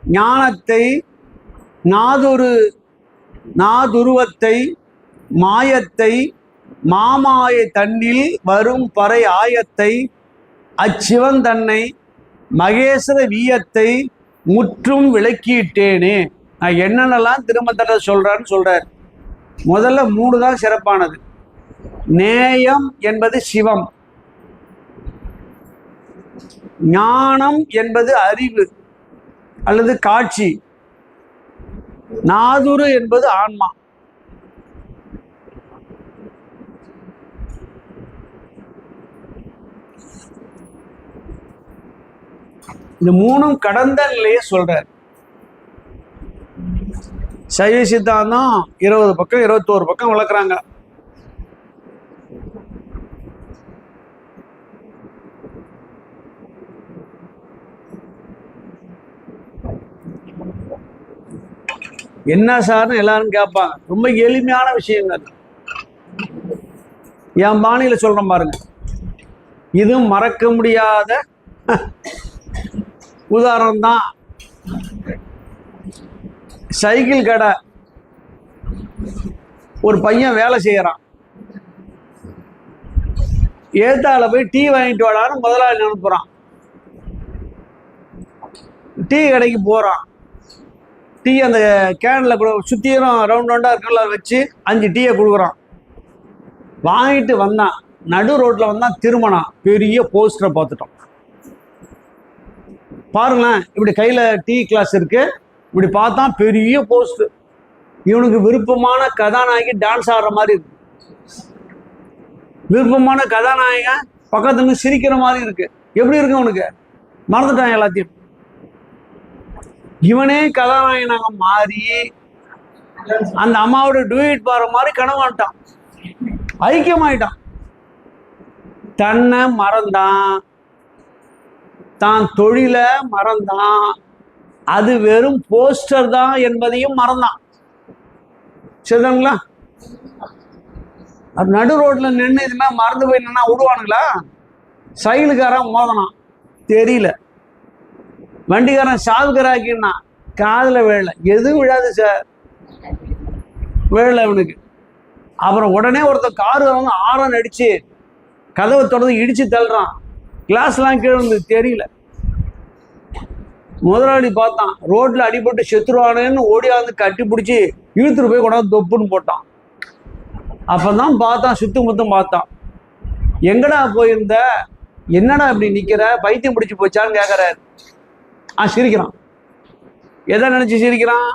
ஞானத்தை, நாதுருவத்தை, மாயத்தை, மாமாய தன்னில் வரும் பறை ஆயத்தை, அச்சிவன் தன்னை மகேஸ்வர வீயத்தை முற்றும் விளக்கிட்டேனே. நான் என்னென்னலாம் திரும்ப தர சொல்றான்னு சொல்றார். முதல்ல 3 தான் சிறப்பானது. நேயம் என்பது சிவம், ஞானம் என்பது அறிவு அல்லது காட்சி, நாதுரு என்பது ஆன்மா. இந்த 3ம் கடந்த நிலையை சொல்றார். சைவ சித்தாந்தம் 20 பக்கம் 21 பக்கம் வளர்க்குறாங்க. என்ன சார்னு எல்லாரும் கேட்பாங்க. ரொம்ப எளிமையான விஷயங்கள் என் பாணியில சொல்றேன் பாருங்க. இதுவும் மறக்க முடியாத உதாரணம் தான். சைக்கிள் கடை, ஒரு பையன் வேலை செய்யறான். ஏத்தால போய் டீ வாங்கிட்டு வாடான்னு முதலாளி அனுப்புறான். டீ கடைக்கு போறான். டீ அந்த கேனில் கூட சுற்றியும் ரவுண்டா இருக்கல வச்சு 5 டீயை கொடுக்குறான். வாங்கிட்டு வந்தான். நடு ரோட்டில் வந்தான். திருமணம் பெரிய போஸ்டரை பார்த்துட்டோம். பாருங்களேன், இப்படி கையில் டீ கிளாஸ் இருக்கு. இப்படி பார்த்தா பெரிய போஸ்ட். இவனுக்கு விருப்பமான கதாநாயகி டான்ஸ் ஆடுற மாதிரி இருக்கு. விருப்பமான கதாநாயகன் பக்கத்துல சிரிக்கிற மாதிரி இருக்கு. எப்படி இருக்கு அவனுக்கு? மறந்துட்டான் எல்லாத்தையும். இவனே கதாநாயகனாக மாறி அந்த அம்மாவோட டூயிட் பாடுற மாதிரி கனவான்ட்டான். ஐக்கியமாயிட்டான். தன்னை மறந்தான், தான் தொழில மறந்தான். அது வெறும் போஸ்டர் தான் என்பதையும் மறந்தான். சரிங்களா? அது நடு ரோட்ல நின்று இதுமே மறந்து போய் நின்னா விடுவானுங்களா? சைக்கிளுக்காரன் மோதனான், தெரியல. வண்டிக்காரன் சாவுக்கராக்கின்னா காதுல விழல. எதுவும் விழாது சார், விழல அவனுக்கு. அப்புறம் உடனே ஒருத்தர் காரு வந்து ஆரன் அடிச்சு கதவை தொடர்ந்து இடிச்சு தள்ளுறான். கிளாஸ்லாம் கீழே வந்து தெரியல. முதலாளி பார்த்தான், ரோட்ல அடிபட்டு செத்துருவானேன்னு ஓடியாந்து கட்டி பிடிச்சி இழுத்துட்டு போய் கொண்டாந்து தொப்புன்னு போட்டான். அப்பதான் பார்த்தான், சுத்தம் முத்தம் பார்த்தான். எங்கடா போயிருந்த, என்னடா இப்படி நிக்கிற, பைத்தியம் பிடிச்சி போச்சான்னு கேட்கறாரு. சிரிக்கிறான். எதை நினைச்சு சிரிக்கிறான்?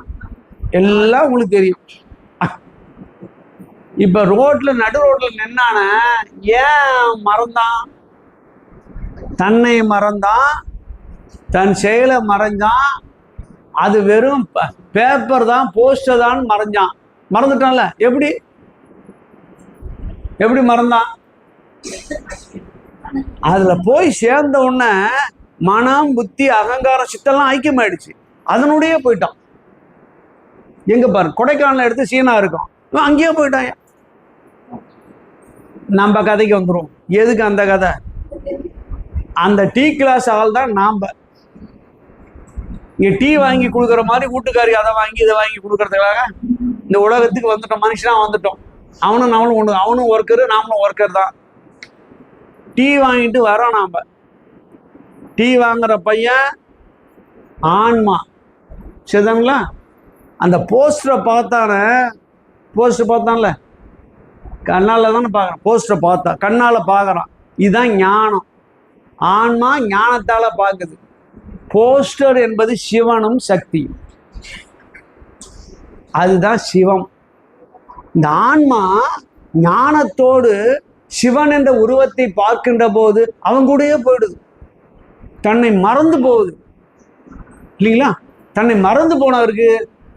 எல்லாம் உங்களுக்கு தெரியும். இப்ப ரோட்ல நடு ரோட்ல நின்னான ஏன் மறந்தான்? தன்னை மறந்தான், தன் செயலை மறைஞ்சான். அது வெறும் பேப்பர் தான், போஸ்டர் தான் மறைஞ்சான். மறந்துட்டான்ல. எப்படி எப்படி மறந்தான்? அதுல போய் சேர்ந்த உடனே மனம், புத்தி, அகங்காரம், சித்தெல்லாம் ஐக்கியமாயிடுச்சு. அதனுடைய போயிட்டான். எங்க பாரு, கொடைக்கானல எடுத்து சீனா இருக்கும், அங்கேயே போயிட்டான். நம்ம கதைக்கு வந்துடும். எதுக்கு அந்த கதை? அந்த டீ கிளாஸ் ஆள் தான் நாம. இங்க டீ வாங்கி கொடுக்குற மாதிரி வீட்டுக்காரி அதை வாங்கி இதை வாங்கி கொடுக்கறதுக்காக இந்த உலகத்துக்கு வந்துட்டோம். மனுஷனா வந்துட்டோம். அவனும் நம்மளும் ஒன்று. அவனும் ஒர்க்கரு, நாமளும் ஒர்க்கர் தான். டீ வாங்கிட்டு வரோம். நாம டீ வாங்குற பையன் ஆன்மா. சரிங்களா? அந்த போஸ்டரை பார்த்தானே, போஸ்டர் பார்த்தான்ல, கண்ணால தானே பார்க்குறான். போஸ்டரை பார்த்தா கண்ணால பார்க்குறான். இதுதான் ஞானம். ஆன்மா ஞானத்தால பார்க்குது. போஸ்டர் என்பது சிவனும் சக்தியும். அதுதான் சிவம். இந்த ஆன்மா ஞானத்தோடு சிவன் என்ற உருவத்தை பார்க்கின்ற போது அவன் கூடயே போயிடுது. தன்னை மறந்து போகுது இல்லைங்களா? தன்னை மறந்து போனவருக்கு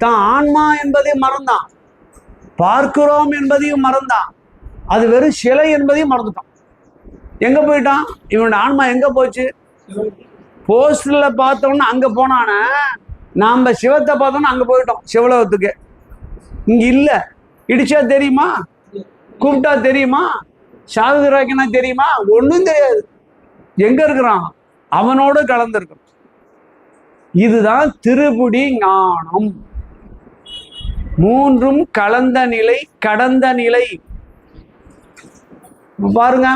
தான் ஆன்மா என்பதையும் மறந்தான், பார்க்கிறோம் என்பதையும் மறந்தான், அது வெறும் சிலை என்பதையும் மறந்துட்டான். எங்க போயிட்டான்? இவனோட ஆன்மா எங்க போச்சு? போஸ்டர்ல பார்த்தோம்னா அங்க போனான, நாம சிவத்தை பார்த்தோம்னா அங்க போயிட்டோம், சிவலோகத்துக்கு. இங்க இல்ல. இடிச்சா தெரியுமா? கூப்பிட்டா தெரியுமா? சாகுகிறாக்கினா தெரியுமா? ஒன்றும் தெரியாது. எங்க இருக்கிறான்? அவனோட கலந்துருக்கணும். இதுதான் திருப்புடி ஞானம். மூன்றும் கலந்த நிலை, கடந்த நிலை. பாருங்க,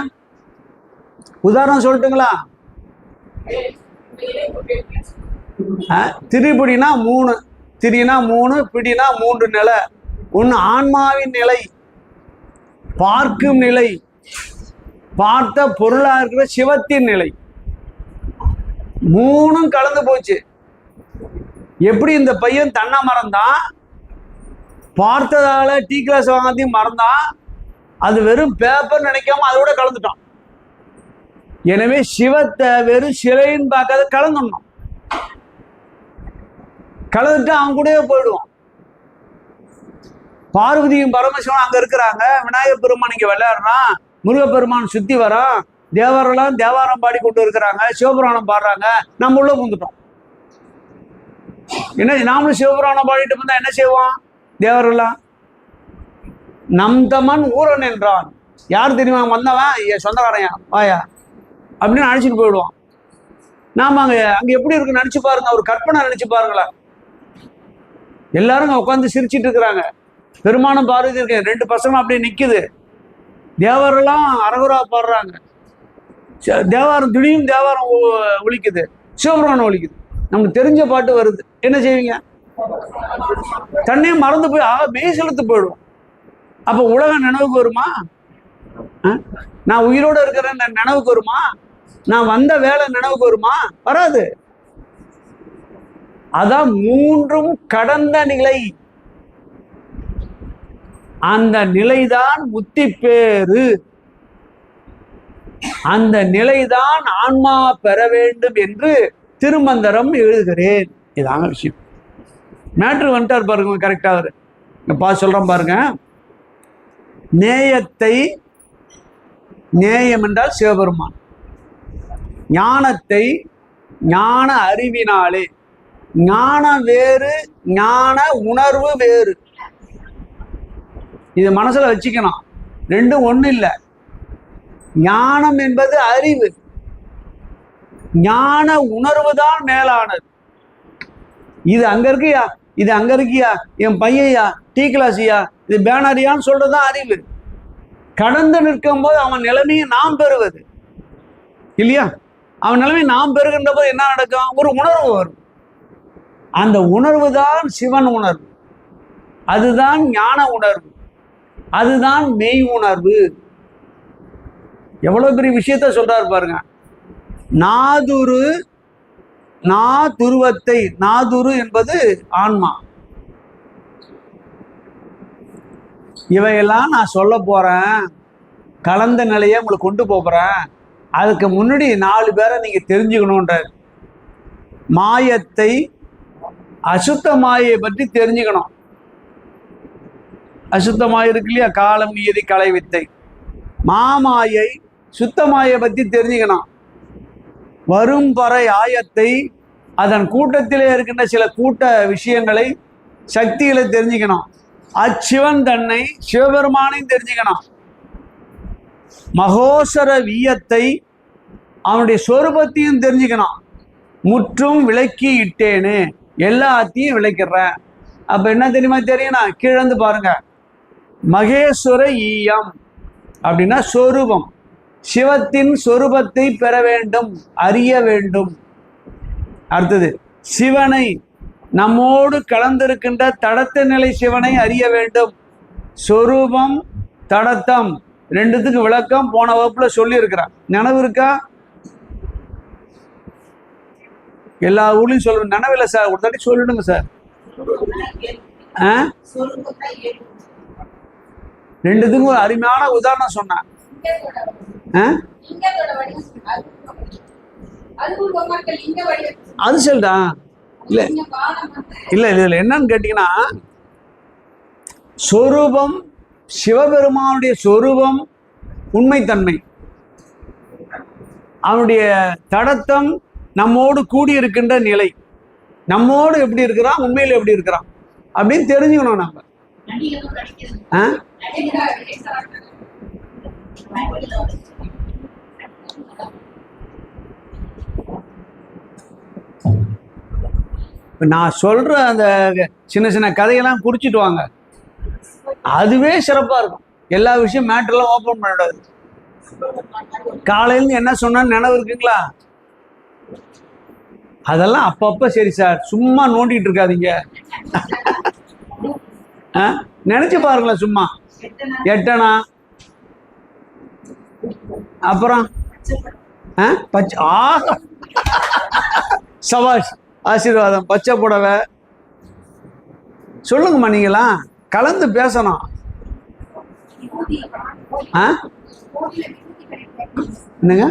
உதாரணம் சொல்லட்டுங்களா? திரிபுடினா 3, திரினா 3, பிடினா 3 நிலை. ஒன்று ஆன்மாவின் நிலை, பார்க்கும் நிலை, பார்த்த பொருளா இருக்கிற சிவத்தின் நிலை. 3ம் கலந்து போச்சு. எப்படி இந்த பையன் தன்னை மறந்தான், பார்த்ததால டீ கிளாஸ் வாங்காதையும் மறந்தான், அது வெறும் பேப்பர் நினைக்காம அதோட கலந்துட்டான். எனவே சிவத்தை வெறும் சிலைன்னு பார்க்காத கலந்துடணும். கலந்துட்டு அவன் கூடவே போயிடுவான். பார்வதியும் பரமசிவனும் அங்க இருக்கிறாங்க, விநாயகர் பெருமான் இங்க விளையாடுறான், முருகப்பெருமான் சுத்தி வரான், தேவரெல்லாம் தேவாரம் பாடி கொண்டு இருக்கிறாங்க, சிவபுராணம் பாடுறாங்க, நம்ம உள்ள பூந்துட்டோம். என்ன, நாமளும் சிவபுராணம் பாடிட்டு இருந்தா என்ன செய்வோம்? தேவரெல்லாம் நம் தமன் ஊரன் என்றான். யார் தெரியுமா வந்தவன்? சொந்தக்காரையா, வாயா அப்படின்னு அழைச்சிட்டு போயிடுவான். நாம அங்க எப்படி இருக்கு நினைச்சு பாருங்க, ஒரு கற்பனை நினைச்சு பாருங்களேன். எல்லாரும் உட்காந்து சிரிச்சிட்டு இருக்கிறாங்க, பெருமானும் பார்வதி இருக்கு, 2 பசங்களும் அப்படியே நிக்குது, தேவரெல்லாம் அரகுரா பாடுறாங்க, தேவாரம் திடீர்னு தேவாரம் ஒலிக்குது, சிவபுராணம் ஒலிக்குது, நமக்கு தெரிஞ்ச பாட்டு வருது. என்ன செய்வீங்க? தன்னையே மறந்து போய் மெய் செலுத்து போயிடுவோம். அப்ப உலகம் நினைவுக்கு வருமா? நான் உயிரோட இருக்கிறேன் நினைவுக்கு வருமா? நான் வந்த வேலை நினைவுக்கு வருமா? வராது. அதான் 3ம் கடந்த நிலை. அந்த நிலைதான் முத்தி பேரு. அந்த நிலைதான் ஆன்மா பெற வேண்டும் என்று திருமந்திரம் எழுதுகிறேன். இதாங்க விஷயம். மேட்ரு வந்துட்டார் பாருங்க, கரெக்டா அவரு சொல்றேன் பாருங்க. நேயத்தை, நேயம் என்றால் சிவபெருமான், ஞானத்தை ஞான அறிவினாலே, ஞானம் வேறு, ஞான உணர்வு வேறு. இது மனசுல வச்சுக்கணும், ரெண்டும் ஒண்ணு இல்லை. ஞானம் என்பது அறிவு, ஞான உணர்வு தான் மேலானது. இது அங்க இருக்கியா, இது அங்க இருக்கியா, என் பையன்யா, டீ கிளாஸியா, இது பேனரியான்னு சொல்றதுதான் அறிவு. கடந்து நிற்கும் போது அவன் நிலைமையை நாம் பெறுவது இல்லையா? அவன் நிலைமை நாம் பெறுகின்ற போது என்ன நடக்கும்? ஒரு உணர்வு வரும். அந்த உணர்வு தான் சிவன் உணர்வு, அதுதான் ஞான உணர்வு, அதுதான் மெய் உணர்வு. எவ்வளவு பெரிய விஷயத்த சொல்றாரு பாருங்க. நாதுரு, நாதுருவத்தை, நாதுரு என்பது ஆன்மா. இவையெல்லாம் நான் சொல்ல போறேன், கலந்த நிலையை உங்களுக்கு கொண்டு போறேன். அதுக்கு முன்னாடி 4 பேரை நீங்க தெரிஞ்சுக்கணும்ன்ற. மாயத்தை, அசுத்த மாயை பற்றி தெரிஞ்சுக்கணும். அசுத்த மாயை இருக்கு இல்லையா, காலம் நியதி கலை வித்தை. மாமாயை, சுத்த மாயை பற்றி தெரிஞ்சுக்கணும். வரும் பறை ஆயத்தை, அதன் கூட்டத்திலே இருக்கின்ற சில கூட்ட விஷயங்களை, சக்திகளை தெரிஞ்சுக்கணும். அச்சிவன் தன்னை, சிவபெருமானையும் தெரிஞ்சுக்கணும். மகோசர வீயத்தை, அவனுடைய சொரூபத்தையும் தெரிஞ்சுக்கணும். முற்றும் விளக்கி இட்டேன்னு, எல்லாத்தையும் விளக்கிறேன். அப்ப என்ன தெரியுமா தெரியணும்? கீழந்து பாருங்க. மகேஸ்வர ஈயம் அப்படின்னா சொரூபம், சிவத்தின் சொரூபத்தை பெற வேண்டும், அறிய வேண்டும். அடுத்தது சிவனை, நம்மோடு கலந்திருக்கின்ற தடத்த நிலை சிவனை அறிய வேண்டும். சொரூபம், தடத்தம் ரெண்டுத்துக்கு விளக்கம் போன வகுப்புல சொல்லி இருக்கிறான், நினைவு இருக்கா? எல்லா ஊர்லயும் சொல்றேன், நினைவில்லை சார், ஒரு தாட்டி சொல்லிடுங்க சார். ரெண்டுத்துக்கும் ஒரு அருமையான உதாரணம் சொன்னேன். அது சொல்றா இல்ல இல்ல இதுல என்னன்னு கேட்டீங்கன்னா, சொரூபம், சிவபெருமானுடைய சொரூபம் உண்மைத்தன்மை, அவனுடைய தடத்தம் நம்மோடு கூடி இருக்கின்ற நிலை, நம்மோடு எப்படி இருக்கிறான், உண்மையில எப்படி இருக்கிறான் அப்படின்னு தெரிஞ்சுக்கணும் நம்ம. இப்போ நான் சொல்கிற அந்த சின்ன சின்ன கதையெல்லாம் குறிச்சிட்டு வாங்க, அதுவே சிறப்பாக இருக்கும். எல்லா விஷயம் மேட்டர்லாம் ஓப்பன் பண்ணிடாது. காலையிலேருந்து என்ன சொன்னான்னு நினைவு இருக்குங்களா? அதெல்லாம் அப்பப்போ சரி சார் சும்மா நோண்டிட்டு இருக்காதீங்க, நினைச்சு பாருங்களேன். சும்மா எட்டனா அப்புறம் பச்சை சபாஷ், ஆசீர்வாதம், பச்சை புடவை. சொல்லுங்கம்மா, நீங்களாம் கலந்து பேசணும். என்னங்க?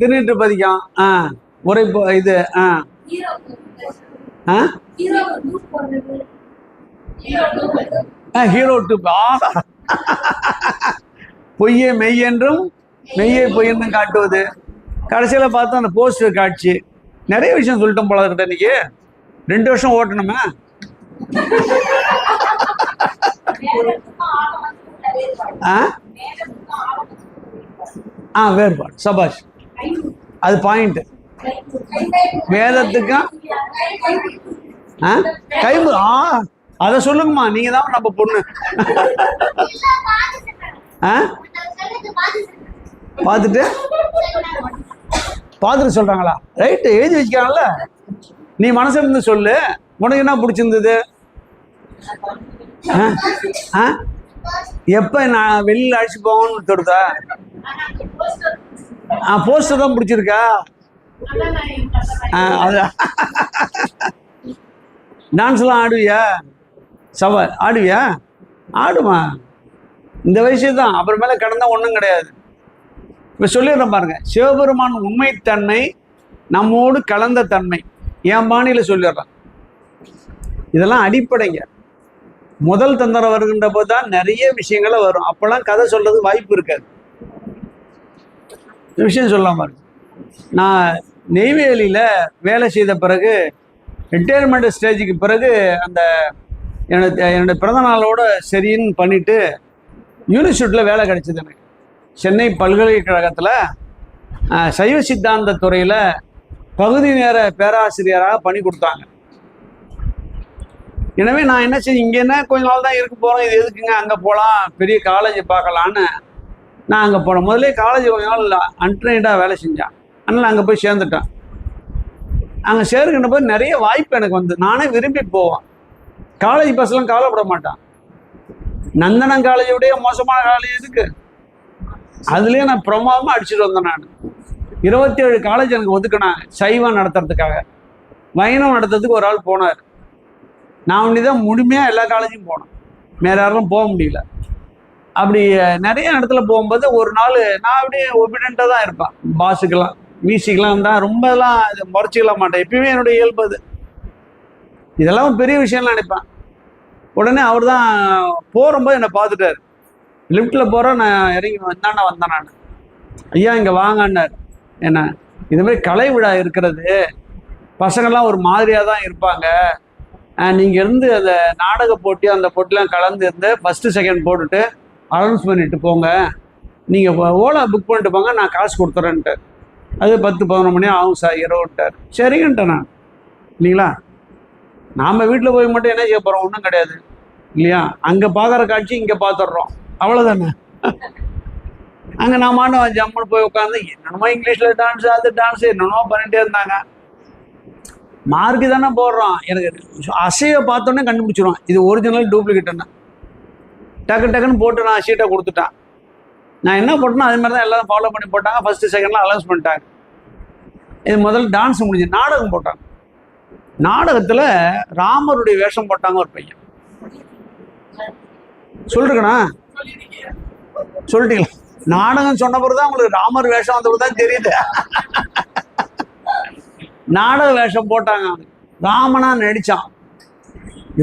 திருநீற்று பதிக்கம், உரை இது ஹீரோ டூப். பொய்யை மெய் என்றும் மெய்யை பொய் என்றும் காட்டுவது. கடைசியில் பார்த்தா அந்த போஸ்டர் காட்சி. நிறைய விஷயம் சொல்லிட்டோம் போல இருக்கிட்ட. இன்னைக்கு 2 வருஷம் ஓட்டணுமே. வேறுபாடு, சபாஷ், அது பாயிண்ட். வேதத்துக்கும் கைமு அதை சொல்லுங்கம்மா, நீங்க தான் நம்ம பொண்ணு. பார்த்துட்டு சொல்றாங்களா? ரைட்டு, எழுதி வச்சுக்காங்கல்ல. நீ மனசுல இருந்து சொல்லு, உனக்கு என்ன பிடிச்சிருந்தது? எப்ப நான் வெளியில அழைச்சு போகணும்னு தோடுதா? போஸ்டர் தான் பிடிச்சிருக்கா? டான்ஸ்லாம் ஆடுவியா? ஆடுவியா? ஆடுமா, இந்த வயசு தான். அப்புறமேல கடந்தா ஒன்றும் கிடையாது. இப்போ சொல்லிடுறேன் பாருங்க, சிவபெருமான் உண்மைத்தன்மை, நம்மோடு கலந்த தன்மை. என் பாணியில் சொல்லிடுறேன். இதெல்லாம் அடிப்படைங்க. முதல் தந்திரம் வருகின்ற போது தான் நிறைய விஷயங்கள வரும். அப்பெல்லாம் கதை சொல்றது வாய்ப்பு இருக்காது. விஷயம் சொல்லாம இருக்கு. நான் நெய்வேலியில் வேலை செய்த பிறகு, ரிட்டையர்மெண்ட் ஸ்டேஜுக்கு பிறகு, அந்த என்னுடைய பிறந்த நாளோட சரின்னு பண்ணிட்டு யூனிவர்சிட்டியில் வேலை கிடைச்சிது எனக்கு. சென்னை பல்கலைக்கழகத்தில் சைவ சித்தாந்த துறையில் பகுதி நேர பேராசிரியராக பணி கொடுத்தாங்க. எனவே நான் என்ன செய்ய, இங்கே என்ன கொஞ்ச நாள் தான் இருக்க போகிறோம், இது எதுக்குங்க அங்கே போகலாம், பெரிய காலேஜ் பார்க்கலான்னு நான் அங்கே போனேன். முதலே காலேஜ் கொஞ்ச நாள் அன்ட்ரெயின்டாக வேலை செஞ்சேன். அதனால் அங்கே போய் சேர்ந்துட்டேன். அங்கே சேர்க்கின்ற போது நிறைய வாய்ப்பு எனக்கு வந்து, நானே விரும்பி போவேன். காலேஜ் பஸ்லாம் கவலைப்பட மாட்டான். நந்தனம் காலேஜோடைய மோசமான காலேஜ் எதுக்கு? அதுலேயே நான் பிரமாதமாக அடிச்சுட்டு வந்தேன். நான் 27 காலேஜ் எனக்கு ஒதுக்கினேன் சைவம் நடத்துறதுக்காக. வைணவம் நடத்துறதுக்கு ஒரு ஆள் போனார். நான் ஒன்றிதான் முழுமையாக எல்லா காலேஜும் போனேன், வேற யாரும் போக முடியல. அப்படி நிறைய இடத்துல போகும்போது ஒரு நாள் நான் அப்படியே ஒபிடென்ட்டாக தான் இருப்பேன். பாஸுக்கெல்லாம் மியூசிக்கெலாம் தான் ரொம்பலாம் இது முறைச்சிக்கல மாட்டேன். எப்பயுமே என்னுடைய இயல்பு அது. இதெல்லாம் பெரிய விஷயம்லாம் நினைப்பேன். உடனே அவர் தான் போகும்போது என்னை பார்த்துட்டார். லிஃப்ட்டில் போகிறேன், நான் இறங்கி வந்தேன். நான் ஐயா இங்கே வாங்கன்னார். என்ன இதுமாதிரி கலை விழா இருக்கிறது, பசங்கள்லாம் ஒரு மாதிரியாக தான் இருப்பாங்க, நீங்கள் இருந்து அந்த நாடக போட்டி அந்த போட்டிலாம் கலந்து இருந்து ஃபஸ்ட்டு செகண்ட் போட்டுட்டு அனௌன்ஸ் பண்ணிட்டு போங்க, நீங்கள் ஓலா புக் பண்ணிட்டு போங்க, நான் காசு கொடுத்துறேன்ட்டு. அது 10-11 மணி ஆகும் சார் இரவுன்ட்டார். சரிங்கன்ட்டேன் நான். இல்லைங்களா, நாம் வீட்டில் போய் மட்டும் என்ன செய்ய போகிறோம்? ஒன்றும் கிடையாது இல்லையா? அங்கே பார்க்குற காட்சி இங்கே பார்த்துட்றோம், அவ்வளோதானே. அங்கே நான் மாட்டோம் ஜம்முன்னு போய் உட்காந்து என்னென்னமோ இங்கிலீஷில் டான்ஸ், அது டான்ஸ் என்னென்னமோ பண்ணிகிட்டே இருந்தாங்க. மார்க்கு தானே போடுறோம். எனக்கு அசையை பார்த்தோன்னே கண்டுபிடிச்சிடுவோம் இது ஒரிஜினல் டூப்ளிகேட்டுன்னு. டக்குன்னு போட்டு நான் ஷீட்டை கொடுத்துட்டேன். நான் என்ன போட்டேனோ அதே மாதிரி தான் எல்லாரும் ஃபாலோ பண்ணி போட்டாங்க. ஃபஸ்ட்டு செகண்ட்லாம் அலௌன்ஸ் பண்ணிட்டாங்க. இது முதல்ல டான்ஸ் முடிஞ்சு நாடகம் போட்டாங்க. நாடகத்தில் ராமருடைய வேஷம் போட்டாங்க ஒரு பையன். சொல்லிருக்கண்ணா, சொல்லிட்டீங்களா? நாடகம் சொன்ன பிறகு தான் உங்களுக்கு ராமர் வேஷம் வந்த பிறகு தான் தெரியுது. நாடக வேஷம் போட்டாங்க, ராமனா நடிச்சான்.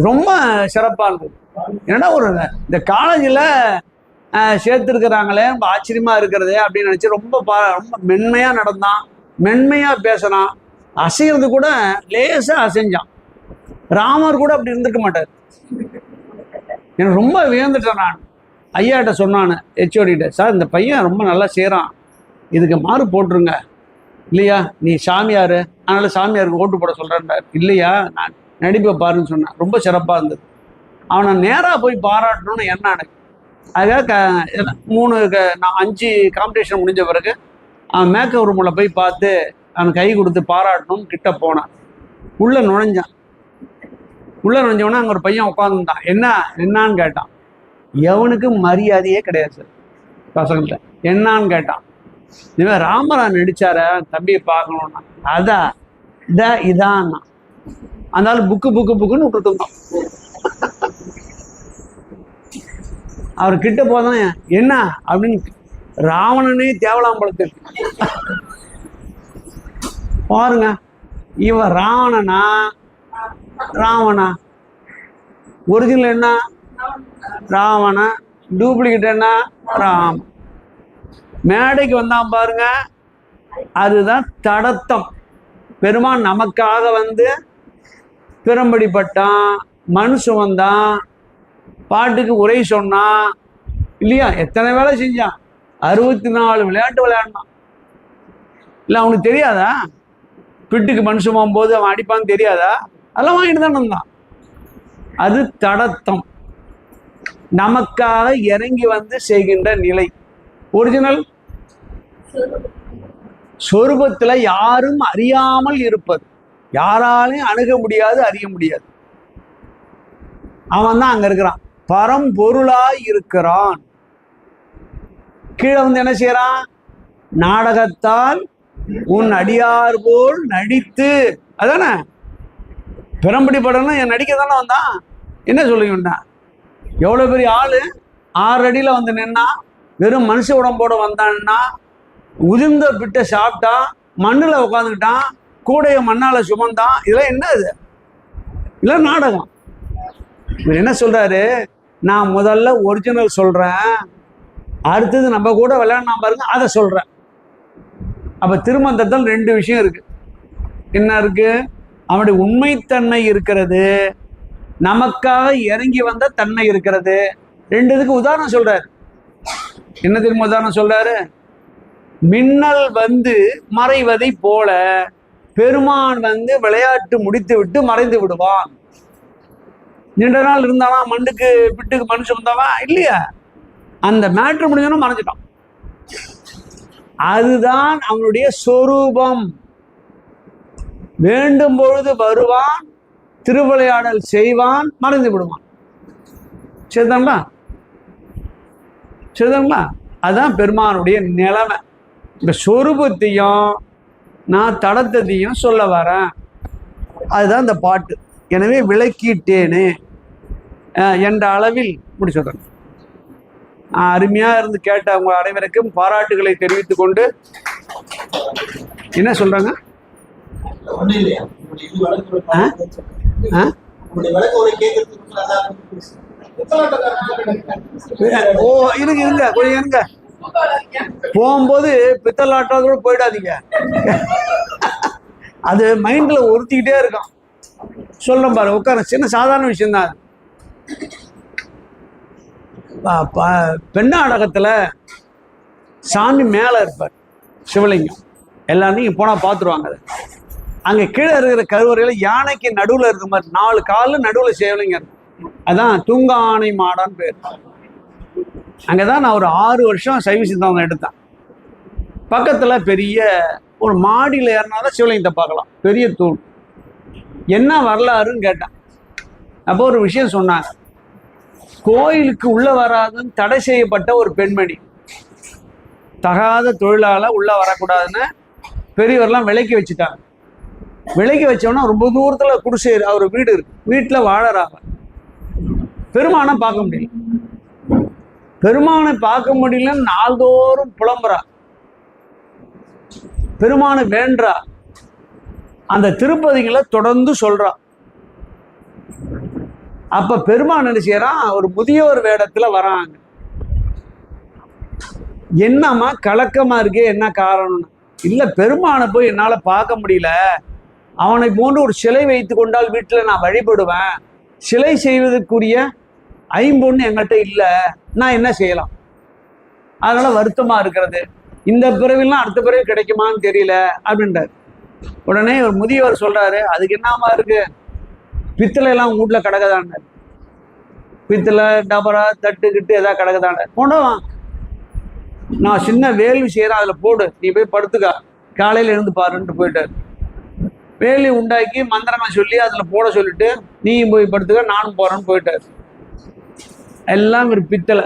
ரொம்ப சிறப்பாக இருந்தது. ஏன்னா ஒரு இந்த காலேஜில் சேர்த்துருக்கிறாங்களே, ரொம்ப ஆச்சரியமா இருக்கிறதே அப்படின்னு நினச்சி ரொம்ப ரொம்ப மென்மையாக நடந்தான், மென்மையாக பேசினான், அசைகிறது கூட லேசாக அசைஞ்சான். ராமர் கூட அப்படி இருந்துக்க மாட்டார். எனக்கு ரொம்ப வியந்துட்டேன் நான். ஐயாட்ட சொன்னான்னு, ஹெச்ஓடிட்ட, சார் இந்த பையன் ரொம்ப நல்லா செய்கிறான், இதுக்கு மாறு போட்டுருங்க. இல்லையா, நீ சாமியார், அதனால சாமியாருக்கு ஓட்டு போட சொல்கிறேன்டார். இல்லையா, நான் நடிப்பை பாருன்னு சொன்னேன். ரொம்ப சிறப்பாக இருந்தது. அவனை நேராக போய் பாராட்டணும்னு என்ன எனக்கு. அதுக்காக 5 காம்படிஷன் முடிஞ்ச பிறகு அவன் மேக்கப் ரூமில் போய் பார்த்து அவன் கை கொடுத்து பாராட்டணும்னு கிட்ட போனான். உள்ளே நுழைஞ்சான். உள்ளே நுழைஞ்சவொன்னே அங்கே ஒரு பையன் உட்காந்துருந்தான். என்னான்னு கேட்டான். எவனுக்கு மரியாதையே கிடையாது சார் பசங்கள்கிட்ட. என்னான்னு கேட்டான். இவன் ராமரான் நடிச்சார தம்பியை பார்க்கணும்னா, அதான் இதான் அந்த ஆள் புக்குன்னு விட்டுட்டு அவர் கிட்ட போதான் என்ன அப்படின்னு ராவணனே தேவலாம்பழத்து பாருங்க. இவன் ராவணா ஒரிஜினல் என்ன ராவணா, டூப்ளிகேட் என்ன ராம். மேடைக்கு வந்தான் பாருங்க, அதுதான் தடத்தம். பெருமான் நமக்காக வந்து பிறம்படிப்பட்டான், மண் சுமந்தான், பாட்டுக்கு உரை சொன்னான். இல்லையா, எத்தனை வேலை செஞ்சான். 64 விளையாட்டு விளையாடினான். இல்லை அவனுக்கு தெரியாதா பிட்டுக்கு மண் சுமம் போது அவன் அடிப்பான்னு தெரியாதா? அதெல்லாம் வாங்கிட்டு தானே இருந்தான். அது தடத்தம், நமக்காக இறங்கி வந்து செய்கின்ற நிலை. ஒரிஜினல் சொரூபத்துல யாரும் அறியாமல் இருப்பது, யாராலையும் அணுக முடியாது, அறிய முடியாது. அவன் தான் அங்க இருக்கிறான், பரம்பொருளாய் இருக்கிறான். கீழே வந்து என்ன செய்யறான்? நாடகத்தால் உன் அடியார் போல் நடித்து. அதானே பெரும்படி படம்னா என் நடிக்க தானே வந்தான். என்ன சொல்லுங்கண்ணா, எவ்வளவு பெரிய ஆளு 6 அடியில வந்து நின்னா, வெறும் மனுஷ உடம்போட வந்தான்னா, உதிர்ந்த பிட்ட சாப்பிட்டான், மண்ணுல உட்காந்துக்கிட்டான், கூடைய மண்ணால சுமந்தான். இதெல்லாம் என்ன இது? இல்லை நாடகம். இவர் என்ன சொல்றாரு? நான் முதல்ல ஒரிஜினல் சொல்றேன், அடுத்தது நம்ம கூட விளையாடினா பாருங்க அதை சொல்றேன். அப்ப திருமந்தத்தில் 2 விஷயம் இருக்கு. என்ன இருக்கு? அவனுடைய உண்மைத்தன்மை இருக்கிறது, நமக்காக இறங்கி வந்த தன்மை இருக்கிறது. 2 இதுக்கு உதாரணம் சொல்றாரு. என்ன திரும்ப உதாரணம் சொல்றாரு? மின்னல் வந்து மறைவதை போல பெருமான் வந்து விளையாட்டு முடித்து விட்டு மறைந்து விடுவான். நீண்ட நாள் இருந்தானா மண்ணுக்கு பிட்டுக்கு மண் சுமந்தவன் இல்லையா, அந்த மேட்ரு முடிஞ்சோன்னா மறைஞ்சிட்டான். அதுதான் அவனுடைய சொரூபம். வேண்டும் பொழுது வருவான், திருவிளையாடல் செய்வான், மறைந்து விடுவான். சரிதாங்களா? சரிதாங்களா? அதுதான் பெருமானுடைய நிலைமை. இந்த சொரூபத்தையும் நான் தடத்தையும் சொல்ல வரேன். அதுதான் இந்த பாட்டு. எனவே விளக்கிட்டேனே என்ற அளவில் முடிச்சுடுறேன். அருமையா இருந்து கேட்ட அவங்க அனைவருக்கும் பாராட்டுகளை தெரிவித்துக் கொண்டு என்ன சொல்றாங்க? ஓ இருங்க இருங்க கொஞ்சம் இருங்க. போகும்போது பித்தலாட்டம் கூட போயிடாதீங்க, அது மைண்ட்ல உறுத்திக்கிட்டே இருக்கும். சொல்றேன் பாரு, உட்கார. சின்ன சாதாரண விஷயம்தான். பெண்ணாடகத்துல சாமி மேல இருப்பார், சிவலிங்கம். எல்லாரும் போனா பார்த்துருவாங்க. அது அங்க கீழே இருக்கிற கருவறையில யானைக்கு நடுவுல இருக்க மாதிரி 4 கால நடுவுல சிவலிங்கம் இருக்கும். அதான் தூங்கானை மாடான்னு பேர். அங்கதான் நான் ஒரு 6 வருஷம் சைவ சித்தாந்தம் எடுத்தேன். பக்கத்துல பெரிய ஒரு மாடியில் ஏறினாதான் சிவலிங்கத்தை பார்க்கலாம், பெரிய தூண். என்ன வரலாறுன்னு கேட்டேன். அப்போ ஒரு விஷயம் சொன்னாங்க. கோயிலுக்கு உள்ள வராதுன்னு தடை செய்யப்பட்ட ஒரு பெண்மணி, தகாத தொழிலால உள்ள வரக்கூடாதுன்னு பெரியவர்லாம் விலக்கி வச்சுட்டாங்க. விலக்கி வச்சோன்னா ரொம்ப தூரத்துல குடிசை அவர் வீடு இருக்கு, வீட்டுல வாழறாங்க. பெருமானை பார்க்க முடியல. பெருமானை பார்க்க முடியலன்னு நாள்தோறும் புலம்புறா, பெருமானை வேண்டா. அந்த திருப்பதிகளை தொடர்ந்து சொல்றா. அப்ப பெருமான் என்ன செய்யறான்? ஒரு முதியோர் வேடத்துல வராங்க. என்னம்மா கலக்கமா இருக்கே, என்ன காரணம்னு? இல்ல, பெருமானை போய் என்னால பார்க்க முடியல, அவனை போன்று ஒரு சிலை வைத்து கொண்டால் வீட்டுல நான் வழிபடுவேன், சிலை செய்வதற்குரிய ஐம்பொண்ணு என்கிட்ட இல்லை, நான் என்ன செய்யலாம்? அதனால வருத்தமா இருக்கிறது. இந்த பிறவிலாம் அடுத்த பிறவி கிடைக்குமான்னு தெரியல அப்படின்றார். உடனே ஒரு முதியவர் சொல்றாரு, அதுக்கு என்னமா இருக்கு, பித்தளை எல்லாம் உங்க வீட்டுல கிடக்குதான்னு. பித்தளை டபரா தட்டு கிட்டு ஏதாவது கிடக்குதான்னு கொண்டவான், நான் சின்ன வேள்வி செய்யறேன், அதுல போடு, நீ போய் படுத்துக்கா, காலையில இருந்து பாருன்ட்டு போயிட்டாரு. வேலி உண்டாக்கி மந்திரங்கள் சொல்லி அதுல போட சொல்லிட்டு நீயும் போய் படுத்துக்க, நானும் போறேன்னு போயிட்டாரு. எல்லாம் ஒரு பித்தளை,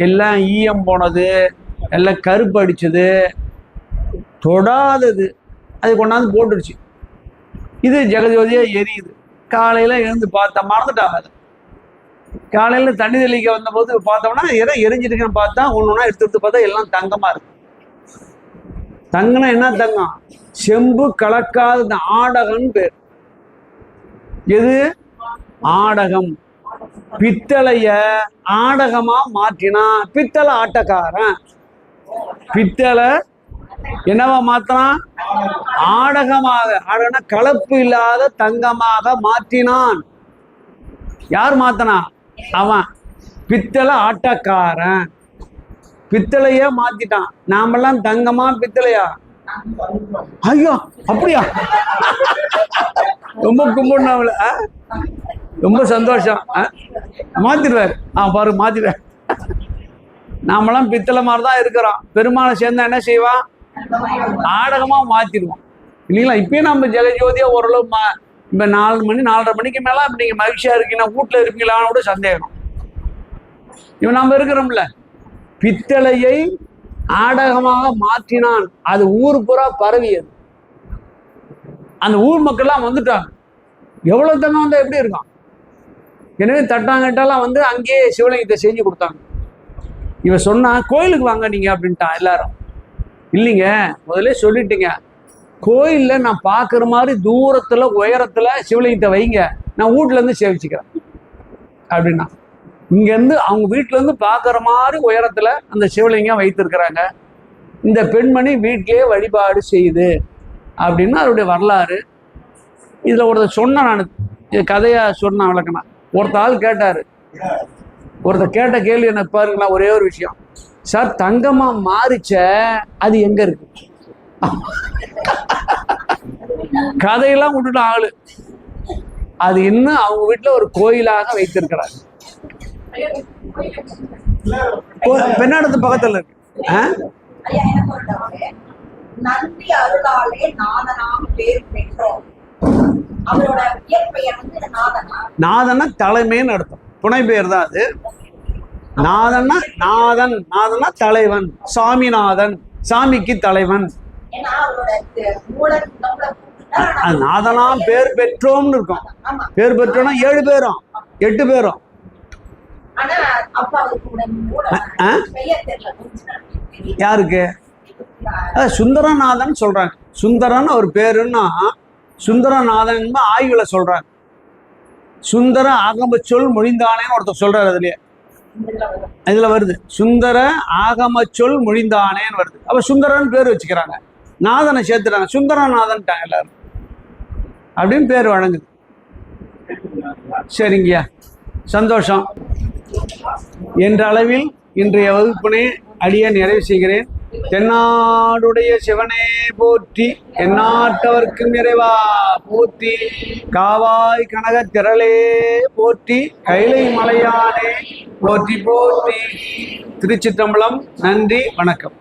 எல்லாம் ஈயம் போனது, எல்லாம் கருப்பு அடிச்சது, தொடாதது, அது கொண்டாந்து போட்டுடுச்சு. இது ஜெகஜோதியா எரியுது. காலையில எழுந்து பார்த்தா மறந்துட்டாங்க. அதை காலையில தண்ணி தெளிக்க வந்தபோது பார்த்தோம்னா எதை எரிஞ்சிருக்குன்னு பார்த்தா ஒன்னொன்னா எடுத்து பார்த்தா எல்லாம் தங்கமா இருக்கு. தங்கம்னா என்ன தங்கம்? செம்பு கலக்காத ஆடகம்னு பேர். எது? ஆடகம். பித்தளைய ஆடகமா மாற்றினா பித்தளை ஆட்டக்காரன். பித்தளை என்னவா மாத்தினான்? ஆடகமாக, ஆடகம்னா கலப்பு இல்லாத தங்கமாக மாற்றினான். யார் மாத்தினா? அவன். பித்தளை ஆட்டக்காரன். பித்தளைய மாத்திட்டான். நாமெல்லாம் தங்கமா பித்தளையா? ஐயோ அப்படியா? ரொம்ப கும்பிடுனாவில, ரொம்ப சந்தோஷம். மாத்திடுவார். பாரு மாத்திடுவார். நாமெல்லாம் பித்தளை மாதிரிதான் இருக்கிறோம். பெருமாளை சேர்ந்தா என்ன செய்வான்? ஆடகமா மாத்திடுவோம் இல்லைங்களா? இப்பயும் நம்ம ஜெகஜோதியா ஓரளவு இப்ப 4 மணி 4:30 மணிக்கு மேல நீங்க மகிழ்ச்சியா இருக்கீங்கன்னா வீட்டுல இருக்கீங்களான்னு கூட சந்தேகம். இவன் நம்ம இருக்கிறோம்ல, பித்தளையை ஆடகமாக மாற்றினான். அது ஊர் பூரா பரவியது. அந்த ஊர் மக்கள்லாம் வந்துட்டாங்க. எவ்வளவு தங்கம் வந்தா எப்படி இருக்கான்? எனவே தட்டாங்கட்டாலாம் வந்து அங்கேயே சிவலிங்கத்தை செஞ்சு கொடுத்தாங்க. இவன் சொன்னா கோயிலுக்கு வாங்க நீங்க அப்படின்ட்டான். எல்லாரும் இல்லைங்க, முதல்ல சொல்லிட்டீங்க, கோயில்ல நான் பாக்குற மாதிரி தூரத்துல உயரத்துல சிவலிங்கத்தை வைங்க, நான் வீட்டுல இருந்து சேவிச்சுக்கிறேன் அப்படின்னா. இங்க இருந்து அவங்க வீட்டுல இருந்து பாக்குற மாதிரி உயரத்துல அந்த சிவலிங்கம் வைத்திருக்கிறாங்க. இந்த பெண்மணி வீட்டிலேயே வழிபாடு செய்யுது அப்படின்னு அவருடைய வரலாறு. இதுல ஒருத்தர் சொன்ன, நான் கதையா சொன்ன விளக்கணா. ஒருத்த ஆள் கேட்டாரு, ஒருத்தர் கேட்ட கேள்வி என்ன பாருங்களா, ஒரே ஒரு விஷயம் சார், தங்கமா மாறிச்ச அது எங்க இருக்கு? கதையெல்லாம் விட்டுட்டு ஆளு அது இன்னும் அவங்க வீட்டுல ஒரு கோயிலாக வைத்திருக்கிறார். பெண்ணாடத்து பக்கத்துல இருக்கு. நன்றி அருளாலே நாதனாம் பேர் பெற்றோம். அவரோட இயற்பெயர் வந்து நாதனா தலைமைன்னு அர்த்தம். புனை பெயர் தான் அது. நாதன்னா நாதன், நாதனா தலைவன். சாமிநாதன், சாமிக்கு தலைவன். நாதனா பேர் பெற்றோம்னு இருக்கும். பேர் பெற்றோம்னா 7 பேரும் 8 பேரும். யாருக்கு? சுந்தரநாதன் சொல்றாங்க. சுந்தரன் ஒரு பேருன்னா சுந்தரநாதன் ஆய்வுல சொல்றாங்க. சுந்தர ஆகம சொல் மொழிந்தானேன்னு ஒருத்தர் சொல்றாரு. அதுலயே இதுல வருது, சுந்தர ஆகம சொல் மொழிந்தானேன்னு வருது. அப்ப சுந்தரன் பேர் வச்சுக்கிறாங்க, நாதனை சேர்த்துட்டாங்க, சுந்தரநாதன்ட்டாங்க எல்லாரும், அப்படின்னு பேர் வழங்குது. சரிங்கய்யா, சந்தோஷம். என்ற அளவில் இன்றைய வகுப்பினை அடியே நிறைவு செய்கிறேன். தென்னாடுடைய சிவனே போற்றி, எந்நாட்டவர்க்கும் இறைவா போற்றி, காவாய் கனக திரளே போற்றி, கைலை மலையானே போற்றி போற்றி. திருச்சிற்றம்பலம். நன்றி, வணக்கம்.